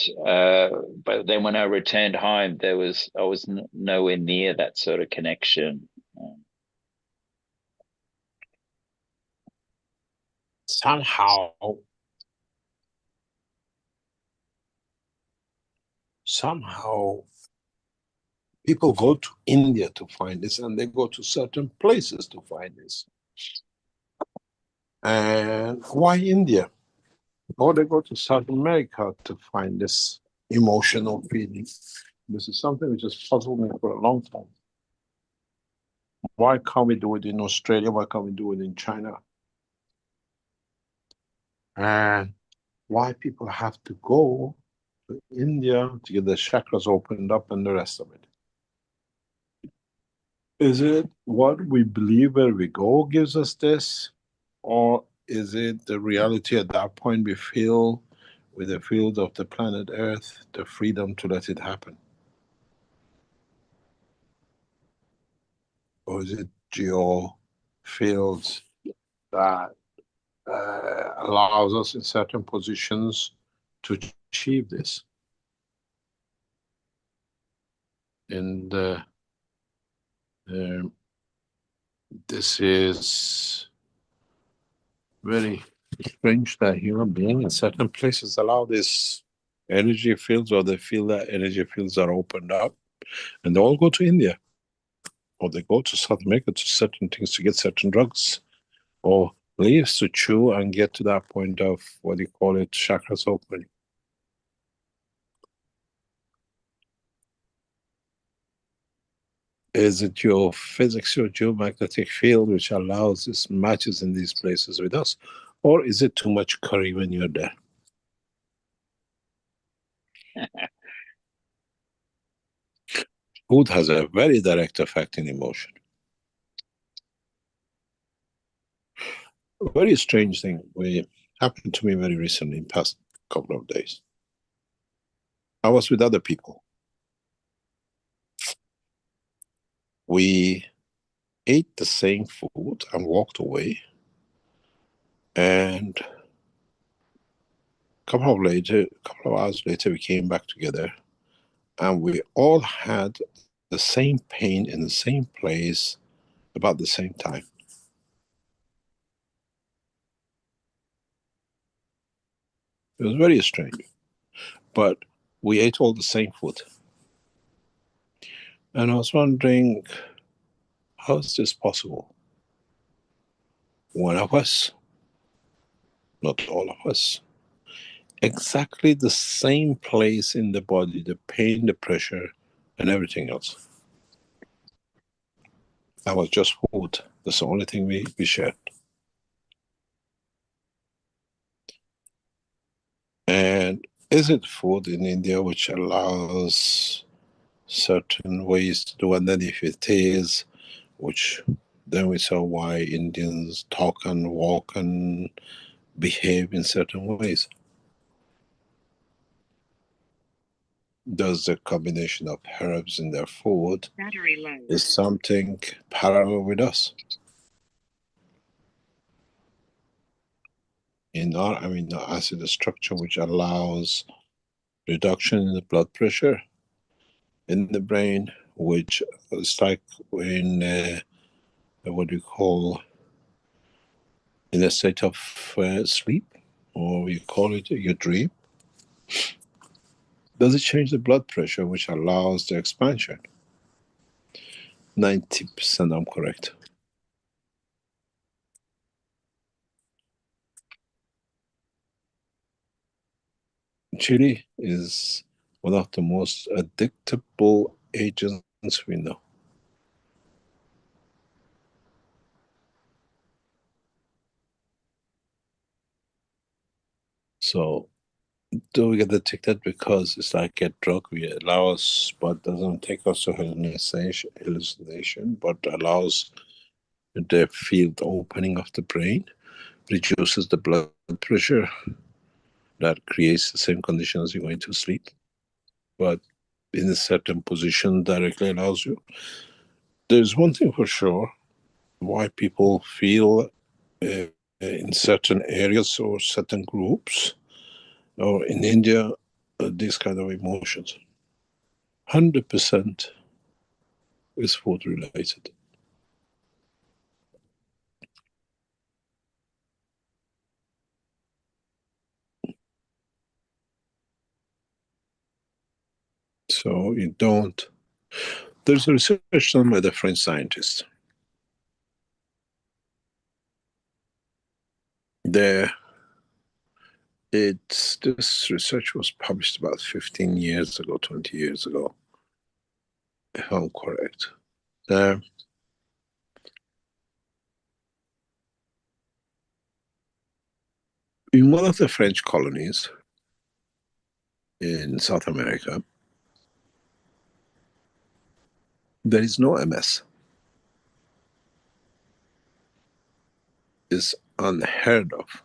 but then when I returned home, I was nowhere near that sort of connection. Somehow people go to India to find this, and they go to certain places to find this. And why India? Or they go to South America to find this emotional feeling. This is something which has puzzled me for a long time. Why can't we do it in Australia? Why can't we do it in China? And why people have to go to India to get the chakras opened up and the rest of it. Is it what we believe where we go gives us this? Or is it the reality at that point we feel with the field of the planet Earth, the freedom to let it happen? Or is it geo fields that allows us in certain positions to achieve this? And this is very strange that human beings in certain places allow this energy fields, or they feel that energy fields are opened up, and they all go to India, or they go to South America to certain things to get certain drugs, or leaves to chew and get to that point of, what do you call it, chakras opening. Is it your physics, your geomagnetic field, which allows this matches in these places with us? Or is it too much curry when you're there? Food has a very direct effect in emotion. A very strange thing happened to me very recently, in the past couple of days. I was with other people. We ate the same food and walked away. And a couple of hours later, we came back together, and we all had the same pain in the same place about the same time. It was very strange. But we ate all the same food. And I was wondering, how is this possible? One of us, not all of us, exactly the same place in the body, the pain, the pressure, and everything else. That was just food. That's the only thing we shared. And is it food in India which allows certain ways to do? And then if it is, which then we saw why Indians talk and walk and behave in certain ways. Does the combination of herbs in their food is something parallel with us? In our amino acid structure, which allows reduction in the blood pressure in the brain, which is like in what we call in a state of sleep, or we call it your dream. Does it change the blood pressure, which allows the expansion? 90% I'm correct. Chili is one of the most addictable agents we know. So, do we get addicted because it's like a drug? We allow us, but doesn't take us to hallucination, but allows the field opening of the brain? reduces the blood pressure, that creates the same condition as you're going to sleep, but in a certain position directly allows you. There's one thing for sure, why people feel in certain areas or certain groups, or in India, these kind of emotions. 100% is food related. So you don't. There's a research done by the French scientists. This research was published about 15 years ago, 20 years ago, if I'm correct. In one of the French colonies in South America, there is no MS. It's unheard of.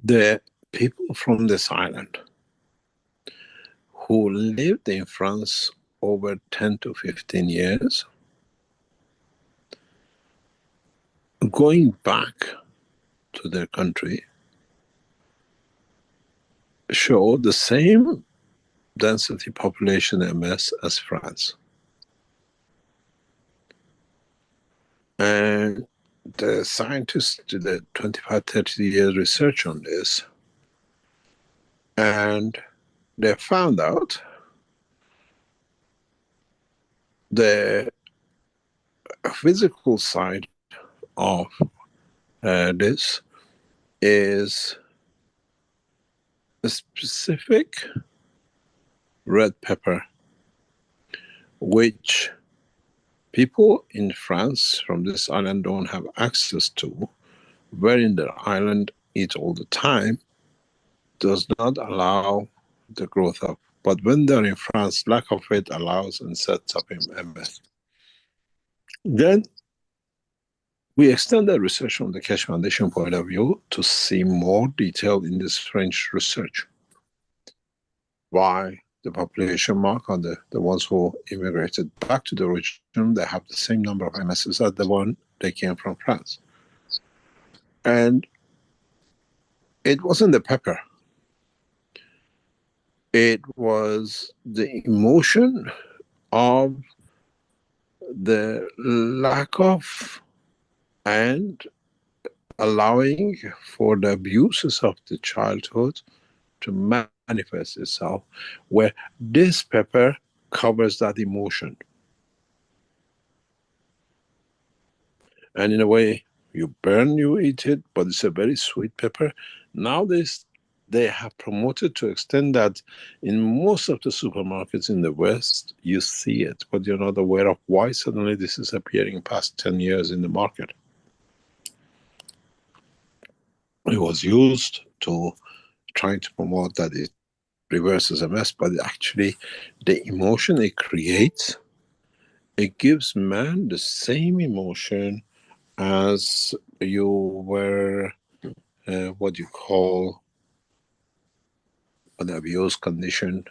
The people from this island who lived in France over 10 to 15 years, going back to their country, show the same density population MS as France. And the scientists did a 25, 30 years research on this, and they found out the physical side of this is a specific red pepper which people in France from this island don't have access to, wherein their island eat all the time, does not allow the growth of. But when they're in France, lack of it allows and sets up MS. Then we extend the research from the Keshe Foundation point of view to see more detail in this French research. Why the population mark on the ones who immigrated back to the origin, they have the same number of MSs as the one they came from France. And it wasn't the pepper. It was the emotion of the lack of and allowing for the abuses of the childhood to manifest itself, where this pepper covers that emotion. And in a way, you burn, you eat it, but it's a very sweet pepper. Nowadays, they have promoted to extend that in most of the supermarkets in the West, you see it, but you're not aware of why suddenly this is appearing past 10 years in the market. It was used to trying to promote that it reverses MS, but actually the emotion it creates, it gives man the same emotion as you were, what you call an abuse condition,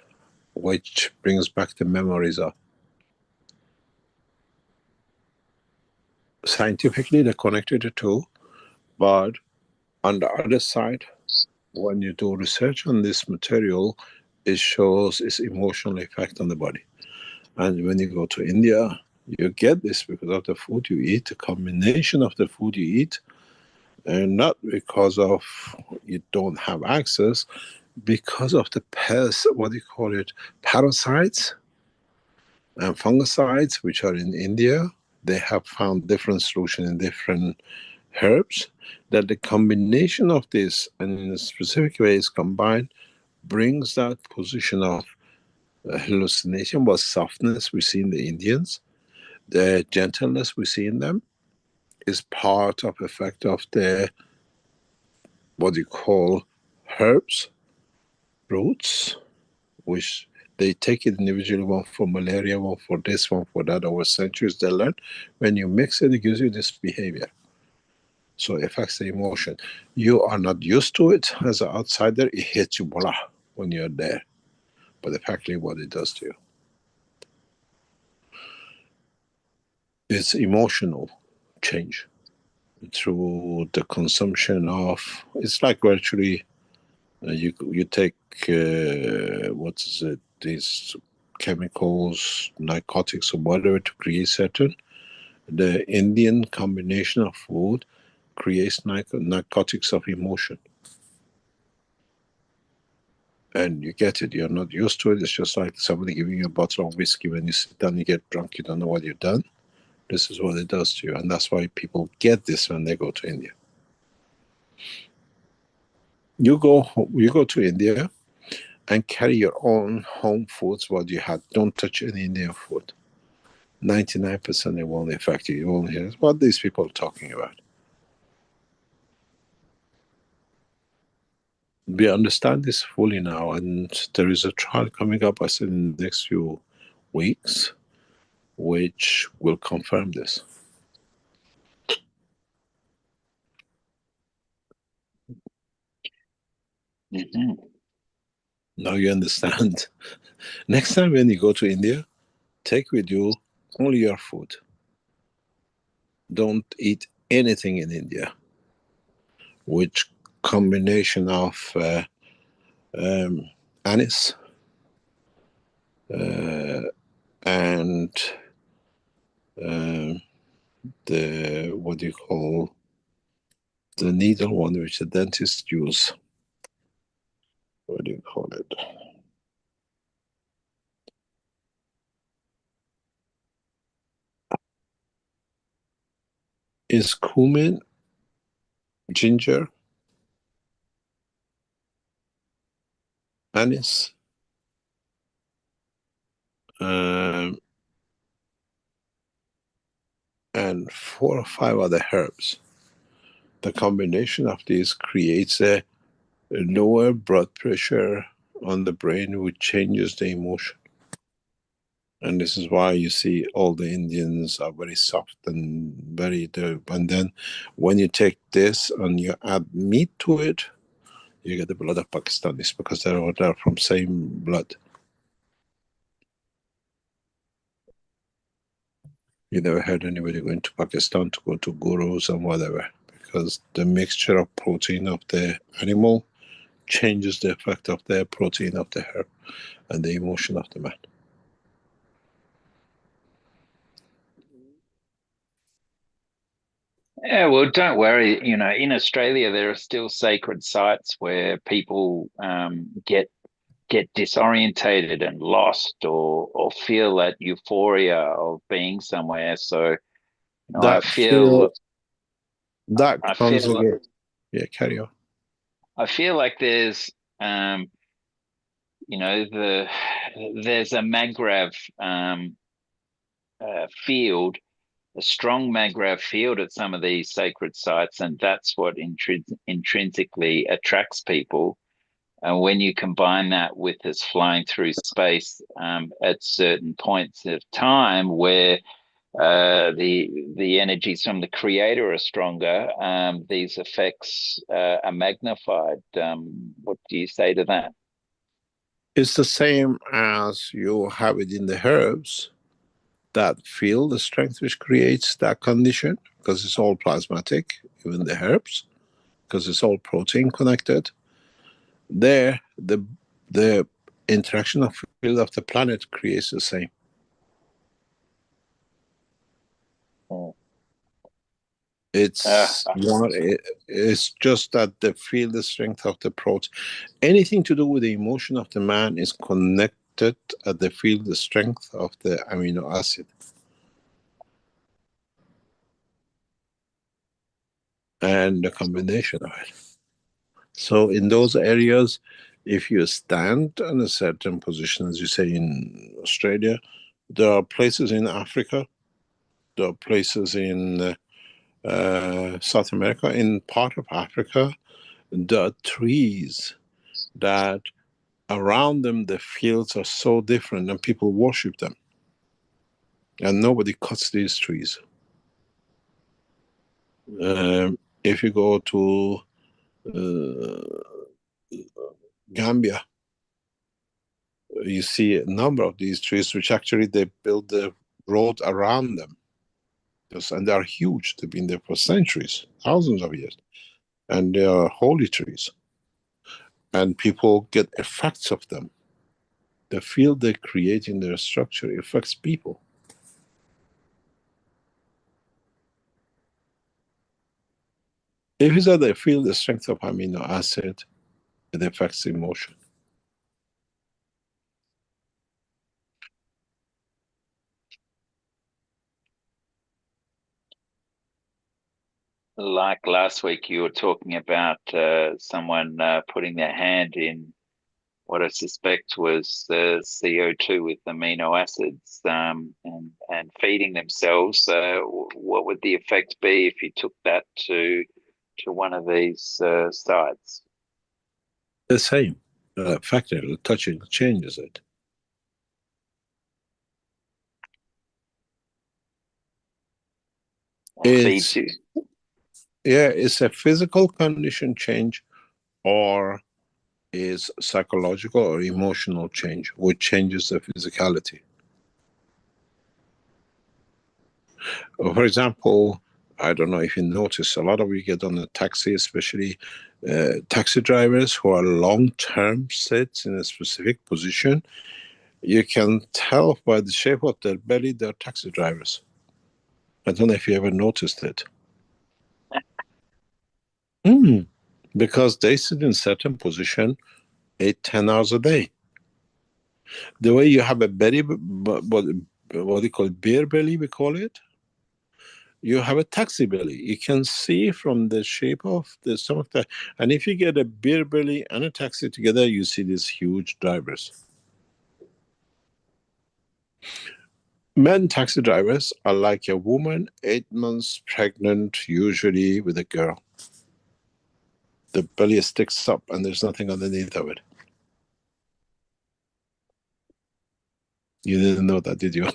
which brings back the memories of. Scientifically, they're connected the two, but on the other side, when you do research on this material, it shows its emotional effect on the body. And when you go to India, you get this because of the food you eat, the combination of the food you eat, and not because of you don't have access, because of the parasites and fungicides which are in India. They have found different solutions in different herbs, that the combination of this and in a specific way is combined, brings that position of hallucination, but softness we see in the Indians, the gentleness we see in them, is part of effect of the what you call herbs, roots, which They take it individually, one for malaria, one for this, one for that. Over centuries, they learn. When you mix it, it gives you this behavior. So it affects the emotion. You are not used to it as an outsider. It hits you, voila, when you're there. But effectively, what it does to you, it's emotional change through the consumption of. It's like virtually, you take what is it? These chemicals, narcotics, or whatever to create certain. The Indian combination of food creates narcotics of emotion. And you get it, you're not used to it. It's just like somebody giving you a bottle of whiskey. When you sit down, you get drunk, you don't know what you've done. This is what it does to you. And that's why people get this when they go to India. You go to India and carry your own home foods, what you had. Don't touch any Indian food. 99% it won't affect you. You won't hear what these people are talking about. We understand this fully now, and there is a trial coming up, I said, in the next few weeks, which will confirm this. Mm-hmm. Now you understand. Next time when you go to India, take with you only your food. Don't eat anything in India. Which combination of anise and the, what do you call, the needle one which the dentists use. What do you call it? Is cumin, ginger, anise, and 4 or 5 other herbs. The combination of these creates a lower blood pressure on the brain, which changes the emotion. And this is why you see all the Indians are very soft and very, and then when you take this and you add meat to it, you get the blood of Pakistanis, because they're from same blood. You never heard anybody going to Pakistan to go to gurus and whatever, because the mixture of protein of the animal changes the effect of the protein of the herb and the emotion of the man. Yeah, well, don't worry. You know, in Australia, there are still sacred sites where people get disorientated and lost, or feel that euphoria of being somewhere. So, you know, I feel Comes again. Yeah, carry on. I feel like there's you know, there's a Maghreb field, a strong Maghreb field at some of these sacred sites, and that's what intrinsically attracts people. And when you combine that with us flying through space at certain points of time where the energies from the creator are stronger, these effects are magnified. What do you say to that? It's the same as you have it in the herbs that feel the strength which creates that condition, because it's all plasmatic, even the herbs, because it's all protein connected. There, the interaction of field of the planet creates the same. It's it's just that they feel the strength of the protein. Anything to do with the emotion of the man is connected at the feel the strength of the amino acid. And the combination of it. So in those areas, if you stand in a certain position, as you say in Australia, there are places in Africa, there are places in South America, in part of Africa, there are trees that around them, the fields are so different and people worship them. And nobody cuts these trees. If you go to Gambia, you see a number of these trees, which actually they build the road around them. And they are huge. They've been there for centuries, thousands of years. And they are holy trees. And people get effects of them. The field they create in their structure affects people. If you say they feel the strength of amino acid, it affects emotion. Like last week, you were talking about someone putting their hand in what I suspect was CO2 with amino acids and feeding themselves. What would the effect be if you took that to one of these sites? The same factor, touching changes it. Feeds you. Yeah, it's a physical condition change or is psychological or emotional change, which changes the physicality. For example, I don't know if you notice, a lot of you get on a taxi, especially taxi drivers who are long-term sits in a specific position. You can tell by the shape of their belly they're taxi drivers. I don't know if you ever noticed it. Because they sit in certain position 8-10 hours a day. The way you have a belly, what do you call it, beer belly, we call it? You have a taxi belly. You can see from the shape of the stomach. And if you get a beer belly and a taxi together, you see these huge drivers. Men taxi drivers are like a woman 8 months pregnant, usually with a girl. The belly sticks up and there's nothing underneath of it. You didn't know that, did you?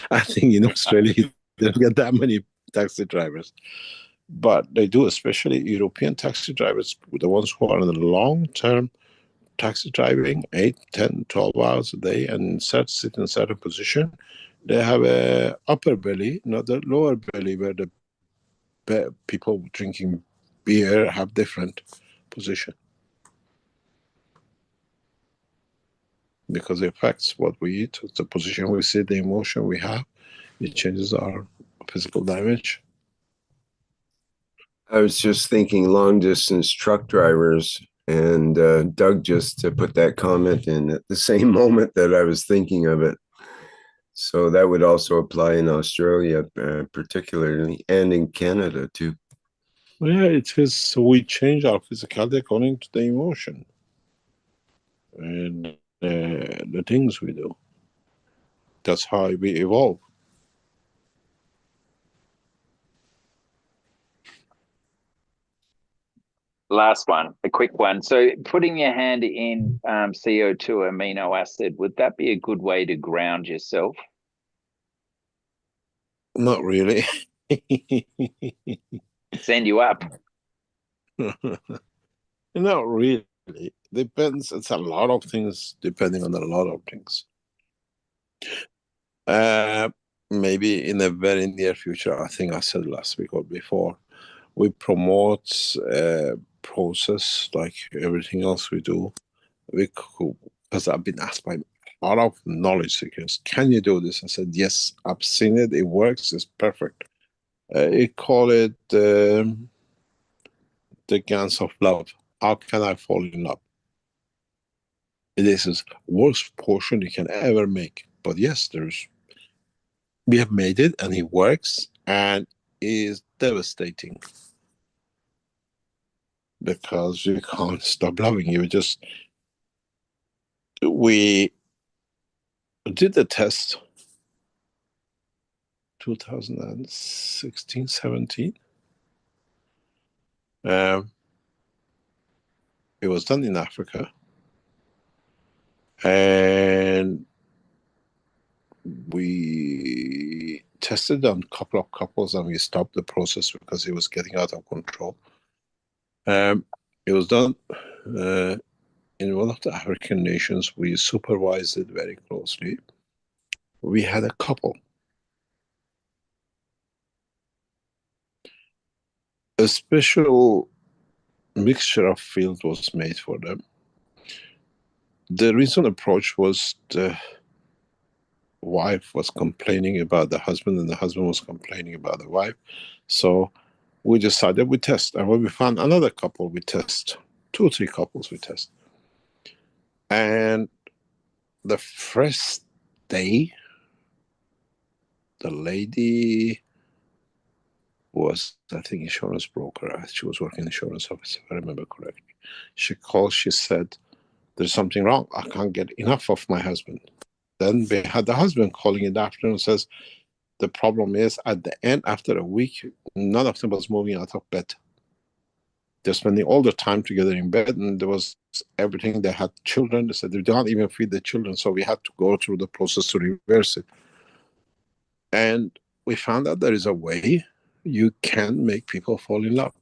I think in Australia, you don't get that many taxi drivers. But they do, especially European taxi drivers, the ones who are in the long-term taxi driving, 8, 10, 12 hours a day, and sit in a certain position. They have a upper belly, not the lower belly, where the people drinking beer have different position. Because it affects what we eat, the position we sit, the emotion we have, it changes our physical dimension. I was just thinking long distance truck drivers, and Doug just put that comment in at the same moment that I was thinking of it. So that would also apply in Australia, particularly, and in Canada too. Yeah, it is. So we change our physicality according to the emotion and the things we do. That's how we evolve. Last one, a quick one. So putting your hand in CO2 amino acid, would that be a good way to ground yourself? Not really. Send you up? Not really. Depends. It's a lot of things, depending on a lot of things. Maybe in the very near future, I think I said last week or before, we promote a process like everything else we do. Because I've been asked by a lot of knowledge seekers, can you do this? I said, yes, I've seen it. It works. It's perfect. You call it the guns of love. How can I fall in love? This is worst portion you can ever make. But yes, we have made it and it works and is devastating. Because you can't stop loving you. We did the test 2016, 17. It was done in Africa. And we tested on a couple of couples and we stopped the process because it was getting out of control. It was done in one of the African nations. We supervised it very closely. We had a couple. A special mixture of field was made for them. The recent approach was the wife was complaining about the husband and the husband was complaining about the wife. So we decided we test. And when we found another couple, we test. 2 or 3 couples we test. And the first day, the lady was, I think, insurance broker. She was working in insurance office, if I remember correctly. She called, she said, there's something wrong. I can't get enough of my husband. Then we had the husband calling in the afternoon and says, the problem is at the end, after a week, none of them was moving out of bed. They're spending all the time together in bed, and there was everything. They had children. They said they don't even feed the children, so we had to go through the process to reverse it. And we found out there is a way you can make people fall in love.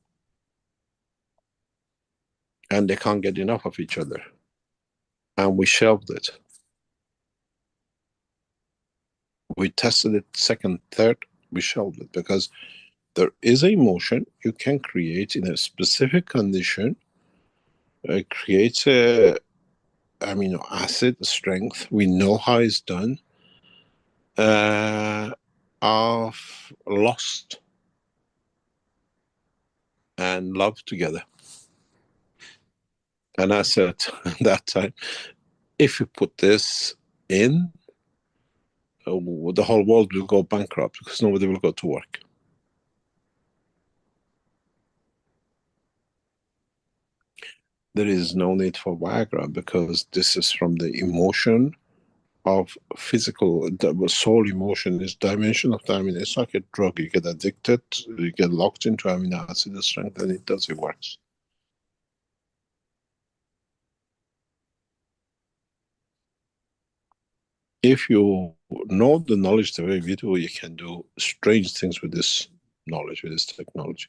And they can't get enough of each other. And we shelved it. We tested it second, third, we shelved it because there is an emotion you can create in a specific condition. It creates a amino acid strength. We know how it's done. Of lust and love together. And I said at that time, if you put this in, the whole world will go bankrupt because nobody will go to work. There is no need for Viagra because this is from the emotion of physical, the soul emotion, this dimension of the amino. It's like a drug. You get addicted, you get locked into amino acid strength, and it does, it works. If you know the knowledge the way we do, you can do strange things with this knowledge, with this technology.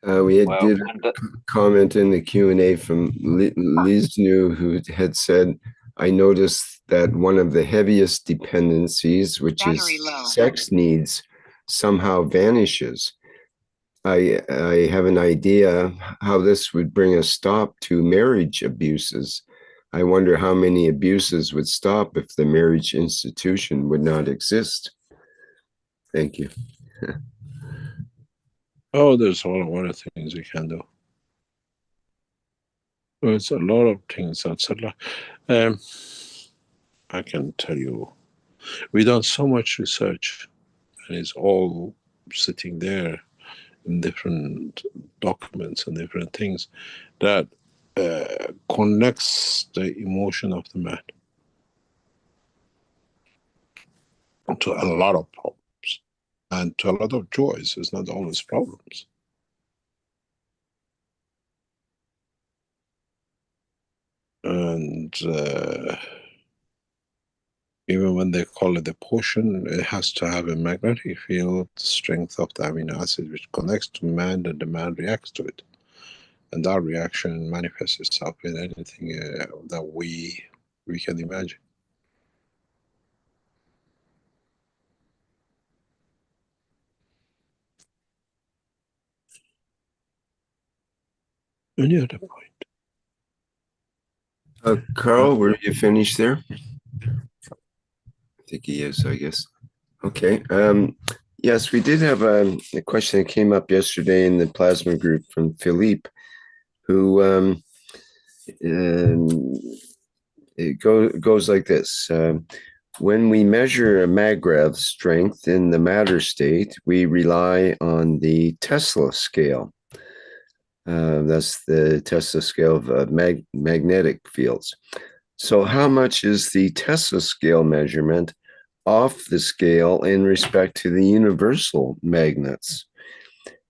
We did a comment in the Q&A from Liz New, who had said, I noticed that one of the heaviest dependencies, which is sex needs, somehow vanishes. I have an idea how this would bring a stop to marriage abuses. I wonder how many abuses would stop if the marriage institution would not exist. Thank you. Oh, there's a lot of things we can do. There's a lot of things. That's a lot. I can tell you, we've done so much research, and it's all sitting there in different documents and different things that connects the emotion of the man to a lot of problems and to a lot of joys. It's not always problems. And even when they call it a potion, it has to have a magnetic field strength of the amino acid which connects to man, and the man reacts to it. And that reaction manifests itself in anything that we can imagine. Any other point? Carl, were you finished there? I think he is, I guess. Okay. Yes, we did have a question that came up yesterday in the plasma group from Philippe, who it goes like this. When we measure a magrev strength in the matter state, we rely on the Tesla scale. That's the Tesla scale of magnetic fields. So how much is the Tesla scale measurement off the scale in respect to the universal magnets.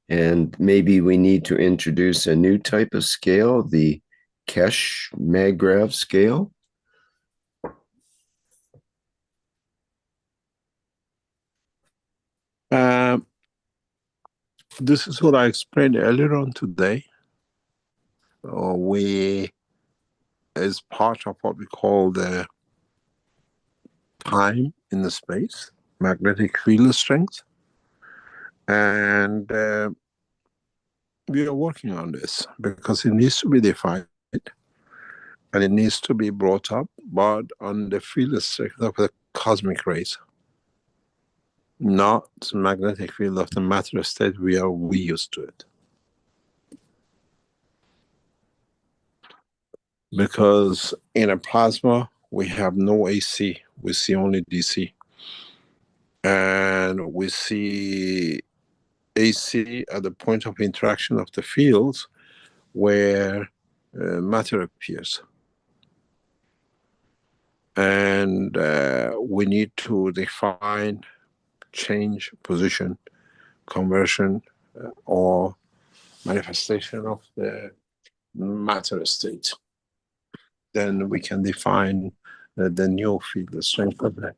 And maybe we need to introduce a new type of scale, the Keshe maggrav scale. This is what I explained earlier on today. We, as part of what we call the time in the space, magnetic field strength, and we are working on this because it needs to be defined and it needs to be brought up, but on the field strength of the cosmic rays, not the magnetic field of the matter state we used to it. Because in a plasma, we have no AC, we see only DC. And we see AC at the point of interaction of the fields where matter appears. And we need to define change, position, conversion, or manifestation of the matter state. Then we can define the new field strength of that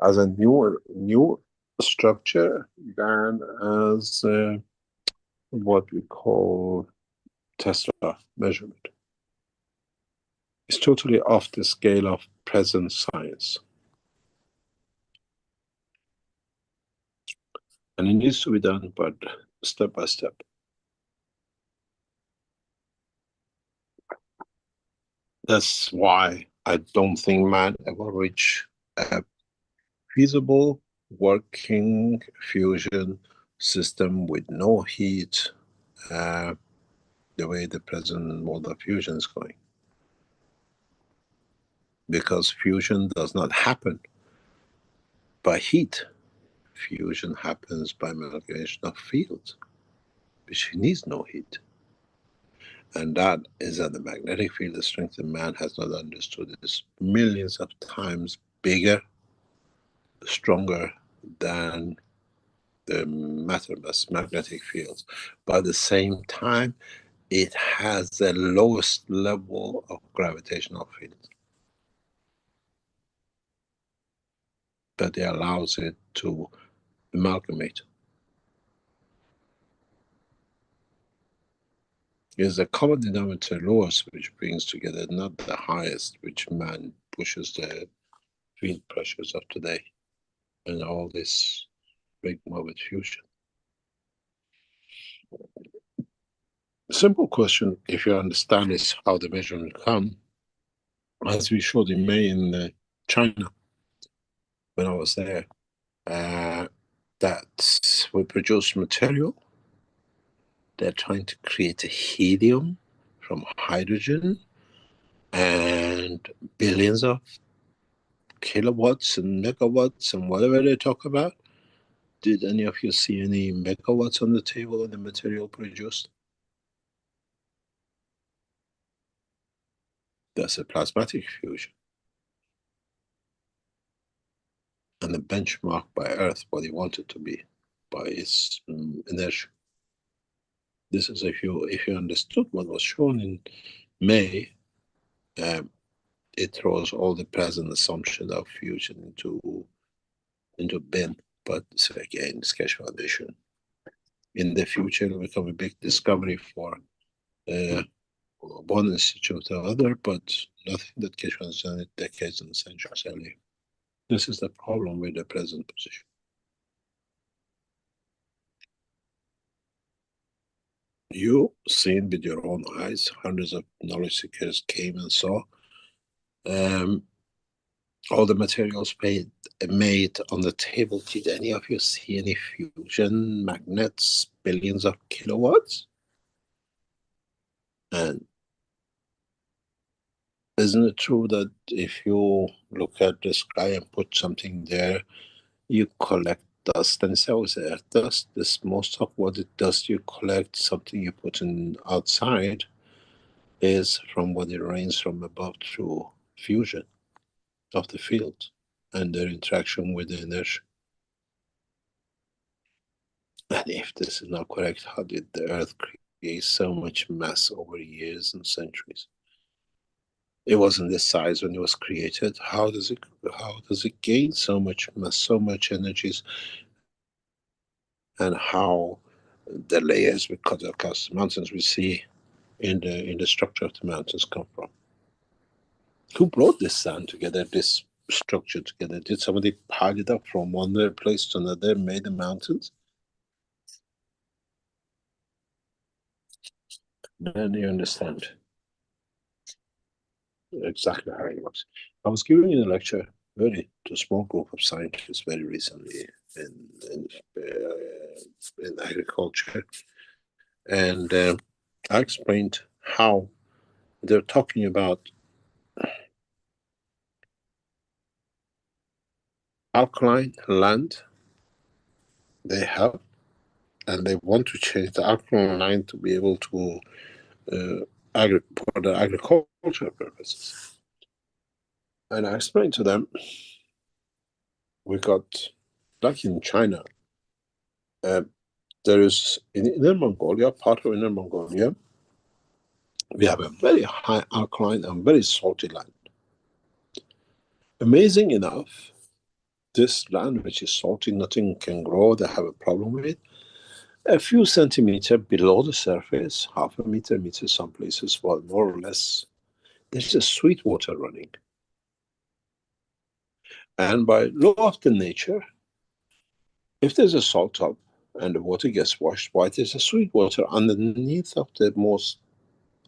as a new structure than as what we call Tesla measurement. It's totally off the scale of present science. And it needs to be done, but step by step. That's why I don't think man ever reach a feasible working fusion system with no heat, the way the present mode of fusion is going. Because fusion does not happen by heat. Fusion happens by amalgamation of fields, which needs no heat. And that is that the magnetic field strength that man has not understood is millions of times bigger, stronger than the matter-based magnetic fields. But at the same time, it has the lowest level of gravitational field. But it allows it to amalgamate. Is the common denominator lowest, which brings together, not the highest, which man pushes the field pressures of today and all this big moment fusion. Simple question, if you understand, is how the measurement come, as we showed in May in China when I was there, that we produce material. They're trying to create a helium from hydrogen and billions of kilowatts and megawatts and whatever they talk about. Did any of you see any megawatts on the table of the material produced? That's a plasmatic fusion. And the benchmark by Earth, what it wanted to be, by its inertia. This is if you understood what was shown in May, it throws all the present assumptions of fusion into bin. But so again, this Keshe Foundation. In the future, it will become a big discovery for one institute or other, but nothing that Keshe has done in decades and centuries earlier. This is the problem with the present position. You seen with your own eyes, hundreds of knowledge seekers came and saw all the materials made on the table. Did any of you see any fusion magnets, billions of kilowatts? And isn't it true that if you look at the sky and put something there, you collect dust, and it's always air dust. This most of what it does, you collect something you put in outside is from what it rains from above through fusion of the field. and their interaction with the inertia. And if this is not correct, how did the Earth create so much mass over years and centuries? It wasn't this size when it was created. How does it gain so much mass, so much energies, and how the layers we cut across the mountains we see in the structure of the mountains come from? Who brought this sand together, this structure together? Did somebody pile it up from one place to another, made the mountains? Then you understand exactly how it works. I was giving a lecture to a small group of scientists very recently in agriculture, and I explained how they're talking about alkaline land they have, and they want to change the alkaline land to be able to for the agricultural purposes. And I explained to them, we got, like in China, there is in Inner Mongolia, part of Inner Mongolia, we have a very high alkaline and very salty land. Amazing enough, this land which is salty, nothing can grow, they have a problem with it. A few centimeters below the surface, half a meter, some places, well, more or less, there's a sweet water running. And by law of the nature, if there's a salt tub and the water gets washed white, there's a sweet water underneath of the most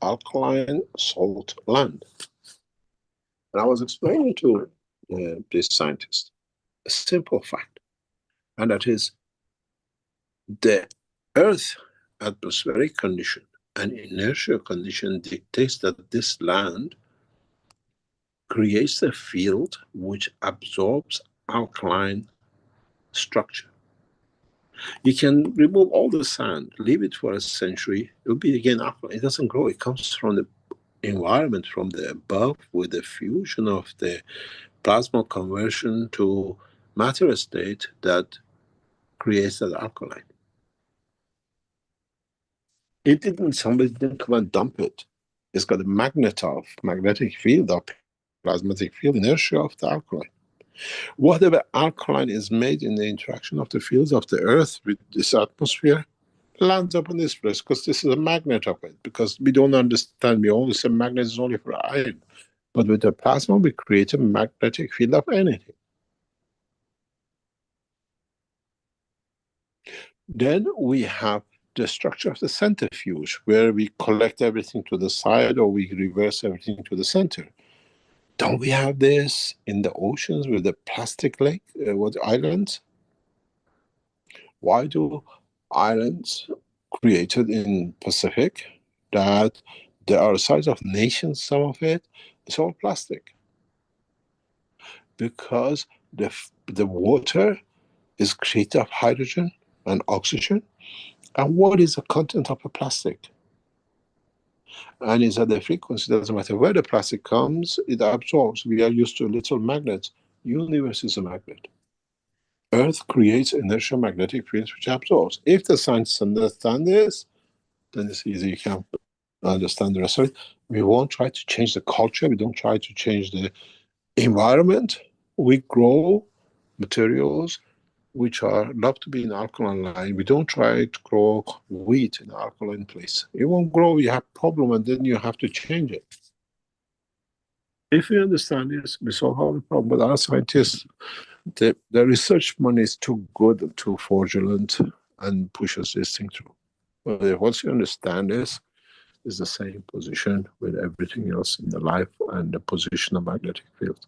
alkaline salt land. And I was explaining to this scientist a simple fact, and that is the Earth atmospheric condition and inertial condition dictates that this land creates a field which absorbs alkaline structure. You can remove all the sand, leave it for a century, it will be again alkaline. It doesn't grow, it comes from the environment, from the above, with the fusion of the plasma conversion to matter state that creates that alkaline. Somebody didn't come and dump it. It's got a magnetic field of plasmatic field inertia of the alkaline. Whatever alkaline is made in the interaction of the fields of the Earth with this atmosphere lands up in this place, because this is a magnet of it, because we don't understand, we only say magnet is only for iron. But with the plasma, we create a magnetic field of anything. Then we have the structure of the centrifuge, where we collect everything to the side or we reverse everything to the center. Don't we have this in the oceans with the plastic lake, islands? Why do islands created in Pacific that they are the size of nations, some of it, it's all plastic? Because the water is created of hydrogen and oxygen. And what is the content of a plastic? And it's at the frequency, doesn't matter where the plastic comes, it absorbs. We are used to little magnets. Universe is a magnet. Earth creates inertial magnetic fields which absorbs. If the scientists understand this, then it's easy, you can understand the rest of it. We won't try to change the culture, we don't try to change the environment. We grow materials which are love to be in alkaline line. We don't try to grow wheat in alkaline place. It won't grow, you have problem, and then you have to change it. If we understand this, we solve all the problem. But our scientists, the research money is too good and too fraudulent and pushes this thing through. But once you understand this, it's the same position with everything else in the life and the position of magnetic field.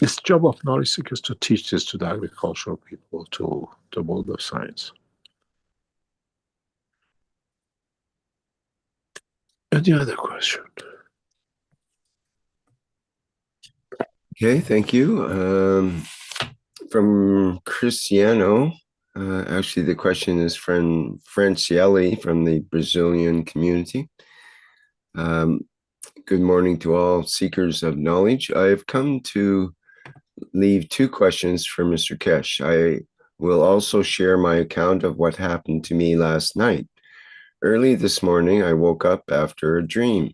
It's the job of knowledge seekers to teach this to the agricultural people, to the world of science. Any other question? Okay, thank you. From Cristiano, actually the question is from Francielli from the Brazilian community. Good morning to all seekers of knowledge. I have come to leave 2 questions for Mr. Keshe. I will also share my account of what happened to me last night. Early this morning, I woke up after a dream.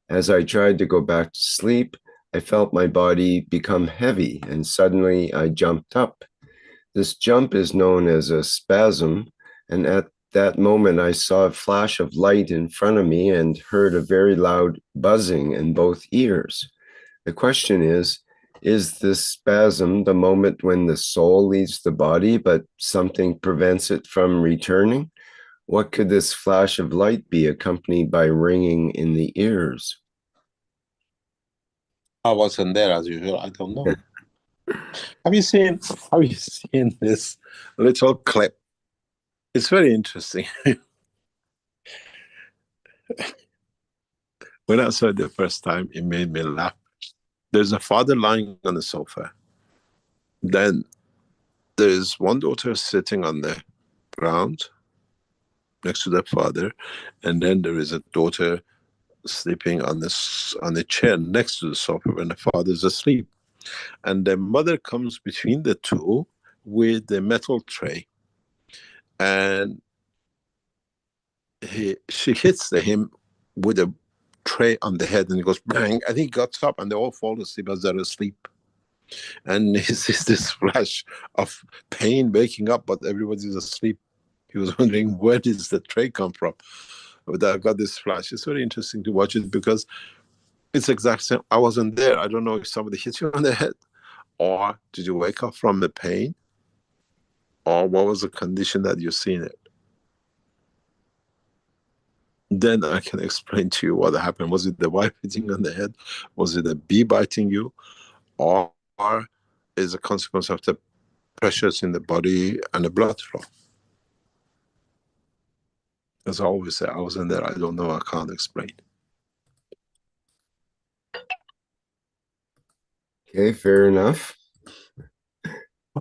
As I tried to go back to sleep, I felt my body become heavy, and suddenly I jumped up. This jump is known as a spasm, and at that moment I saw a flash of light in front of me and heard a very loud buzzing in both ears. The question is this spasm the moment when the soul leaves the body, but something prevents it from returning? What could this flash of light be accompanied by ringing in the ears? I wasn't there as usual. I don't know. Have you seen this little clip? It's very interesting. When I saw it the first time, it made me laugh. There's a father lying on the sofa. Then there's one daughter sitting on the ground next to the father, and then there is a daughter sleeping on the chair next to the sofa when the father's asleep. And the mother comes between the two with the metal tray, and she hits him with a tray on the head, and he goes bang, and he gets up, and they all fall asleep as they're asleep. And he sees this flash of pain waking up, but everybody's asleep. He was wondering, where does the tray come from? But I got this flash. It's very interesting to watch it because it's exact same. I wasn't there. I don't know if somebody hit you on the head, or did you wake up from the pain, or what was the condition that you're seeing it. Then I can explain to you what happened. Was it the wife hitting on the head? Was it a bee biting you? Or is a consequence of the pressures in the body and the blood flow? As I always say, I wasn't there. I don't know. I can't explain. Okay, fair enough.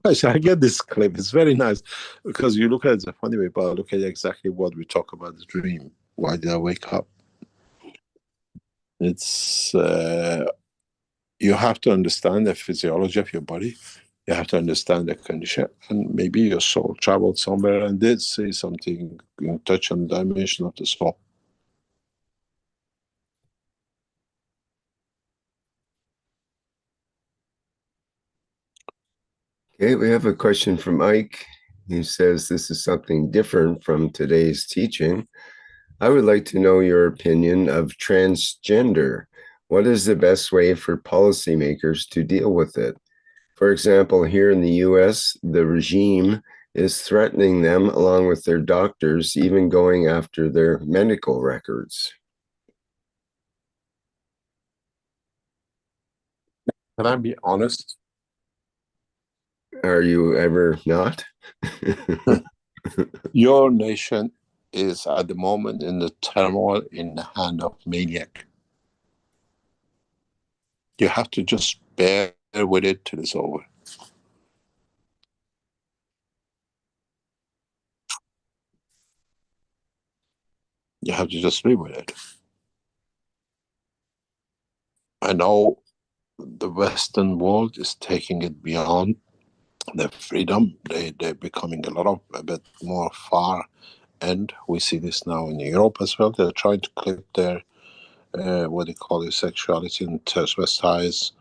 I get this clip. It's very nice because you look at it a funny way, but I look at exactly what we talk about the dream. Why did I wake up? It's you have to understand the physiology of your body. You have to understand the condition, and maybe your soul traveled somewhere and did see something in touch on the dimension of the soul. Okay, we have a question from Ike. He says this is something different from today's teaching. I would like to know your opinion of transgender. What is the best way for policymakers to deal with it? For example, here in the US, the regime is threatening them along with their doctors, even going after their medical records. Can I be honest? Are you ever not? Your nation is at the moment in the turmoil in the hand of maniac. You have to just bear with it till it's over. You have to just live with it. I know the Western world is taking it beyond their freedom. They're becoming a bit more far, and we see this now in Europe as well. They're trying to clip their what they call it, sexuality and transvestites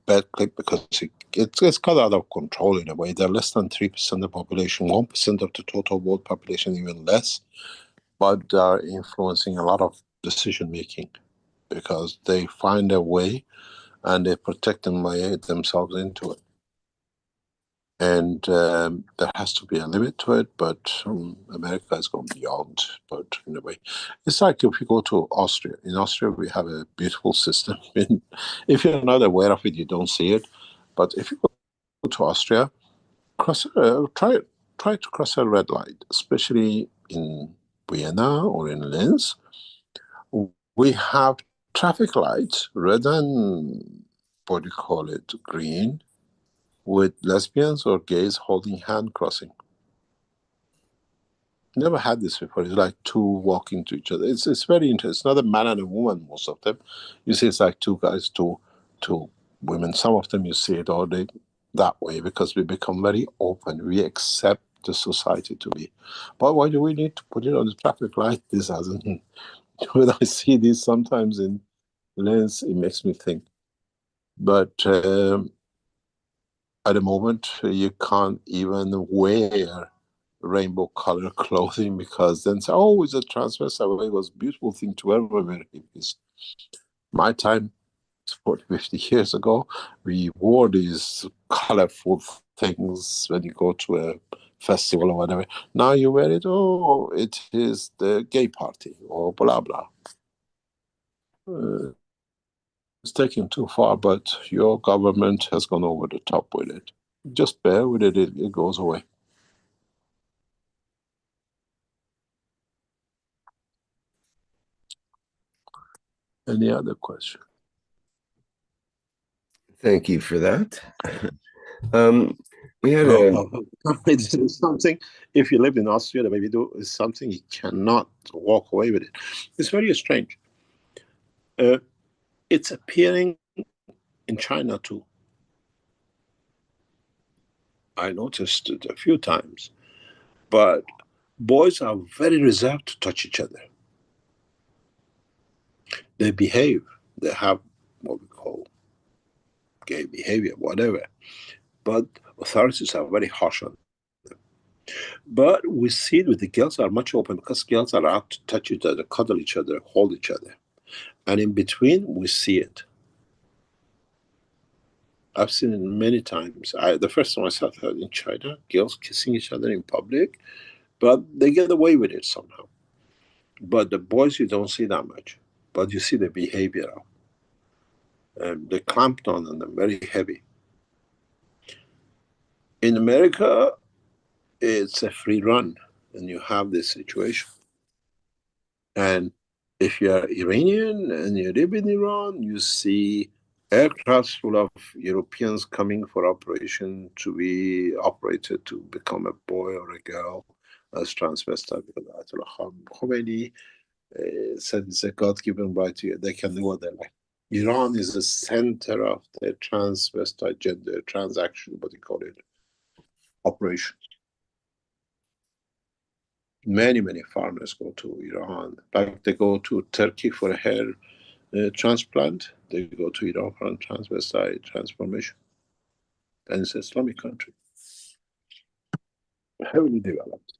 bad clip because it's got out of control in a way. They're less than 3% of the population, 1% of the total world population, even less, but they are influencing a lot of decision making because they find a way and they protect themselves into it. And there has to be a limit to it, but America has gone beyond, but in a way. It's like if you go to Austria. In Austria, we have a beautiful system. If you're not aware of it, you don't see it. But if you go to Austria, try to cross a red light, especially in Vienna or in Linz. We have traffic lights, red and, what do you call it, green, with lesbians or gays holding hand crossing. Never had this before. It's like two walking to each other. It's very interesting. It's not a man and a woman, most of them. You see it's like two guys, two women. Some of them you see it all day that way because we become very open. We accept the society to be. But why do we need to put it on the traffic light? This hasn't. When I see this sometimes in Lens, it makes me think. But at the moment, you can't even wear rainbow color clothing because then say, oh, it's a transvestite. It was a beautiful thing to wear hippies. My time, 40, 50 years ago, we wore these colorful things when you go to a festival or whatever. Now you wear it, oh, it is the gay party or blah, blah. It's taking too far, but your government has gone over the top with it. Just bear with it, it goes away. Any other question? Thank you for that. We had it's something, if you live in Austria, the way we do, is something you cannot walk away with it. It's very strange. It's appearing in China too. I noticed it a few times. But boys are very reserved to touch each other. They behave. They have what we call gay behavior, whatever. But authorities are very harsh on them. But we see it with the girls are much open because girls are out to touch each other, cuddle each other, hold each other. And in between, we see it. I've seen it many times. The first time I saw it in China, girls kissing each other in public, but they get away with it somehow. But the boys, you don't see that much. But you see the behavior of they clamped on them very heavy. In America, it's a free run, and you have this situation. And if you're Iranian and you live in Iran, you see aircrafts full of Europeans coming for operation to be operated to become a boy or a girl as transvestite. Ayatollah Khomeini said it's a God-given right to you. They can do what they like. Iran is the center of the transvestite gender transaction, what do you call it, operation. Many, many foreigners go to Iran. Like they go to Turkey for a hair transplant. They go to Iran for a transvestite transformation. And it's an Islamic country. Heavily developed.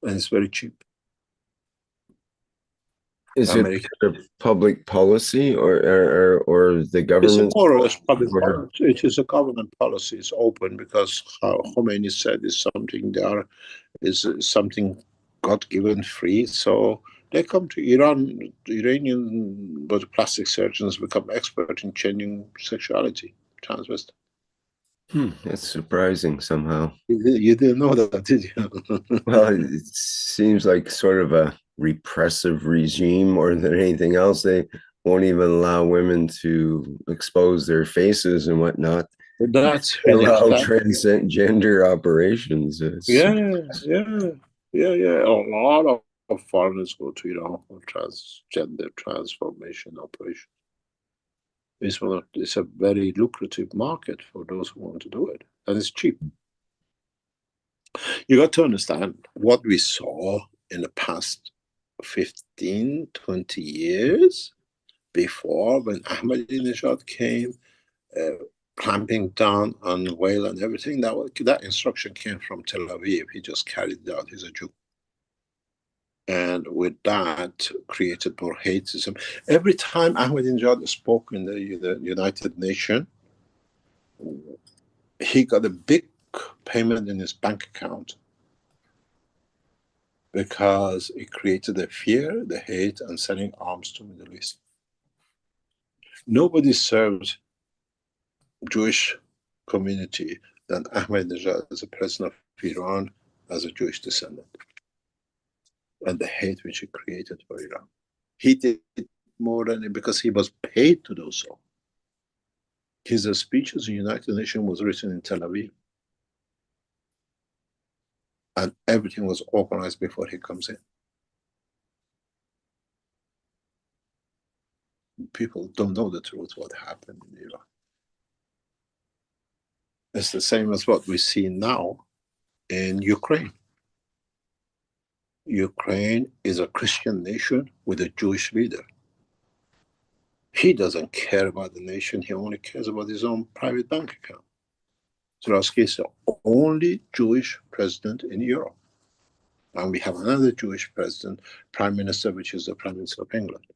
And it's very cheap. Is America, it a public policy or the government? It's more or less public policy. It is a government policy. It's open because Khomeini said is something there is something God-given free. So they come to Iran. The Iranian plastic surgeons become expert in changing sexuality, transvestite. That's surprising somehow. You didn't know that, did you? Well, it seems like sort of a repressive regime more than anything else. They won't even allow women to expose their faces and whatnot. That's allow transgender operations. Yeah. A lot of foreigners go to Iran for transgender transformation operation. It's a very lucrative market for those who want to do it, and it's cheap. You got to understand what we saw in the past 15, 20 years before, when Ahmadinejad came, clamping down on whale and everything. That instruction came from Tel Aviv. He just carried it out. He's a Jew. And with that, created more hateism. Every time Ahmadinejad spoke in the United Nations, he got a big payment in his bank account because it created the fear, the hate, and selling arms to the Middle East. Nobody served Jewish community than Ahmadinejad as a president of Iran as a Jewish descendant. And the hate which he created for Iran. He did more than it because he was paid to do so. His speeches in the United Nations was written in Tel Aviv. and everything was organized before he comes in. People don't know the truth, what happened in Iran. It's the same as what we see now in Ukraine. Ukraine is a Christian nation with a Jewish leader. He doesn't care about the nation, he only cares about his own private bank account. Zelensky is the only Jewish president in Europe. And we have another Jewish president, prime minister, which is the prime minister of England.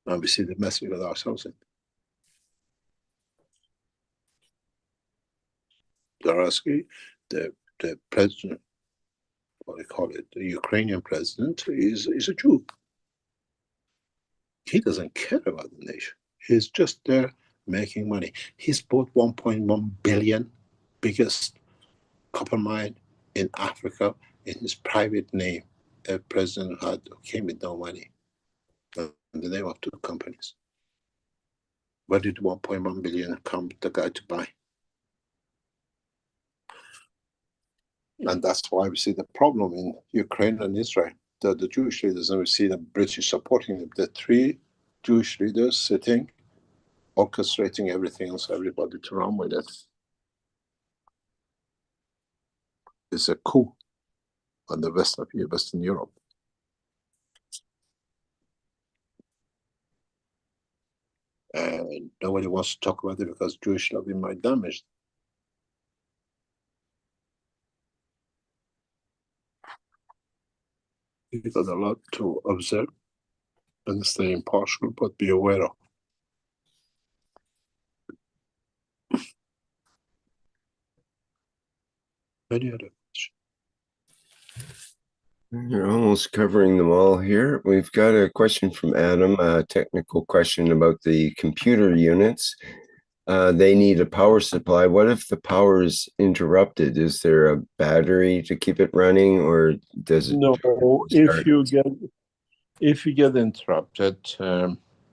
And we see the mess we got ourselves in. Zelensky, the president, what they call it, the Ukrainian president, is a Jew. He doesn't care about the nation. He's just there making money. He's bought 1.1 billion, biggest copper mine in Africa in his private name. A president came with no money in the name of two companies. Where did 1.1 billion come the guy to buy? And that's why we see the problem in Ukraine and Israel. The Jewish leaders, and we see the British supporting them. The three Jewish leaders sitting, orchestrating everything else, everybody to run with it. It's a coup on the Western Europe. And nobody wants to talk about it because Jewish lobby might damage. You've got a lot to observe and stay impartial, but be aware of. Any other question? You're almost covering them all here. We've got a question from Adam, a technical question about the computer units. They need a power supply. What if the power is interrupted? Is there a battery to keep it running, or does it? No, if you get interrupted,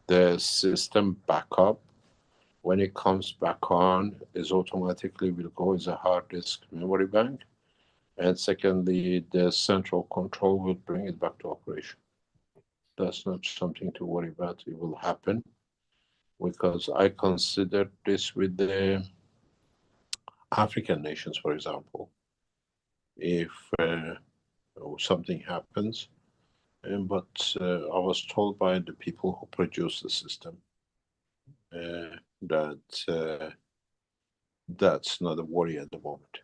the system backup, when it comes back on, is automatically will go as a hard disk memory bank. And secondly, the central control will bring it back to operation. That's not something to worry about. It will happen because I consider this with the African nations, for example. If something happens, but I was told by the people who produce the system that that's not a worry at the moment.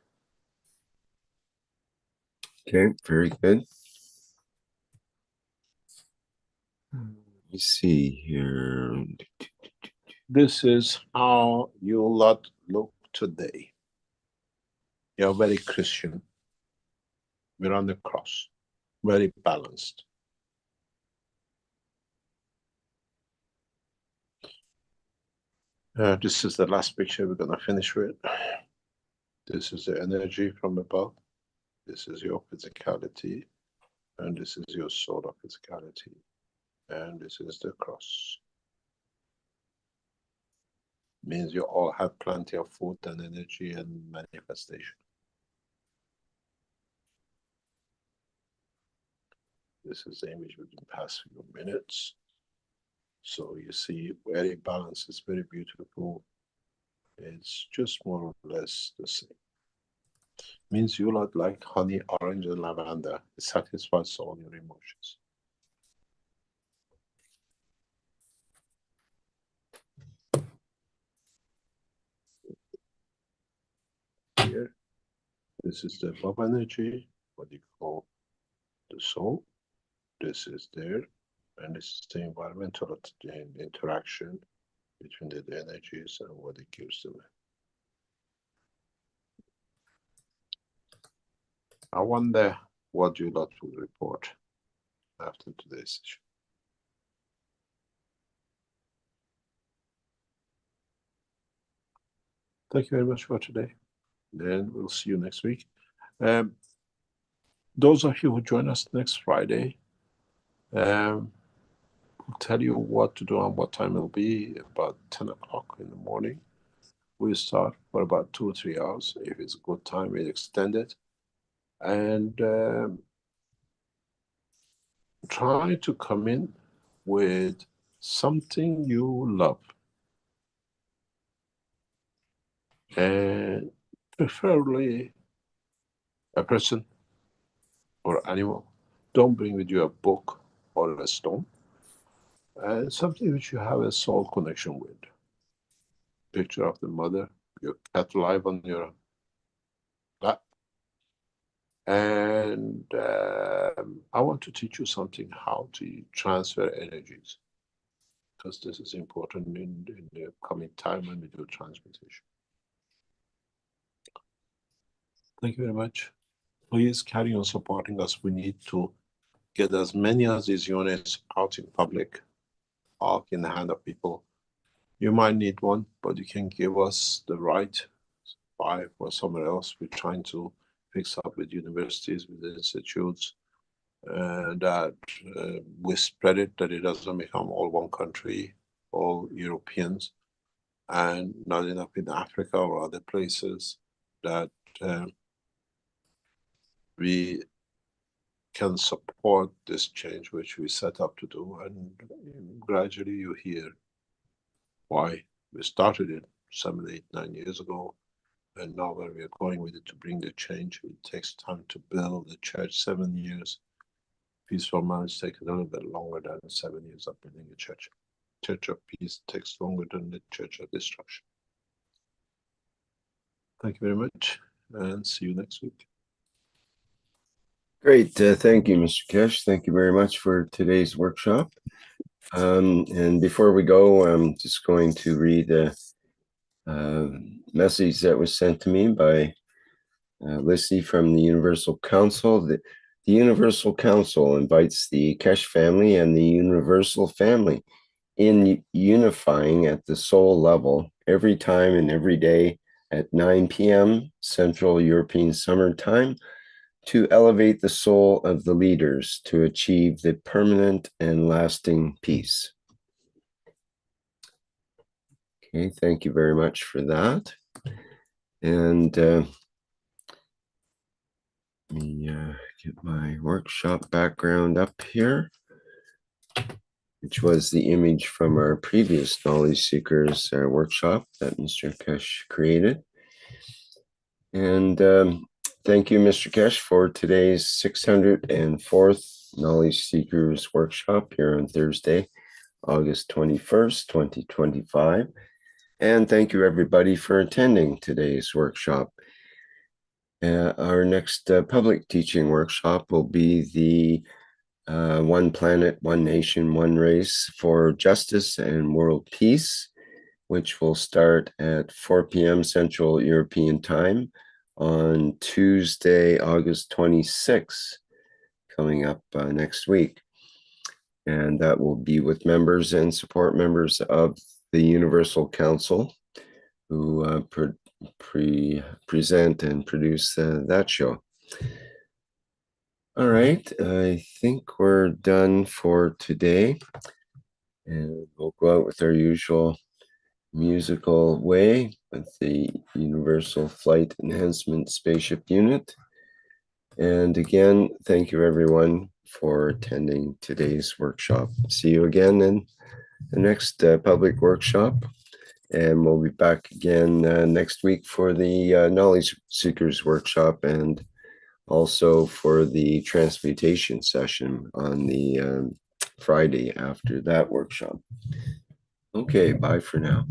Okay, very good. Let me see here. This is how you lot look today. You're very Christian. We're on the cross, very balanced. This is the last picture we're going to finish with. This is the energy from above. This is your physicality. And this is your solar physicality. And this is the cross. Means you all have plenty of food and energy and manifestation. This is the image within the past few minutes. So you see, very balanced, it's very beautiful. It's just more or less the same. Means you like honey, orange, and lavender. It satisfies all your emotions. Here, this is the above energy, what you call the soul. This is there, and this is the environmental interaction between the energies and what it gives them. I wonder what you lot will report after today's session. Thank you very much for today. Then we'll see you next week. Those of you who join us next Friday, we'll tell you what to do and what time it'll be, about 10 o'clock in the morning. We'll start for about 2 or 3 hours. If it's a good time, we'll extend it. and try to come in with something you love, and preferably a person or animal. Don't bring with you a book or a stone, and something which you have a soul connection with. Picture of the mother, your cat alive on your lap. And I want to teach you something, how to transfer energies, because this is important in the coming time when we do transmutation. Thank you very much. Please carry on supporting us. We need to get as many of these units out in public, out in the hand of people. You might need one, but you can give us the right 5 or somewhere else. We're trying to fix up with universities, with institutes, that we spread it, that it doesn't become all one country, all Europeans, and not enough in Africa or other places, that we can support this change which we set up to do. And gradually you hear why we started it 7, 8, 9 years ago, and now where we are going with it to bring the change. It takes time to build the church. 7 years. Peaceful marriage takes a little bit longer than 7 years of building a church. Church of peace takes longer than the church of destruction. Thank you very much, and see you next week. Great. Thank you, Mr. Keshe. Thank you very much for today's workshop. And before we go, I'm just going to read a message that was sent to me by Lissy from the Universal Council. The Universal Council invites the Keshe family and the Universal family in unifying at the soul level every time and every day at 9 p.m. Central European Summer Time, to elevate the soul of the leaders to achieve the permanent and lasting peace. Okay, thank you very much for that. And let me get my workshop background up here, which was the image from our previous Knowledge Seekers workshop that Mr. Keshe created. And thank you, Mr. Keshe, for today's 604th Knowledge Seekers workshop here on Thursday, August 21st, 2025. And thank you, everybody, for attending today's workshop. Our next public teaching workshop will be the One Planet, One Nation, One Race for Justice and World Peace, which will start at 4 p.m. Central European Time on Tuesday, August 26th, coming up next week. And that will be with members and support members of the Universal Council, who present and produce that show. All right, I think we're done for today. And we'll go out with our usual musical way with the Universal Flight Enhancement Spaceship Unit. And again, thank you everyone for attending today's workshop. See you again in the next public workshop. And we'll be back again next week for the Knowledge Seekers workshop, and also for the transmutation session on the Friday after that workshop. Okay, bye for now.